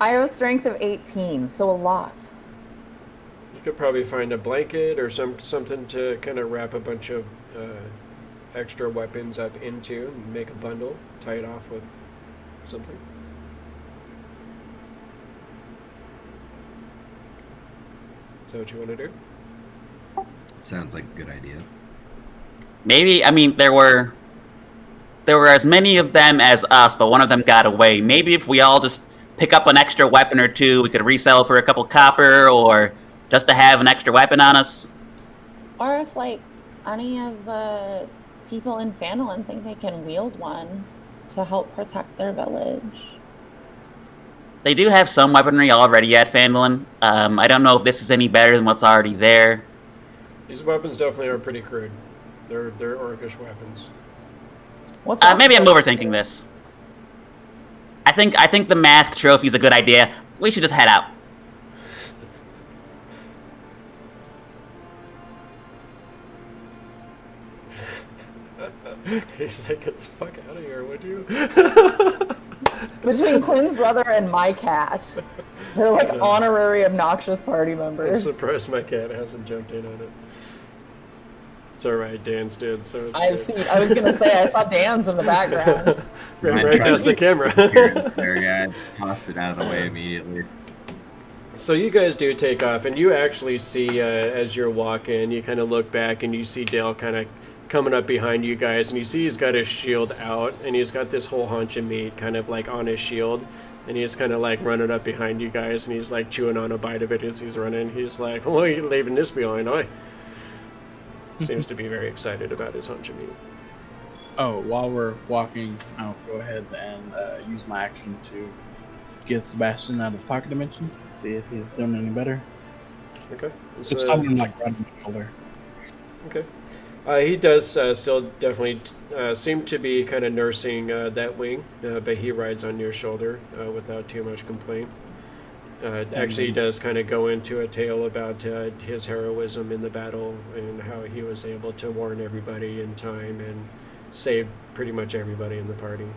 I have a strength of 18, so a lot. You could probably find a blanket or something to kind of wrap a bunch of extra weapons up into and make a bundle, tie it off with something. Is that what you want to do? Sounds like a good idea. Maybe, I mean, there were as many of them as us, but one of them got away. Maybe if we all just pick up an extra weapon or two, we could resell for a couple copper, or just to have an extra weapon on us. Or if, like, any of the people in Phandalin think they can wield one to help protect their village. They do have some weaponry already at Phandalin. I don't know if this is any better than what's already there. These weapons definitely are pretty crude. They're orcish weapons. Maybe I'm overthinking this. I think the mask trophy is a good idea. We should just head out. He's like, get the fuck out of here, would you? Between Quinn's brother and my cat, they're like honorary obnoxious party I'm members. surprised my cat hasn't jumped in on it. It's alright, Dan's did, so it's good. I was gonna say, I saw Dan's in the background. Right past the camera. There, yeah, I tossed it out of the way immediately. So you guys do take off, and you actually see, as you're walking, you kind of look back, and you see Dale kind of coming up behind you guys, and you see he's got his shield out, and he's got this whole haunch of meat kind of like on his shield, and he's kind of like running up behind you guys, and he's like chewing on a bite of it as he's running. He's like, "Oh, you're leaving this behind, oi." Seems to be very excited about his haunch of meat. Oh, while we're walking, I'll go ahead and use my action to get Sebastian out of pocket dimension, see if he's doing any better. Okay. If someone like running my shoulder. Okay. He does still definitely seem to be kind of nursing that wing, but he rides on your shoulder without too much complaint. Actually, he does kind of go into a tale about his heroism in the battle and how he was able to warn everybody in time and save pretty much everybody in the party.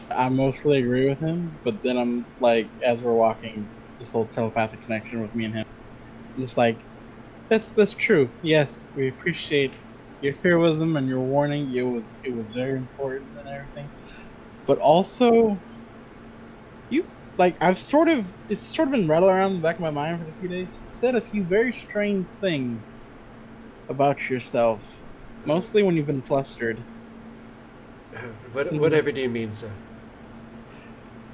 I mostly agree with him, but then I'm like, as we're walking, this whole telepathic connection with me and him, I'm just like, that's true. Yes, we appreciate your heroism and your warning. It was very important and everything. But also, it's sort of been rattling around the back of my mind for a few days. You've said a few very strange things about yourself, mostly when you've been flustered. Whatever do you mean, sir?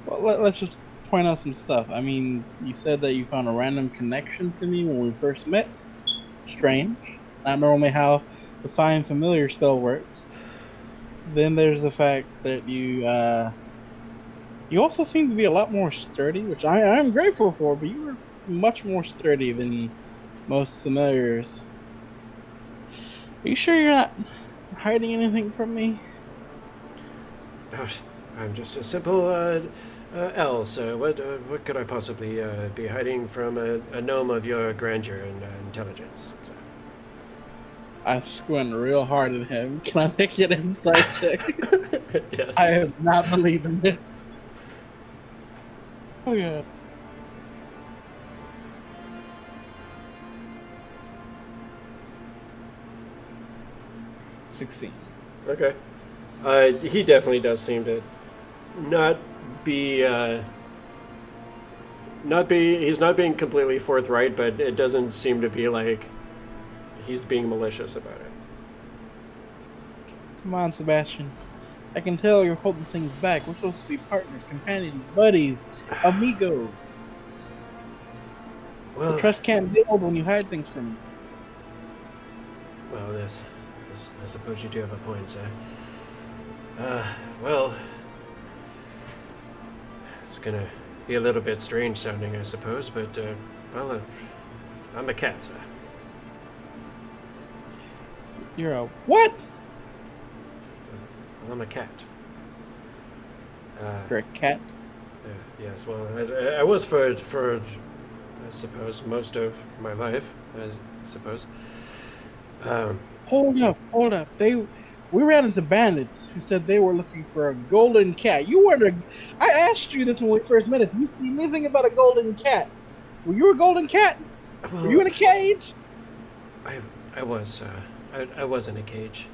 Well, let's just point out some stuff. I mean, you said that you found a random connection to me when we first met. Strange. Not normally how the Find Familiar spell works. Then there's the fact that you You also seem to be a lot more sturdy, which I'm grateful for, but you were much more sturdy than most familiars. Are you sure you're not hiding anything from me? Oh, I'm just a simple elf, so what could I possibly be hiding from a gnome of your grandeur and intelligence? So. I squint real hard at him. Can I make an insight check? Yes. I have not believed in it. Oh, yeah. $16. Okay. He definitely does seem to not be. He's not being completely forthright, but it doesn't seem to be like he's being malicious about it. Come on, Sebastian. I can tell you're holding things back. We're supposed to be partners, companions, buddies, amigos. Well, The trust can't build when you hide things from me. well, I suppose you do have a point, sir. Well, it's gonna be a little bit strange sounding, I suppose, but well, I'm a cat, sir. You're a what? Well, I'm a cat. You're a cat? Yes, well, I was for I suppose most of my life, I suppose. Hold up. We ran into bandits who said they were looking for a golden cat. You weren't I asked you this when we first met. Did you see anything about a golden cat? Were you a golden cat? Well, Were you in a cage? I was in a cage,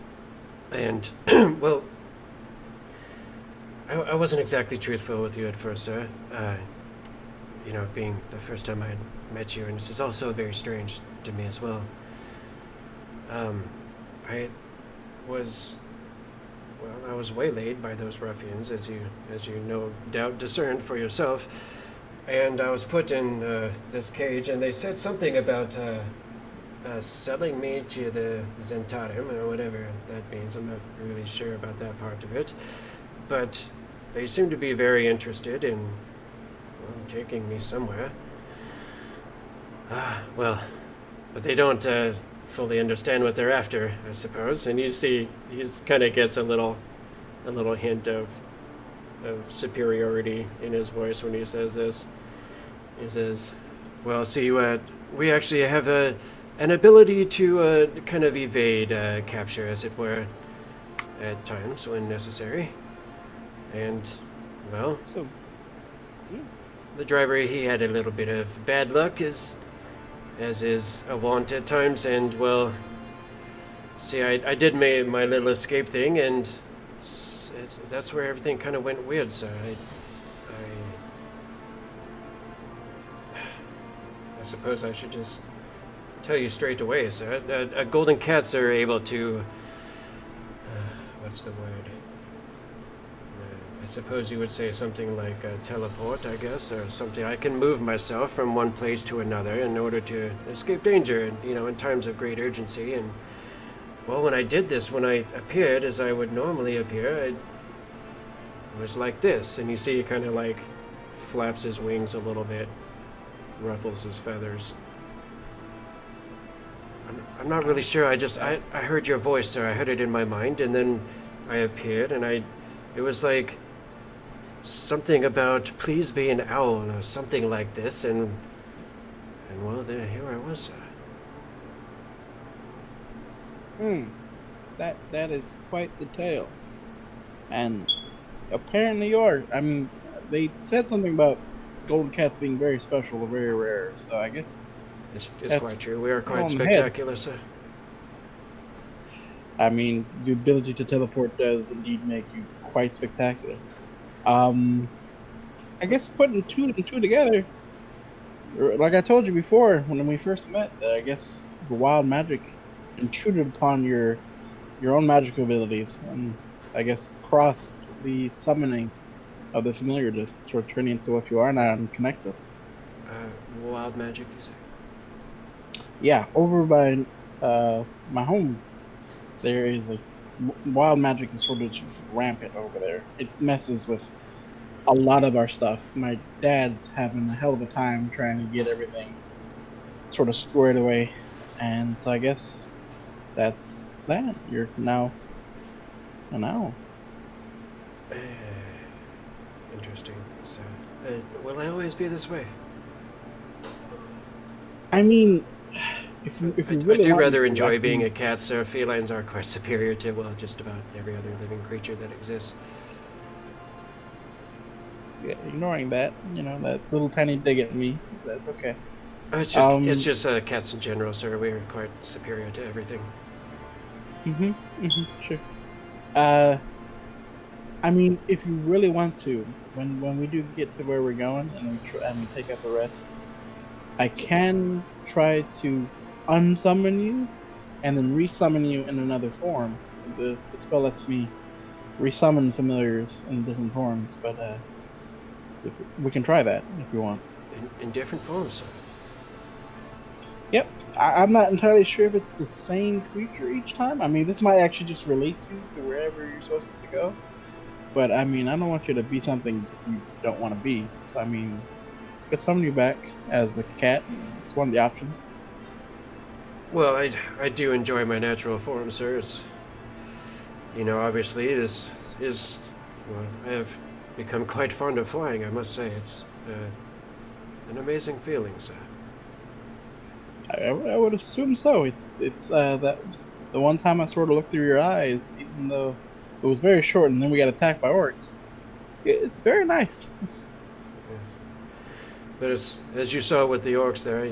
and well, I wasn't exactly truthful with you at first, sir. You know, being the first time I had met you, and this is also very strange to me as well. I was waylaid by those ruffians, as you no doubt discerned for yourself, and I was put in this cage, and they said something about selling me to the Zentarim, or whatever that means. I'm not really sure about that part of it, but they seem to be very interested in taking me somewhere. Well, but they don't fully understand what they're after, I suppose. And you see, he kind of gets a little hint of superiority in his voice when he says this. He says, "Well, see, we actually have an ability to kind of evade capture, as it were, at times when necessary. And, well, So, the driver, he had a little bit of bad luck, as is a wont at times, and, well, see, I did my little escape thing, and that's where everything kind of went weird, so I suppose I should just tell you straight away, sir. Golden cats are able to, what's the word? I suppose you would say something like teleport, I guess, or something. I can move myself from one place to another in order to escape danger, you know, in times of great urgency. And, well, when I did this, when I appeared as I would normally appear, it was like this. And you see he kind of like flaps his wings a little bit, ruffles his feathers. I'm not really sure. I heard your voice, sir. I heard it in my mind, and then I appeared, and it was like something about please be an owl or something like this, and well, here I was, sir. That is quite the tale. And apparently yours. I mean, they said something about golden cats being very special or very rare, so I guess It's that's quite true. We are on quite the head. spectacular, sir. I mean, the ability to teleport does indeed make you quite spectacular. I guess putting two and two together, like I told you before when we first met, I guess the wild magic intruded upon your own magical abilities, and I guess crossed the summoning of the familiar to sort of turn you into what you are now and connect us. Wild magic, you say? Yeah, over by my home, there is wild magic is sort of just rampant over there. It messes with a lot of our stuff. My dad's having a hell of a time trying to get everything sort of squared away, and so I guess that's that. You're now an owl. Interesting. So, will I always be this way? I mean, if you really I do want me rather to, enjoy I being can- a cat, so felines are quite superior to, well, just about every other living creature that exists. Yeah, ignoring that, that little tiny dig at me. That's okay. It's just cats in general, sir. We are quite superior to everything. Sure. I mean, if you really want to, when we do get to where we're going and we take up a rest, I can try to unsummon you and then resummon you in another form. The spell lets me resummon familiars in different forms, but if we can try that if you want. In different forms, sir. Yep. I'm not entirely sure if it's the same creature each time. I mean, this might actually just release you to wherever you're supposed to go. But, I mean, I don't want you to be something you don't want to be. So, I mean, I could summon you back as the cat. It's one of the options. Well, I do enjoy my natural form, sir. It's, obviously this is, well, I have become quite fond of flying, I must say. It's an amazing feeling, sir. I would assume so. It's that the one time I sort of looked through your eyes, even though it was very short, and then we got attacked by orcs. It's very nice. Yeah. But as you saw with the orcs there,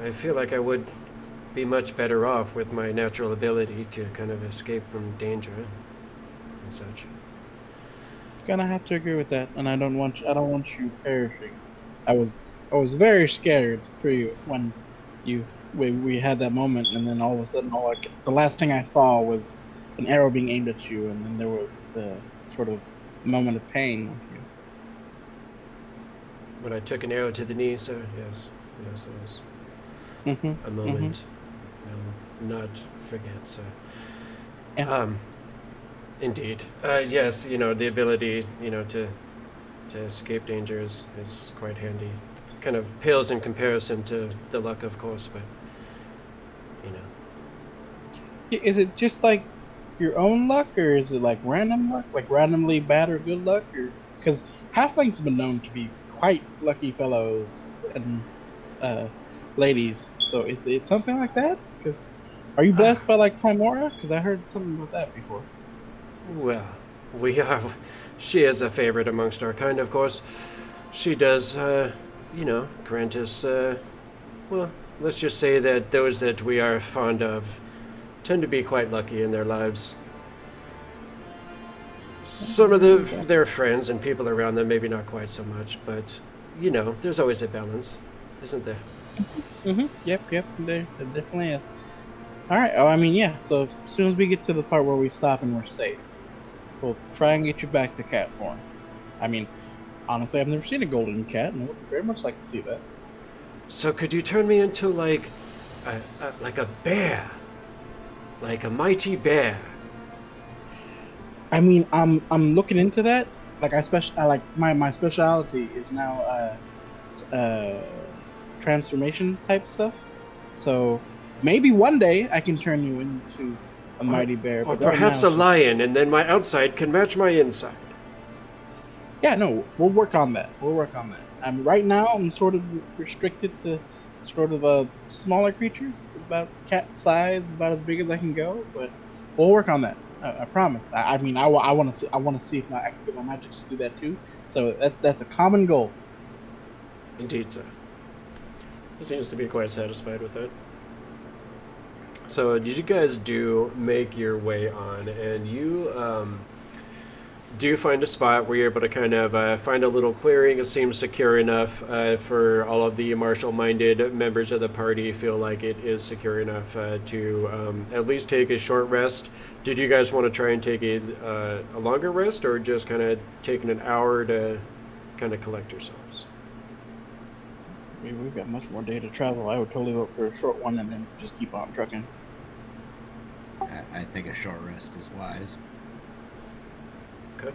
I feel like I would be much better off with my natural ability to kind of escape from danger and such. Gonna have to agree with that, and I don't want you perishing. I was very scared for you when we had that moment, and then all of a sudden, the last thing I saw was an arrow being aimed at you, and then there was the sort of moment of pain with you. When I took an arrow to the knee, sir, yes, it was a moment I'll not forget, sir. Yeah. Indeed. Yes, the ability, to escape danger is quite handy. Kind of pales in comparison to the luck, of course, but, Is it just like your own luck, or is it like random luck, like randomly bad or good luck, or because halflings have been known to be quite lucky fellows and ladies? So is it something like that? Because are you blessed by like Timora? Because I heard something about that before. Well, she is a favorite amongst our kind, of course. She does, grant us, well, let's just say that those that we are fond of tend to be quite lucky in their lives. Some of their friends and people around them, maybe not quite so much, but, there's always a balance, isn't there? Yep, there definitely is. Alright, I mean, yeah, so as soon as we get to the part where we stop and we're safe, we'll try and get you back to cat form. I mean, honestly, I've never seen a golden cat, and I would very much like to see that. So could you turn me into, like a bear? Like a mighty bear? I mean, I'm looking into that. Like, I like my specialty is now transformation type stuff. So maybe one day I can turn you into a mighty bear. Or But right perhaps now, a lion, and then my outside can match my inside. Yeah, no, we'll work on that. Right now, I'm sort of restricted to sort of smaller creatures, about cat size, about as big as I can go. But we'll work on that. I promise. I mean, I want to see if I can get my magic to do that too. So that's a common goal. Indeed, sir. He seems to be quite satisfied with that. So, did you guys make your way on, and you do find a spot where you're able to kind of find a little clearing. It seems secure enough for all of the martial-minded members of the party. Feel like it is secure enough to at least take a short rest. Did you guys want to try and take a longer rest, or just kind of taking an hour to kind of collect yourselves? I mean, we've got much more day to travel. I would totally vote for a short one and then just keep on trucking. I think a short rest is wise. Okay.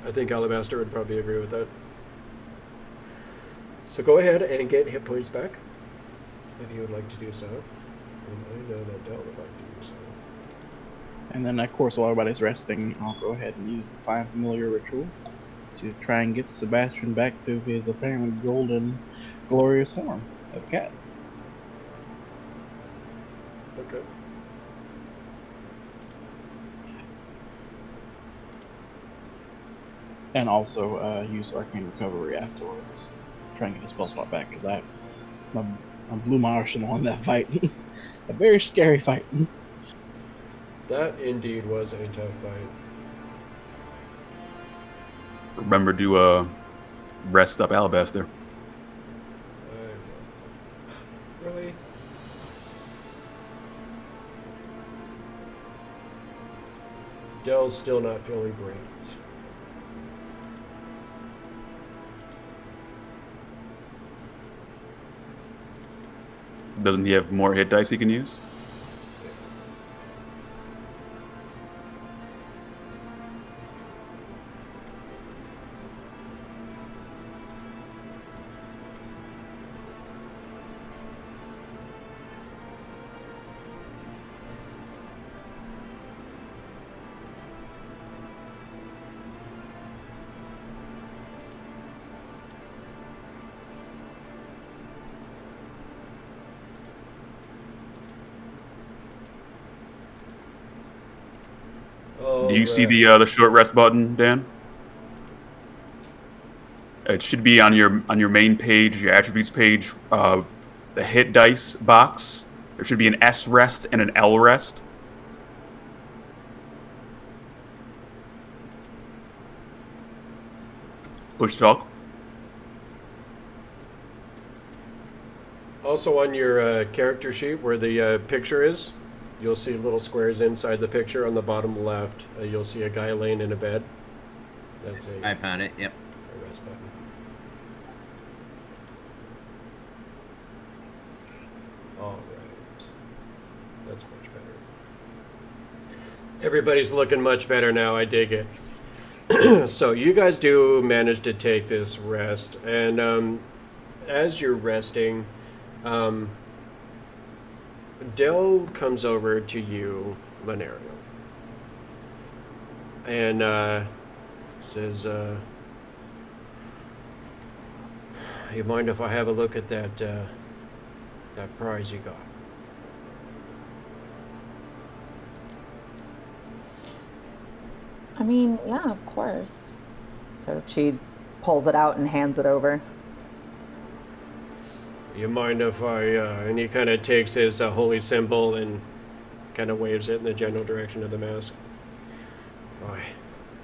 I think Alabaster would probably agree with that. So go ahead and get hit points back if you would like to do so. And I know that Del would like to do so. And then, of course, while everybody's resting, I'll go ahead and use the Find Familiar ritual to try and get Sebastian back to his apparently golden, glorious form of cat. Okay. And also use Arcane Recovery afterwards. Try and get his spell slot back, because I blew my arsenal on that fight. A very scary fight. That indeed was a tough fight. Remember to rest up Alabaster. Really? Del's still not feeling great. Doesn't he have more hit dice he can use? Do you see the short rest button, Dan? It should be on your main page, your attributes page, the hit dice box. There should be an S rest and an L rest. Push talk. Also on your character sheet where the picture is, you'll see little squares inside the picture on the bottom left. You'll see a guy laying in a bed. That's I found it. Yep. a rest button. All right. That's much better. Everybody's looking much better now. I dig it. So you guys do manage to take this rest, and as you're resting, Del comes over to you, Lenario, and says, "You mind if I have a look at that prize you got?" I mean, yeah, of course. So she pulls it out and hands it over. You mind if I, and he kind of takes his holy symbol and kind of waves it in the general direction of the mask. Boy,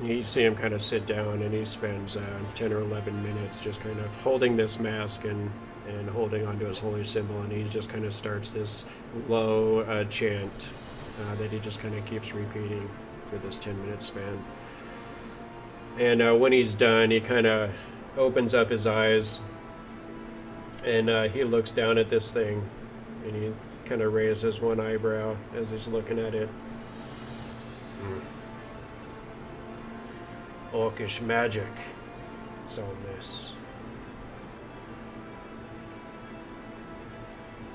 you see him kind of sit down, and he spends 10 or 11 minutes just kind of holding this mask and holding onto his holy symbol, and he just kind of starts this low chant that he just kind of keeps repeating for this 10-minute span. And when he's done, he kind of opens up his eyes, and he looks down at this thing, and he kind of raises one eyebrow as he's looking at it. Orcish magic is on this.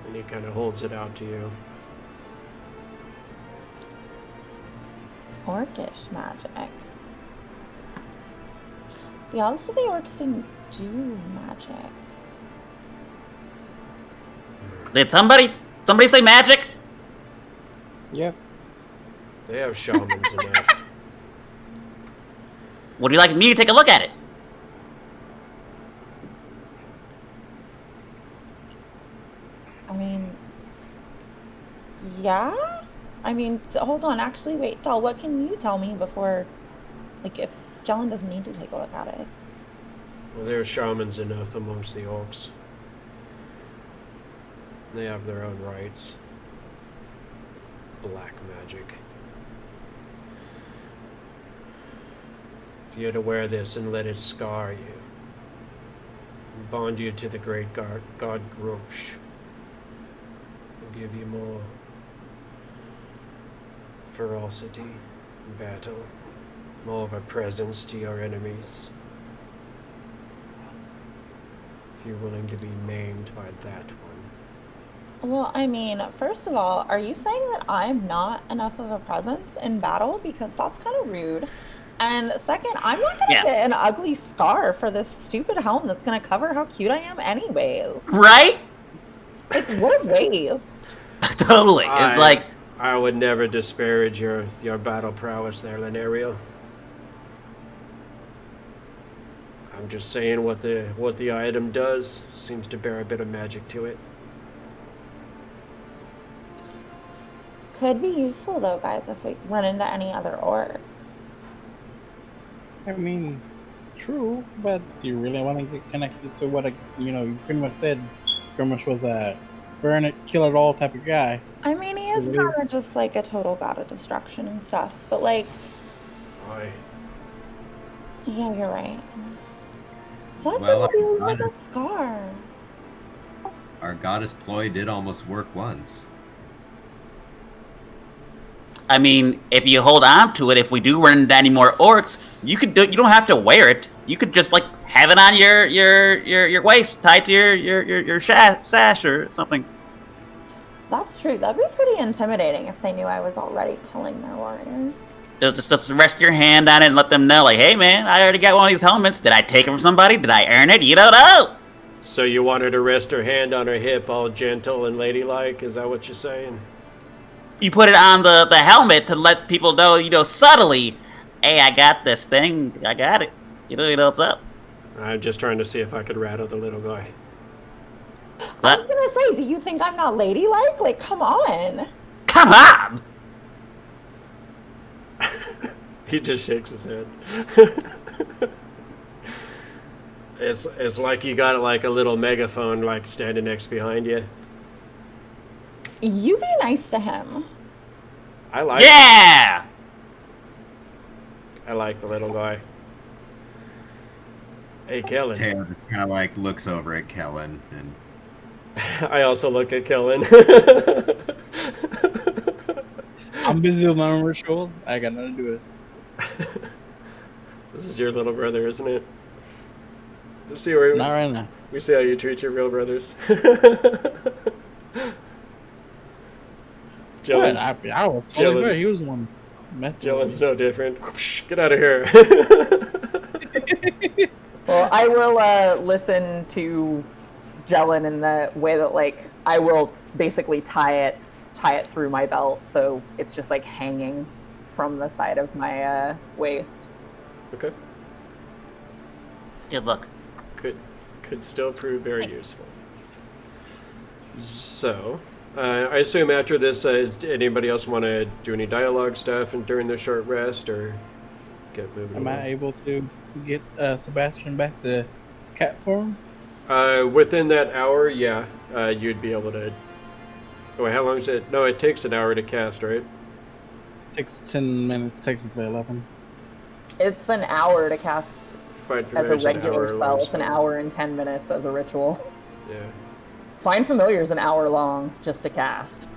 And he kind of holds it out to you. Orcish magic. Yeah, also the orcs didn't do magic. Did somebody say magic? Yep. They have shamans enough. Would you like me to take a look at it? I mean, yeah? I mean, hold on, actually, wait, Tal, what can you tell me before, like, if Jellen doesn't need to take a look at it? Well, there's shamans enough amongst the orcs. They have their own rights. Black magic. If you had to wear this and let it scar you, and bond you to the great god Grosh, and give you more ferocity in battle, more of a presence to your enemies. If you're willing to be maimed by that one. Well, I mean, first of all, are you saying that I'm not enough of a presence in battle? Because that's kind of rude. And second, I'm not going to get an ugly scar for this stupid helm that's going to cover how cute I am anyways. Right? Like, what a waste. Totally. It's like... I would never disparage your battle prowess there, Lenariel. I'm just saying what the item does seems to bear a bit of magic to it. Could be useful though, guys, if we run into any other orcs. I mean, true, but do you really want to get connected to what you pretty much said Grimace was a burn it, kill it all type of guy. I mean, he is kind of just like a total god of destruction and stuff, but like... Why? Yeah, you're right. Plus, Well, it would be like a scar. Our goddess ploy did almost work once. I mean, if you hold on to it, if we do run into any more orcs, you don't have to wear it. You could just like have it on your waist, tied to your sash or something. That's true. That'd be pretty intimidating if they knew I was already killing their warriors. Just rest your hand on it and let them know, like, hey man, I already got one of these helmets. Did I take it from somebody? Did I earn it? You don't know. So you want her to rest her hand on her hip, all gentle and ladylike? Is that what you're saying? You put it on the helmet to let people know, subtly, hey, I got this thing. I got it. You know what's up. I'm just trying to see if I could rattle the little guy. I was gonna say, do you think I'm not ladylike? Like, come on. Come on! He just shakes his head. It's like you got like a little megaphone like standing next behind you. You be nice to him. I like Yeah! I like the little guy. Hey, Kellen. Taylor kind of like looks over at Kellen and I also look at Kellen. I'm busy with my own ritual. I got nothing to do with this. This is your little brother, isn't it? Let's see where Not right now. we see how you treat your real brothers. What? Jellen's, I was totally Jellen's- fair. He was the one messing Jellen's with no different. Get out of here. Well, I will listen to Jellen in the way that, like, I will basically tie it through my belt, so it's just like hanging from the side of my waist. Okay. Good luck. Could still prove very useful. So, I assume after this, does anybody else want to do any dialogue stuff and during the short rest, or get moving? Am I able to get Sebastian back to cat form? Within that hour, yeah, you'd be able to. Oh, how long is it? No, it takes an hour to cast, right? Takes 10 minutes, technically 11. It's an hour to cast Find as a Familiar's an regular hour spell. long It's an hour and 10 minutes as a ritual. Yeah. Find Familiar is an hour long just to cast.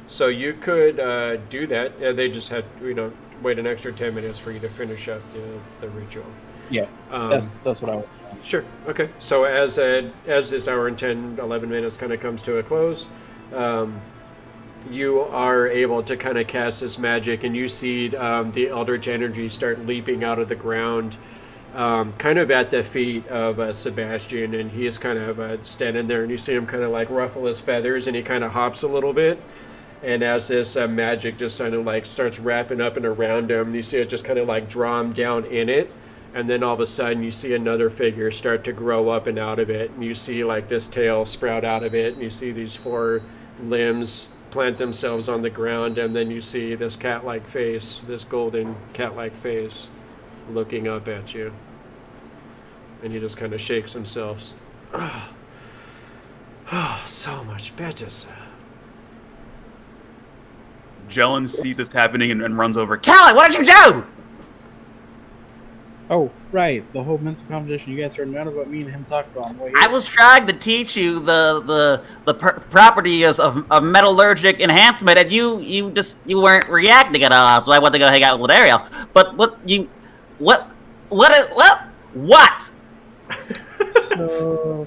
So you could do that. They just had wait an extra 10 minutes for you to finish up the ritual. Yeah, that's what I was saying. Sure. Okay. So as this hour and 10, 11 minutes kind of comes to a close, you are able to kind of cast this magic, and you see the Eldritch energy start leaping out of the ground, kind of at the feet of Sebastian, and he is kind of standing there, and you see him kind of like ruffle his feathers, and he kind of hops a little bit. And as this magic just kind of like starts wrapping up and around him, you see it just kind of like draw him down in it. And then all of a sudden you see another figure start to grow up and out of it. And you see like this tail sprout out of it. And you see these 4 limbs plant themselves on the ground. And then you see this cat-like face, this golden cat-like face looking up at you. And he just kind of shakes himself. Oh, so much better, sir. Jellen sees this happening and runs over. Kellen, what did you do? Oh, right. The whole mental competition. You guys heard none of what me and him talked about on the way I here. was trying to teach you the properties of metallurgic enhancement, and you weren't reacting at all. So I went to go hang out with Ariel. But what? So,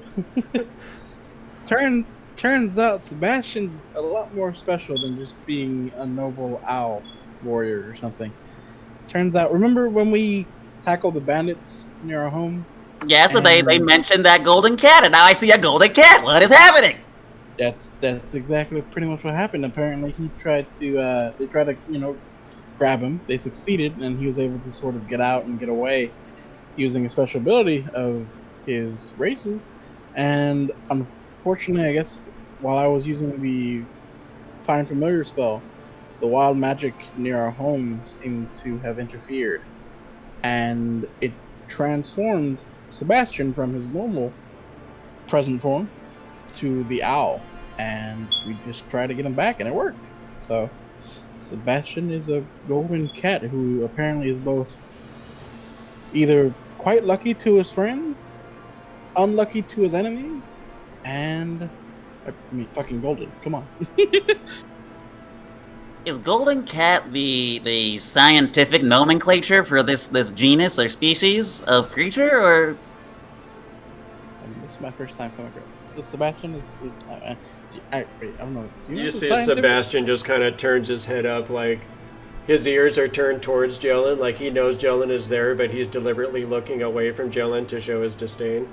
turns out Sebastian's a lot more special than just being a noble owl warrior or something. Turns out, remember when we tackled the bandits near our home? Yeah, so they mentioned that golden cat, and now I see a golden cat. What is happening? That's exactly pretty much what happened. Apparently, they tried to grab him. They succeeded, and he was able to sort of get out and get away using a special ability of his races. And unfortunately, I guess while I was using the Find Familiar spell, the wild magic near our home seemed to have interfered, and it transformed Sebastian from his normal present form to the owl, and we just tried to get him back, and it worked. So Sebastian is a golden cat who apparently is both either quite lucky to his friends, unlucky to his enemies, and fucking golden. Come on. Is golden cat the scientific nomenclature for this genus or species of creature, or? This is my first time coming across. Sebastian is I don't know. You see Sebastian just kind of turns his head up, like his ears are turned towards Jellen, like he knows Jellen is there, but he's deliberately looking away from Jellen to show his disdain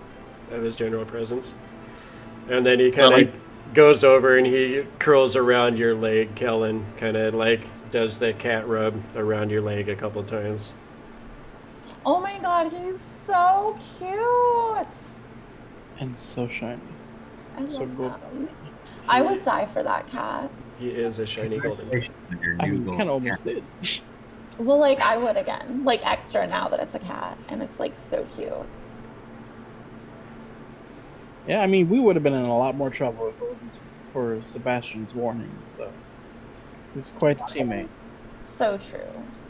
of his general presence. And then he kind of goes over and he curls around your leg, Kellen, kind of like does the cat rub around your leg a couple times. Oh my god, he's so cute! And so shiny. I love So good. him. I would die for that cat. He is a shiny golden cat. I kind of almost did. Well, like, I would again. Like, extra now that it's a cat. And it's, like, so cute. Yeah, I mean, we would have been in a lot more trouble if it wasn't for Sebastian's warning, so he's quite the teammate. So true.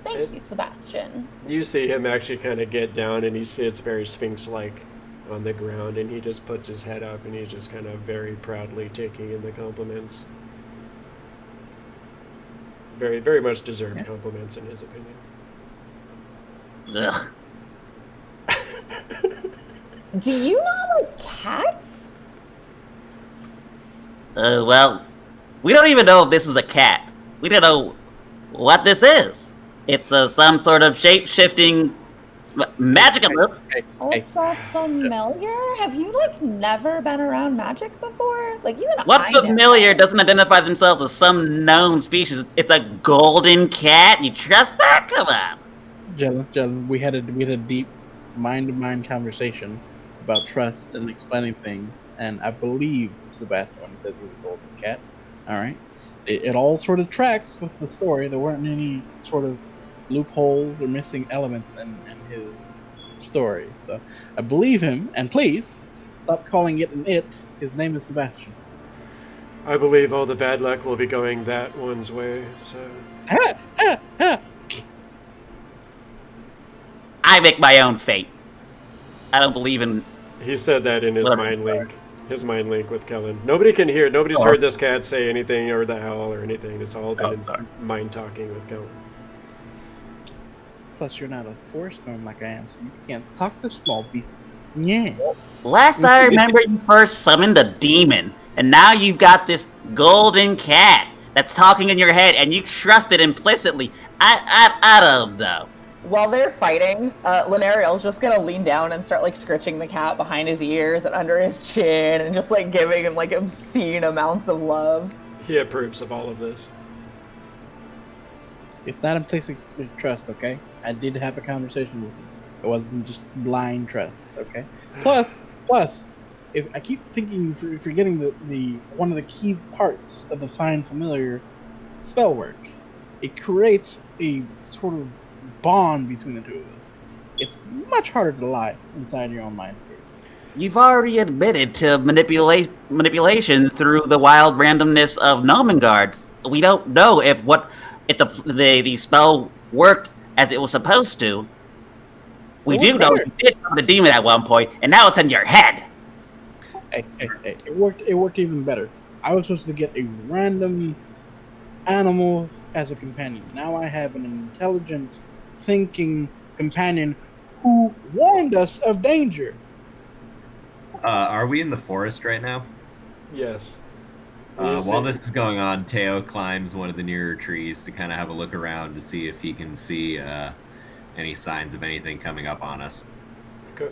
Thank you, Sebastian. You see him actually kind of get down, and he sits very sphinx-like on the ground, and he just puts his head up, and he's just kind of very proudly taking in the compliments. Very, very much deserved compliments in his opinion. Ugh. Do you not like cats? Well, we don't even know if this is a cat. We don't know what this is. It's some sort of shape-shifting magic. What's that familiar? Have you, like, never been around magic before? Like, even What I know. familiar doesn't identify themselves as some known species? It's a golden cat. You trust that? Come on. Jellen, we had a deep mind-to-mind conversation about trust and explaining things, and I believe Sebastian when he says he's a golden cat. All right, it all sort of tracks with the story. There weren't any sort of loopholes or missing elements in his story, so I believe him. And please stop calling it an it. His name is Sebastian. I believe all the bad luck will be going that one's way, so... I make my own fate. I don't believe in... He said that in his mind link. His mind link with Kellen. Nobody can hear. Nobody's heard this cat say anything or the howl or anything. It's all been mind talking with Kellen. Plus, you're not a forest gnome like I am, so you can't talk to small beasts. Yeah. Last I remember, you first summoned a demon, and now you've got this golden cat that's talking in your head, and you trust it implicitly. I don't know. While they're fighting, Linnariel's just gonna lean down and start, like, scratching the cat behind his ears and under his chin and just, like, giving him, like, obscene amounts of love. He approves of all of this. It's not implicit trust, okay? I did have a conversation with him. It wasn't just blind trust, okay? Plus, if I keep thinking you're forgetting the one of the key parts of the Find Familiar spell work. It creates a sort of bond between the two of us. It's much harder to lie inside your own mind state. You've already admitted to manipulation through the wild randomness of Nomengards. We don't know if the spell worked as it was supposed to. We It do was know better. you did summon a demon at one point, and now it's in your head. Hey, it worked even better. I was supposed to get a random animal as a companion. Now I have an intelligent, thinking companion who warned us of danger. Are we in the forest right now? Yes. While this is going on, Teo climbs one of the nearer trees to kind of have a look around to see if he can see any signs of anything coming up on us. Okay.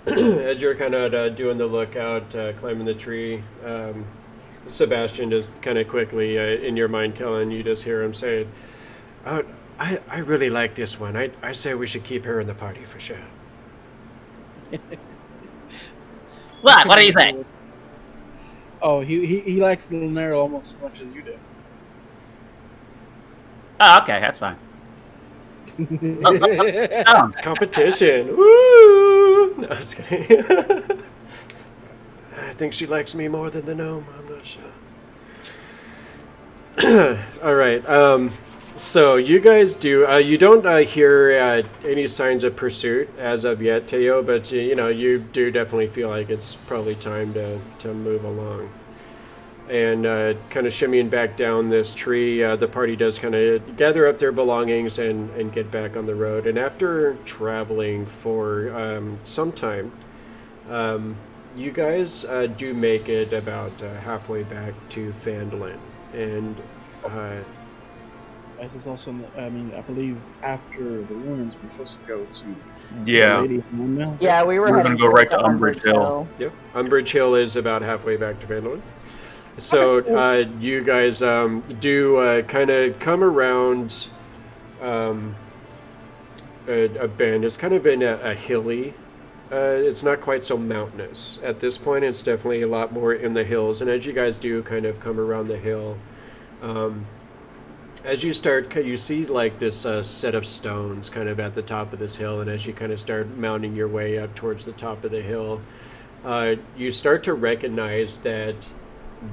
As you're kind of doing the lookout, climbing the tree, Sebastian just kind of quickly, in your mind, Kellen, you just hear him say, I really like this one. I say we should keep her in the party for sure. What do you say? Oh, he likes Little Nero almost as much as you do. Oh, okay, that's fine. Competition. Woo! No, I was kidding. I think she likes me more than the gnome. I'm not sure. All right. So you guys do. You don't hear any signs of pursuit as of yet, Teo, but you do definitely feel like it's probably time to move along. And kind of shimmying back down this tree, the party does kind of gather up their belongings and get back on the road. And after traveling for some time, you guys do make it about halfway back to Phandalin. And That is also, I believe after the ruins, we're supposed to go to Yeah. Lady of the Windmill. Yeah, we were We're heading gonna go right straight to Umbrage Hill. yep, Umbrage Hill is about halfway back to Phandalin. So you guys do kind of come around a bend. It's kind of in a hilly. It's not quite so mountainous at this point. It's definitely a lot more in the hills. And as you guys do kind of come around the hill, as you start, you see like this set of stones kind of at the top of this hill. And as you kind of start mounting your way up towards the top of the hill, you start to recognize that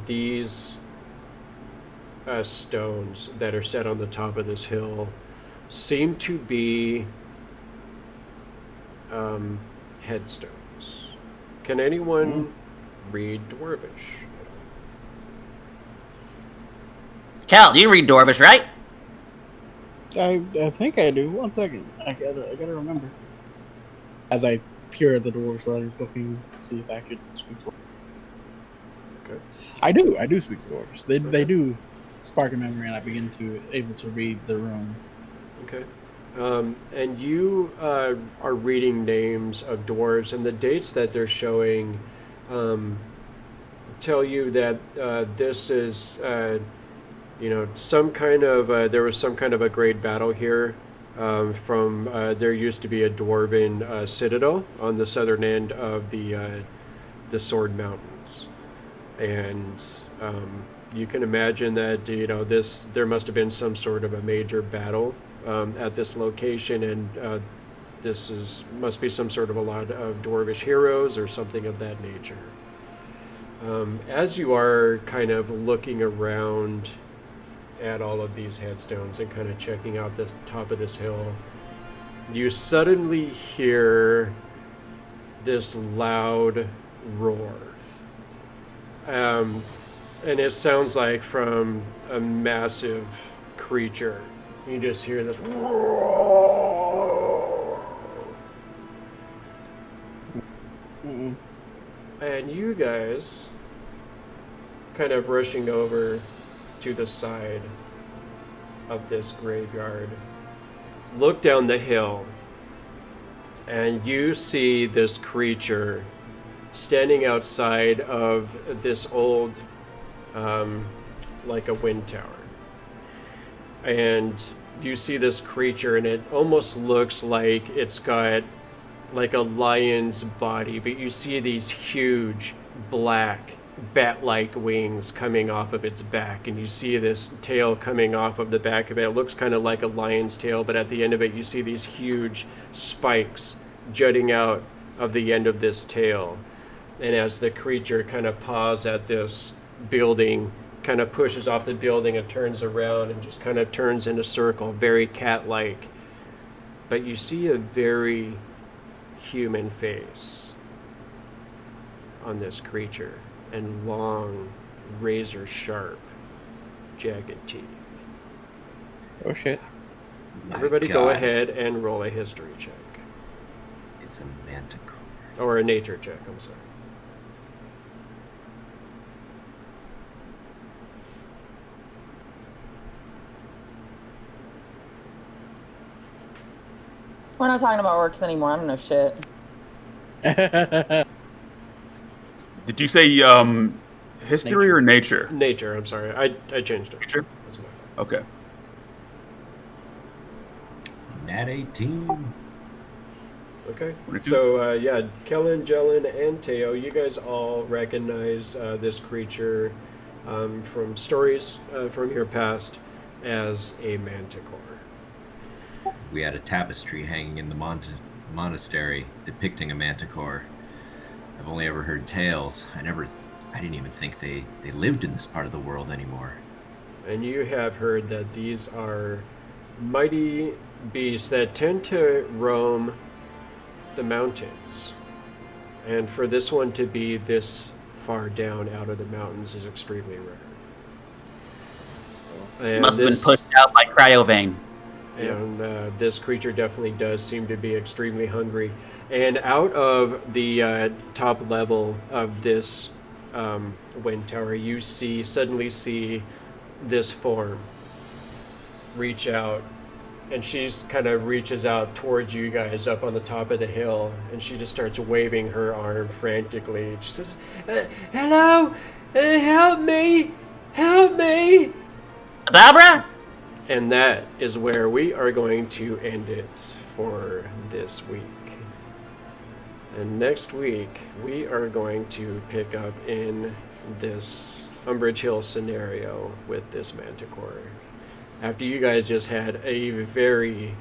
these stones that are set on the top of this hill seem to be headstones. Can anyone read Dwarvish? Cal, you read Dwarvish, right? I think I do. 1 second. I gotta remember. As I peer at the dwarves letters, looking to see if I could speak dwarves. Okay. I do speak dwarves. They do spark a memory, and I begin to able to read the runes. Okay. And you are reading names of dwarves, and the dates that they're showing tell you that this is, some kind of, there was some kind of a great battle here. From there used to be a dwarven citadel on the southern end of the Sword Mountains, and you can imagine that there must have been some sort of a major battle at this location, and must be some sort of a lot of dwarvish heroes or something of that nature. As you are kind of looking around at all of these headstones and kind of checking out the top of this hill, you suddenly hear this loud roar. And it sounds like from a massive creature. You just hear this roar. Mm-mm. And you guys kind of rushing over to the side of this graveyard, look down the hill, and you see this creature standing outside of this old, like a wind tower. And you see this creature, and it almost looks like it's got like a lion's body, but you see these huge black bat-like wings coming off of its back, and you see this tail coming off of the back of it. It looks kind of like a lion's tail, but at the end of it you see these huge spikes jutting out of the end of this tail. And as the creature kind of paws at this building, kind of pushes off the building and turns around and just kind of turns in a circle, very cat-like. but you see a very human face on this creature and long, razor sharp, jagged teeth. Oh shit. My Everybody go God. ahead and roll a history check. It's a manticore. Or a nature check, I'm sorry. We're not talking about orcs anymore. I don't know shit. Did you say history or nature? Nature, I'm sorry. I changed it. Nature? That's my fault. Okay. Nat 18. Okay. 22. So, yeah, Kellen, Jellen, and Teo, you guys all recognize this creature from stories from your past as a manticore. We had a tapestry hanging in the monastery depicting a manticore. I've only ever heard tales. I didn't even think they lived in this part of the world anymore. And you have heard that these are mighty beasts that tend to roam the mountains. And for this one to be this far down out of the mountains is extremely rare. And Must have been pushed out by Cryovane. And this creature definitely does seem to be extremely hungry. And out of the top level of this wind tower, you suddenly see this form reach out. And she's kind of reaches out towards you guys up on the top of the hill. And she just starts waving her arm frantically. She says, hello, help me, help me. Adabra? And that is where we are going to end it for this week. And next week, we are going to pick up in this Umbridge Hill scenario with this manticore. After you guys just had a very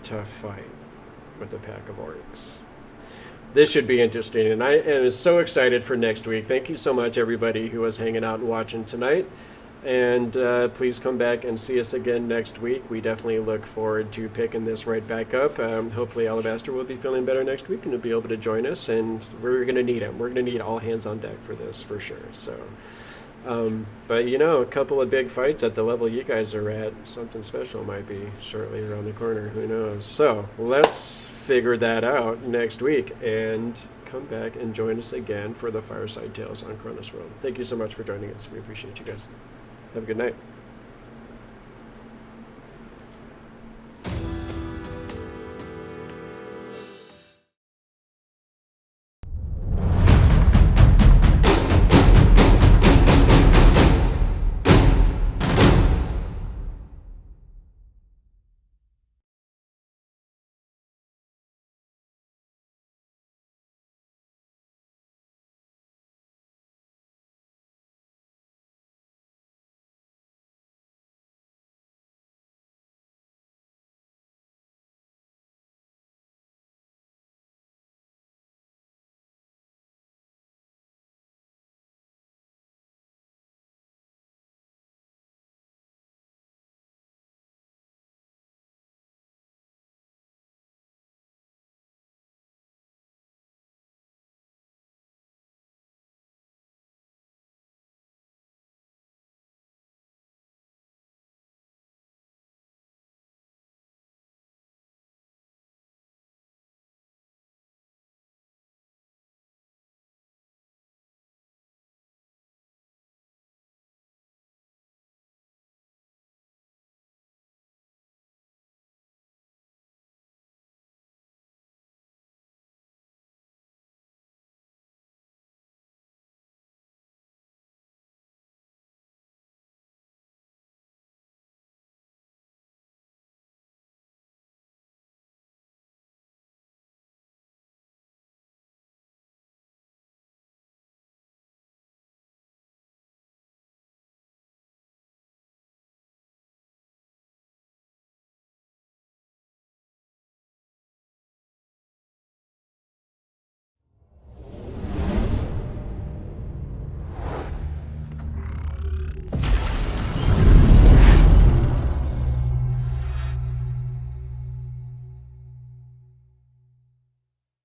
tough fight with a pack of orcs. This should be interesting, and I am so excited for next week. Thank you so much, everybody who was hanging out and watching tonight. And please come back and see us again next week. We definitely look forward to picking this right back up. Hopefully Alabaster will be feeling better next week and will be able to join us. And we're going to need him. We're going to need all hands on deck for this for sure. So, but you know, a couple of big fights at the level you guys are at. Something special might be shortly around the corner. Who knows? So let's figure that out next week and come back and join us again for the Fireside Tales on Cronus World. Thank you so much for joining us. We appreciate you guys. Have a good night.